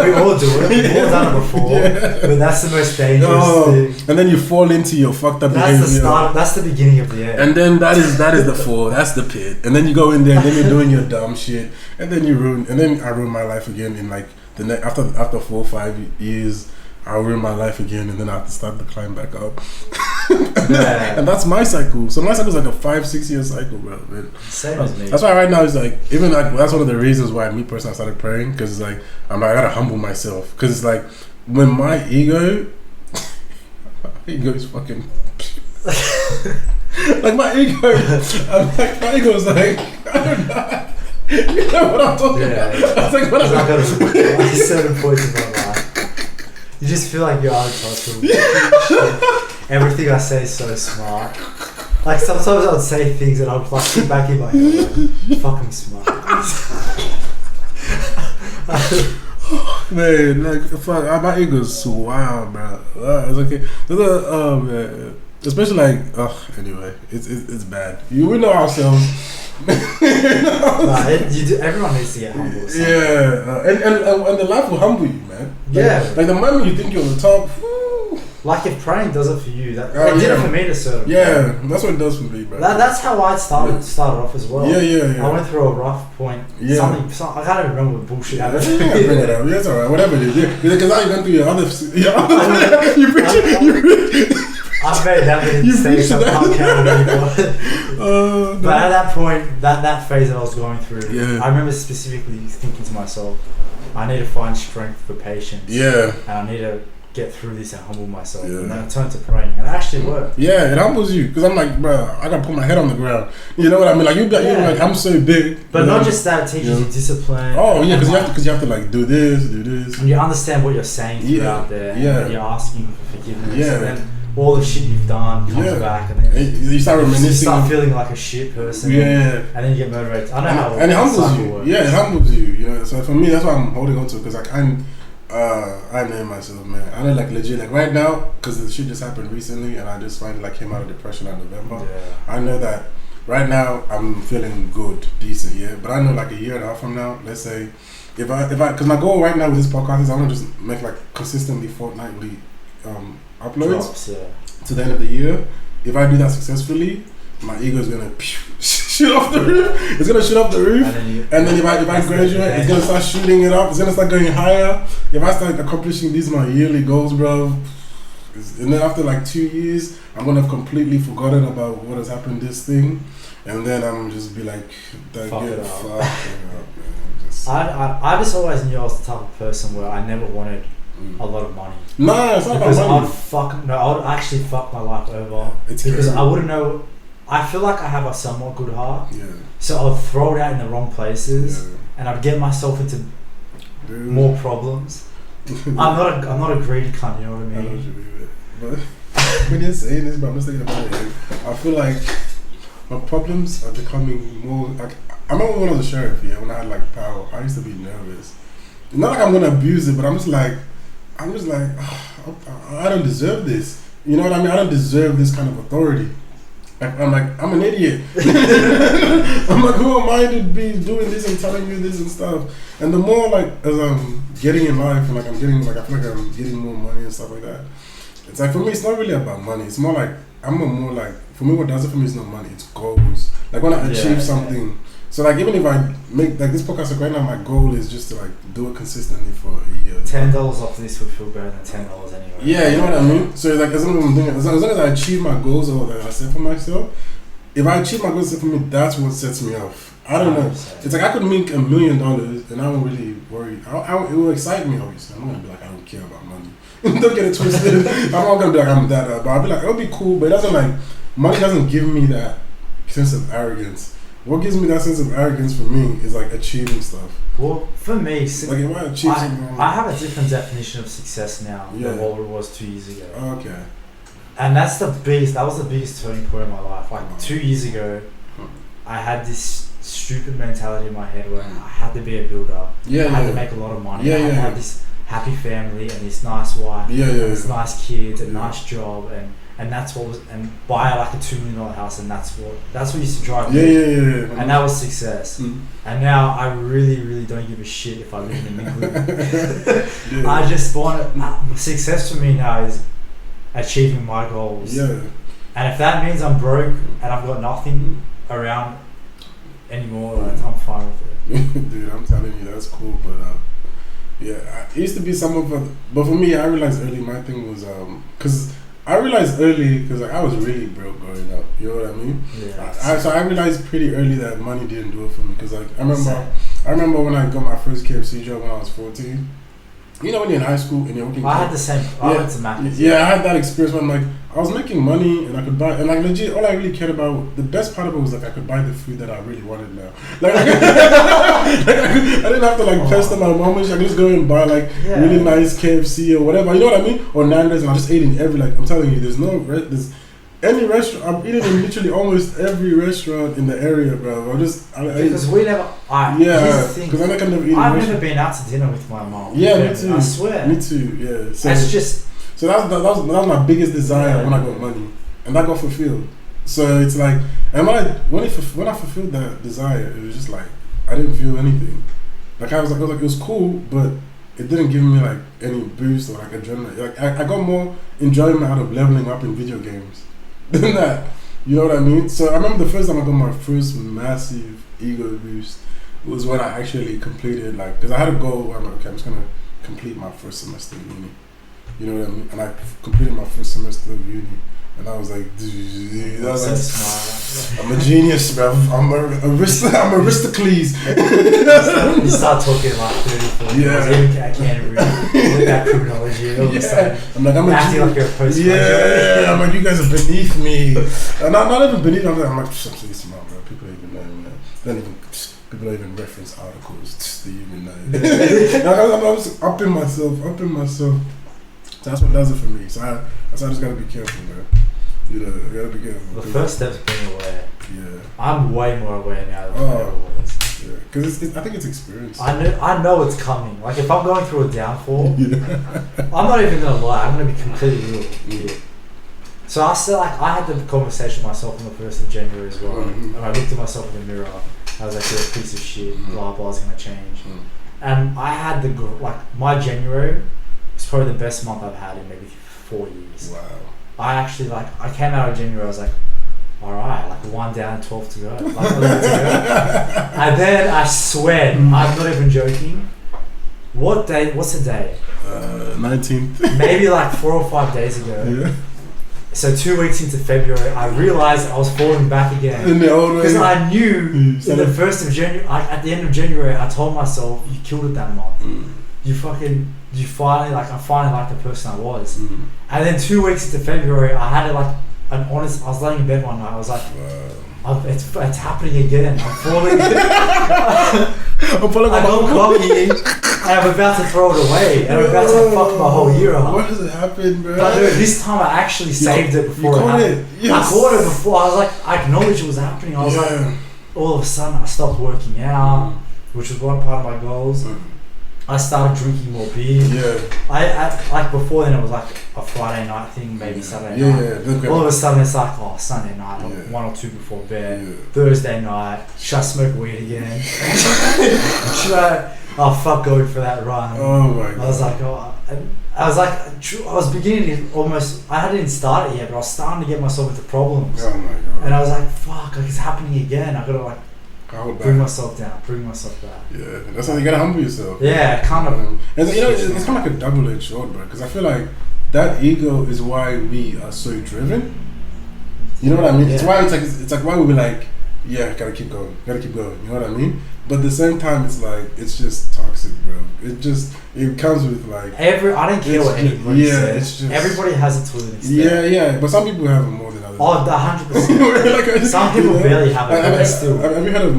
We all do it. We've all done it before. But that's the most dangerous thing. And then you fall into your fucked up behavior. That's the start. That's the beginning of the end. And then that is the fall. That's the pit. And then you go in there and then you're doing your dumb shit. And then I ruin my life again in like after 4 or 5 years. I'll ruin my life again, and then I have to start to climb back up. And that's my cycle. So my cycle is like a 5-6 year cycle, bro. Same as me. That's why right now it's like even like that's one of the reasons why me personally started praying because it's like I gotta humble myself because it's like when my ego is fucking like my ego is like I don't know. You know what I'm talking about? Yeah. I was like, what I got certain points in my life. You just feel like you're untouchable. Everything I say is so smart. Like sometimes I'd say things and I'd like sit back in my head like, fucking smart. Man, like fuck, my ego's so wild, bro. It's okay. Man. Especially like, anyway, it's bad. We know ourselves. Everyone needs to get humble. Yeah, and the life will humble you, man. Yeah. Like the moment you think you're on the top, Like if praying does it for you, it did it for me to certain. Yeah, that's what it does for me, bro. That's how I started off as well. Yeah. I went through a rough point. Yeah. I can't even remember what bullshit happened. I bring it up. Yeah, it's alright. Whatever it is. Yeah. Because now you're going through your other. I've made that many mistakes. I can't count anymore. But at that point, that phase that I was going through, I remember specifically thinking to myself, I need to find strength for patience. Yeah. And I need to get through this and humble myself. Yeah. And then I turned to praying, and it actually worked. Yeah, it humbles you, because I'm like, bro, I gotta put my head on the ground. You know what I mean? Like you're like, I'm so big. But not just that, it teaches you discipline. Oh yeah, because you have to like do this. And you understand what you're saying throughout there. Yeah. And you're asking for forgiveness. Yeah. And then all the shit you've done comes back, and then you start reminiscing. You start feeling like a shit person. Yeah. And then you get motivated. I know how. And it humbles you. Works. Yeah, it humbles you. You know. So for me, that's why I'm holding on to it, because like I know myself, man. I know, like, legit, like right now, because the shit just happened recently, and I just finally like came out of depression in November. Yeah. I know that right now I'm feeling good, decent, yeah. But I know like a year and a half from now, let's say, if I, because my goal right now with this podcast is I want to just make like consistently fortnightly uploads to the end of the year. If I do that successfully, my ego is gonna shoot off the roof. It's gonna shoot off the roof, and then if I graduate, it's gonna start shooting it up. It's gonna start going higher. If I start accomplishing these my yearly goals, bro, and then after like 2 years, I'm gonna have completely forgotten about what has happened. This thing, and then I'm just be like, fuck it up, man. I just always knew I was the type of person where I never wanted a lot of money. No, it's not about money. I would actually fuck my life over because I wouldn't know. I feel like I have a somewhat good heart, so I'll throw it out in the wrong places, and I'd get myself into more problems. I'm not a greedy cunt, you know what I mean? I know what you mean, but when you're saying this, but I'm just thinking about it. I feel like my problems are becoming more like. I remember when I was a sheriff, when I had like power, I used to be nervous. Not like I'm gonna abuse it, but I'm just like, I don't deserve this. You know what I mean? I don't deserve this kind of authority. I'm an idiot. I'm like, who am I to be doing this and telling you this and stuff? And the more like as I'm getting in life and like I'm getting like I feel like I'm getting more money and stuff like that. It's like for me, it's not really about money. It's more like more like for me, what does it for me is not money. It's goals. Like when I achieve something. So like even if I make like this podcast, like right now, my goal is just to like do it consistently for a year. $10 off this would feel better than $10 anyway. Yeah, you know what I mean. So like as long as I'm doing it, as long as I achieve my goals or that I set for myself, if I achieve my goals set for me, that's what sets me off. I don't know. It's like I could make $1 million and I won't really worry. It will excite me, obviously. I'm not gonna be like I don't care about money. Don't get it twisted. I'm not gonna be like I'm that. But I'll be like it'll be cool. But it doesn't like money doesn't give me that sense of arrogance. What gives me that sense of arrogance for me is like achieving stuff. Well, for me, like if I achieve something, I have a different definition of success now than what it was 2 years ago. Okay. And that was the biggest turning point in my life. Like 2 years ago, I had this stupid mentality in my head where I had to be a builder. I had to make a lot of money. I had to have this happy family and this nice wife, and this nice kids, a nice job, and that's what was, and buy like a $2 million house, and that's what used to drive me. And that was success. And now I really don't give a shit if I live in the middle. I just want success for me now is achieving my goals. And if that means I'm broke and I've got nothing around anymore, I'm fine with it. Dude, I'm telling you, that's cool, but it used to be some of it, but for me, I realized early my thing was because I realized early because like I was really broke growing up. You know what I mean? So I realized pretty early that money didn't do it for me because like I remember when I got my first KFC job when I was 14. You know when you're in high school and you're working. I had the same. I went to Macca's. Yeah, I had that experience when like I was making money and I could buy and like legit all I really cared about. The best part of it was like I could buy the food that I really wanted now. Like I didn't have to like pester my mom. I could just go and buy like really nice KFC or whatever. You know what I mean? Or Nando's, and I just ate in every like I'm telling you, there's any restaurant. I'm eating in literally almost every restaurant in the area, bro. Because we never. Because I can never eat. I've never been out to dinner with my mom. Yeah, me too. I swear. Me too. Yeah. So that's just. So that was my biggest desire when I got money, and that got fulfilled. So it's like, and when I fulfilled that desire, it was just like I didn't feel anything. Like I was like it was cool, but it didn't give me like any boost or like adrenaline. Like I got more enjoyment out of leveling up in video games than that. You know what I mean? So I remember the first time I got my first massive ego boost was when I actually completed like, because I had a goal. I'm like, okay, I'm just gonna complete my first semester of uni. You know what I mean? And I completed my first semester of uni. And I was like, I'm a genius, bro. I'm Aristocles. You start talking like 30, 40 I can't really look at criminology all of a sudden. I'm like, acting like you're a postgraduate. Yeah, I'm like, you guys are beneath me. And not even beneath me. I'm like, I'm really smart, bro. People don't even know, man. People don't even reference articles. They even know. I was upping myself. So that's what does it for me. So I just gotta be careful, man. You know, you gotta be careful. The first step's being aware. Yeah. I'm way more aware now than I ever was. Yeah, because I think it's experience. I know it's coming. Like if I'm going through a downfall, I'm not even gonna lie. I'm gonna be completely real. Yeah. So I had the conversation with myself on the 1st of January as well, and I looked at myself in the mirror. I was like, you're a piece of shit. Blah blah is gonna change. And I had my January was probably the best month I've had in maybe 4 years. Wow. I actually I came out of January, I was like, alright, like 1 down, 12 to go. Like 11 to go. And then I swear, I'm not even joking. What's the day? 19th. Maybe like 4 or 5 days ago. Yeah. So 2 weeks into February, I realized I was falling back again. In the old way. Because I knew in the 1st of January, at the end of January, I told myself, you killed it that month. I finally like the person I was. And then 2 weeks into February, I had I was laying in bed one night, I was like, wow. It's happening again. I'm falling. I'm falling. I got cocky, and I'm about to throw it away, and I'm about to fuck my whole year up. What has it happened, bro? But dude, this time I actually saved it before it happened. Yes. I caught it before. I was like, I acknowledged it was happening. I was like, all of a sudden I stopped working out, which was one part of my goals. I started drinking more beer. Yeah. I before then it was like a Friday night thing, maybe Saturday night. Yeah. All of a sudden it's like, Sunday night, 1 or 2 before bed. Yeah. Thursday night, should I smoke weed again? Should I? Oh fuck, going for that run. Oh my god. I was beginning to almost. I hadn't even started yet, but I was starting to get myself into problems. Oh my god. And I was like, fuck, it's happening again. I gotta bring myself down, bring myself back. Yeah, that's how you gotta humble yourself. Yeah, kind of. And it's kind of like a double-edged sword, bro. Because I feel like that ego is why we are so driven. You know what I mean? Yeah. It's like why we be like, yeah, gotta keep going. You know what I mean? But at the same time, it's just toxic, bro. It comes with like I don't care what anybody says. It's just, everybody has it to an extent. Yeah. But some people have it more than others. Oh, 100%. Some people barely have it, but still. Have you heard of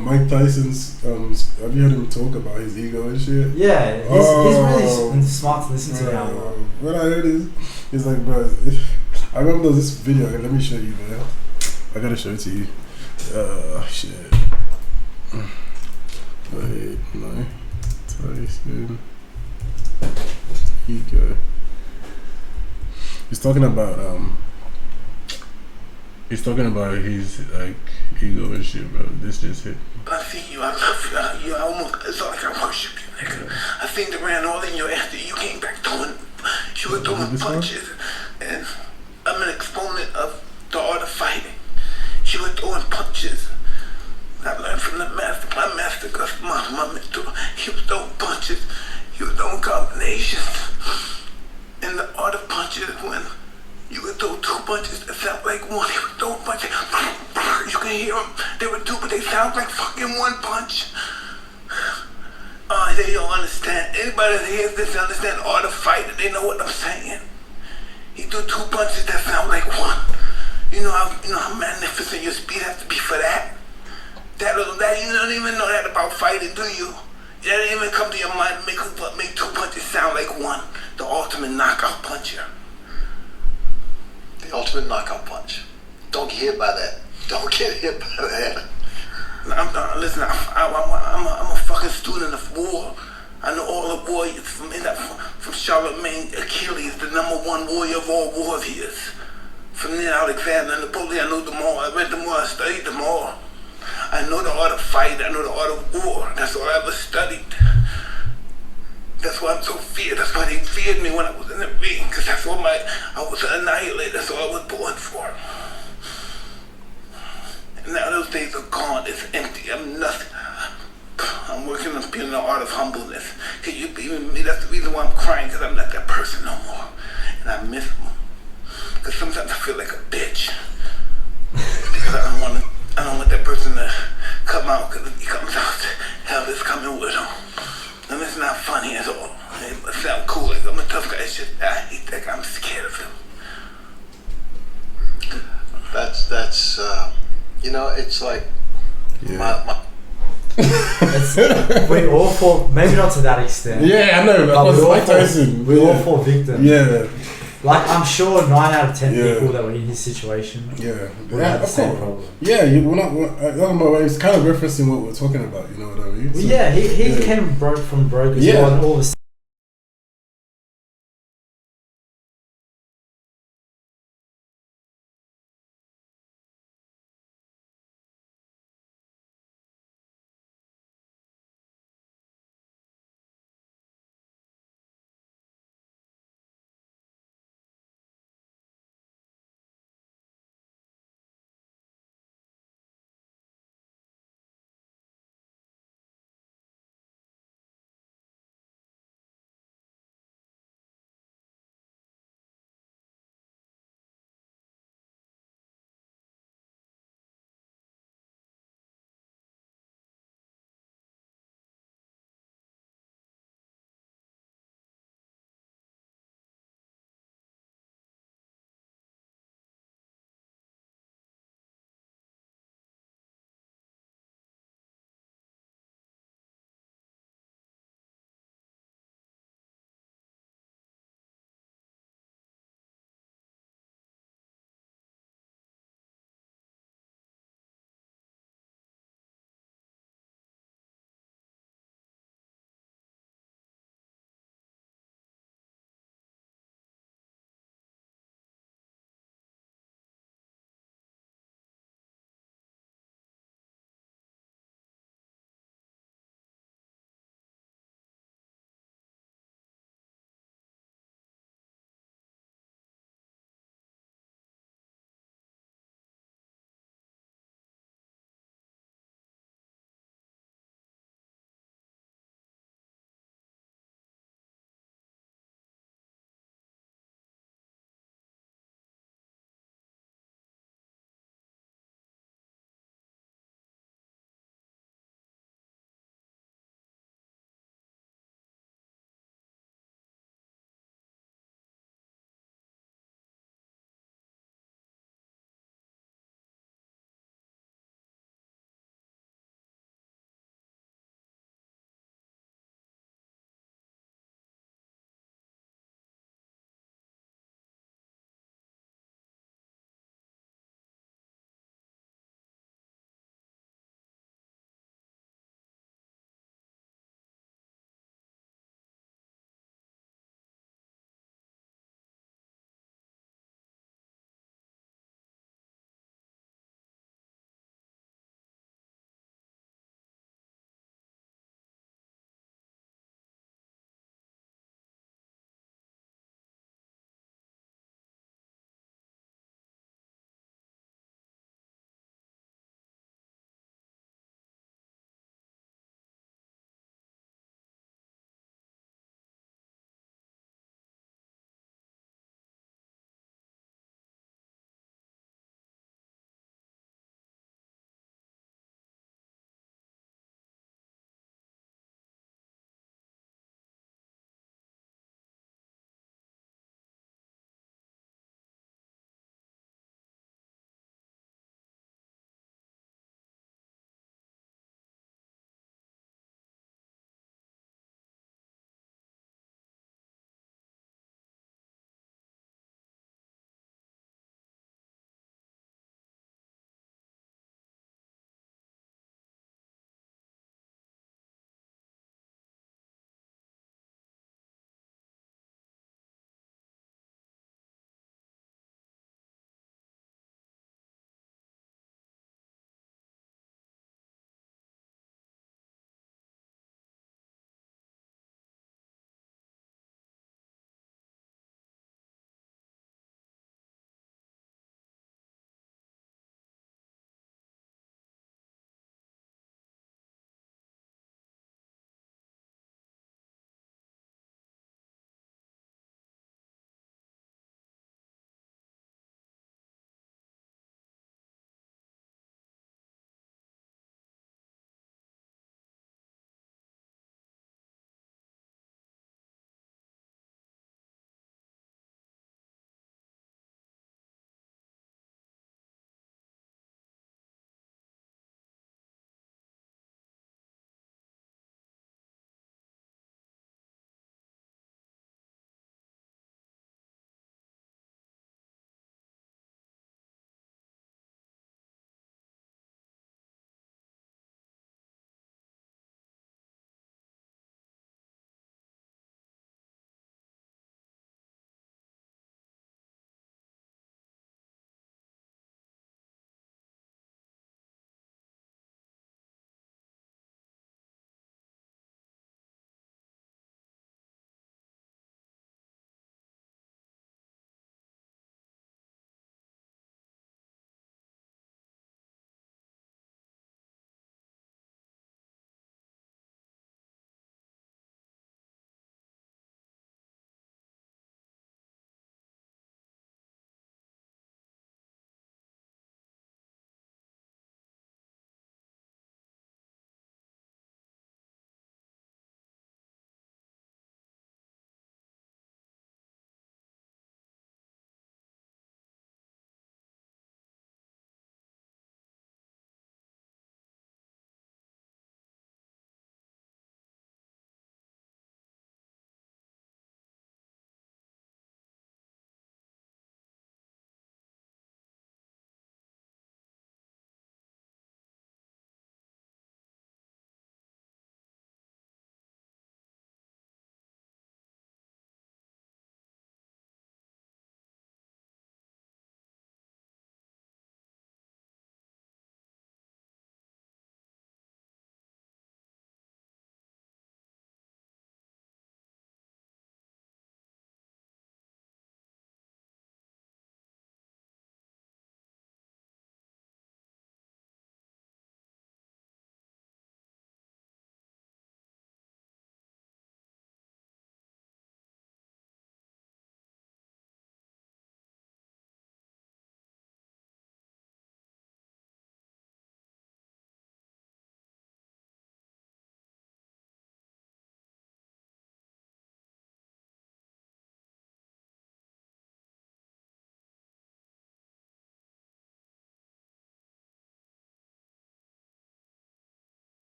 Mike Tyson's? Have you heard him talk about his ego and shit? Yeah, he's really smart to listen to now. What I heard is, he's like, bro. I remember this video. Let me show you, man. I gotta show it to you. Shit. Wait, no. Tyson. Ego. He's talking about his like ego and shit, bro. This just hit. I see you, I love you, I almost, it's like I worship you, nigga. I think they ran all in your ass, you came back throwing, you were throwing punches, and I'm an exponent of the art of fighting. You were throwing punches. I learned from the master, my master, Gus, my mentor. He was throwing punches, he was throwing combinations. And the art of punches, when you could throw 2 punches that sound like one, he would throw punches. You can hear them. They were 2, but they sound like fucking 1 punch. They don't understand. Anybody that hears this understand the art of fighting. They know what I'm saying. He threw 2 punches that sound like 1. You know how magnificent your speed has to be for that. That you don't even know that about fighting, do you? That didn't even come to your mind. Make 2 punches sound like 1. The ultimate knockout puncher. The ultimate knockout punch. Don't get hit by that. Don't get hit by that. Listen, I'm a fucking student of war. I know all the warriors from Charlemagne, Achilles, the #1 warrior of all warriors. From there, Alexander, Napoleon, I know them all. I read them all, I studied them all. I know the art of fight, I know the art of war. That's all I ever studied. That's why I'm so feared. That's why they feared me when I was in the ring, because that's what I was an annihilator. That's what I was born for. And now those days are gone. It's empty. I'm nothing. I'm working on being the art of humbleness. Can you believe in me? That's the reason why I'm crying, because I'm not that person no more. And I miss them. Because sometimes I feel like a bitch. Because I don't want that person to come out, because if he comes out, hell is coming with him. And it's not funny at all. It sounds cool, like I'm a tough guy. It's just, I hate that guy. I'm scared of him. That's it's like my we all fall, maybe not to that extent. Yeah, I know. But we all Yeah. fall victim. Yeah. Like, I'm sure 9 out of 10 Yeah. people that were in his situation Yeah. would have the of same course. problem. Yeah, it's kind of referencing what we're talking about, you know what I mean? Well, So, yeah, he came broke as Yeah. well, and all of a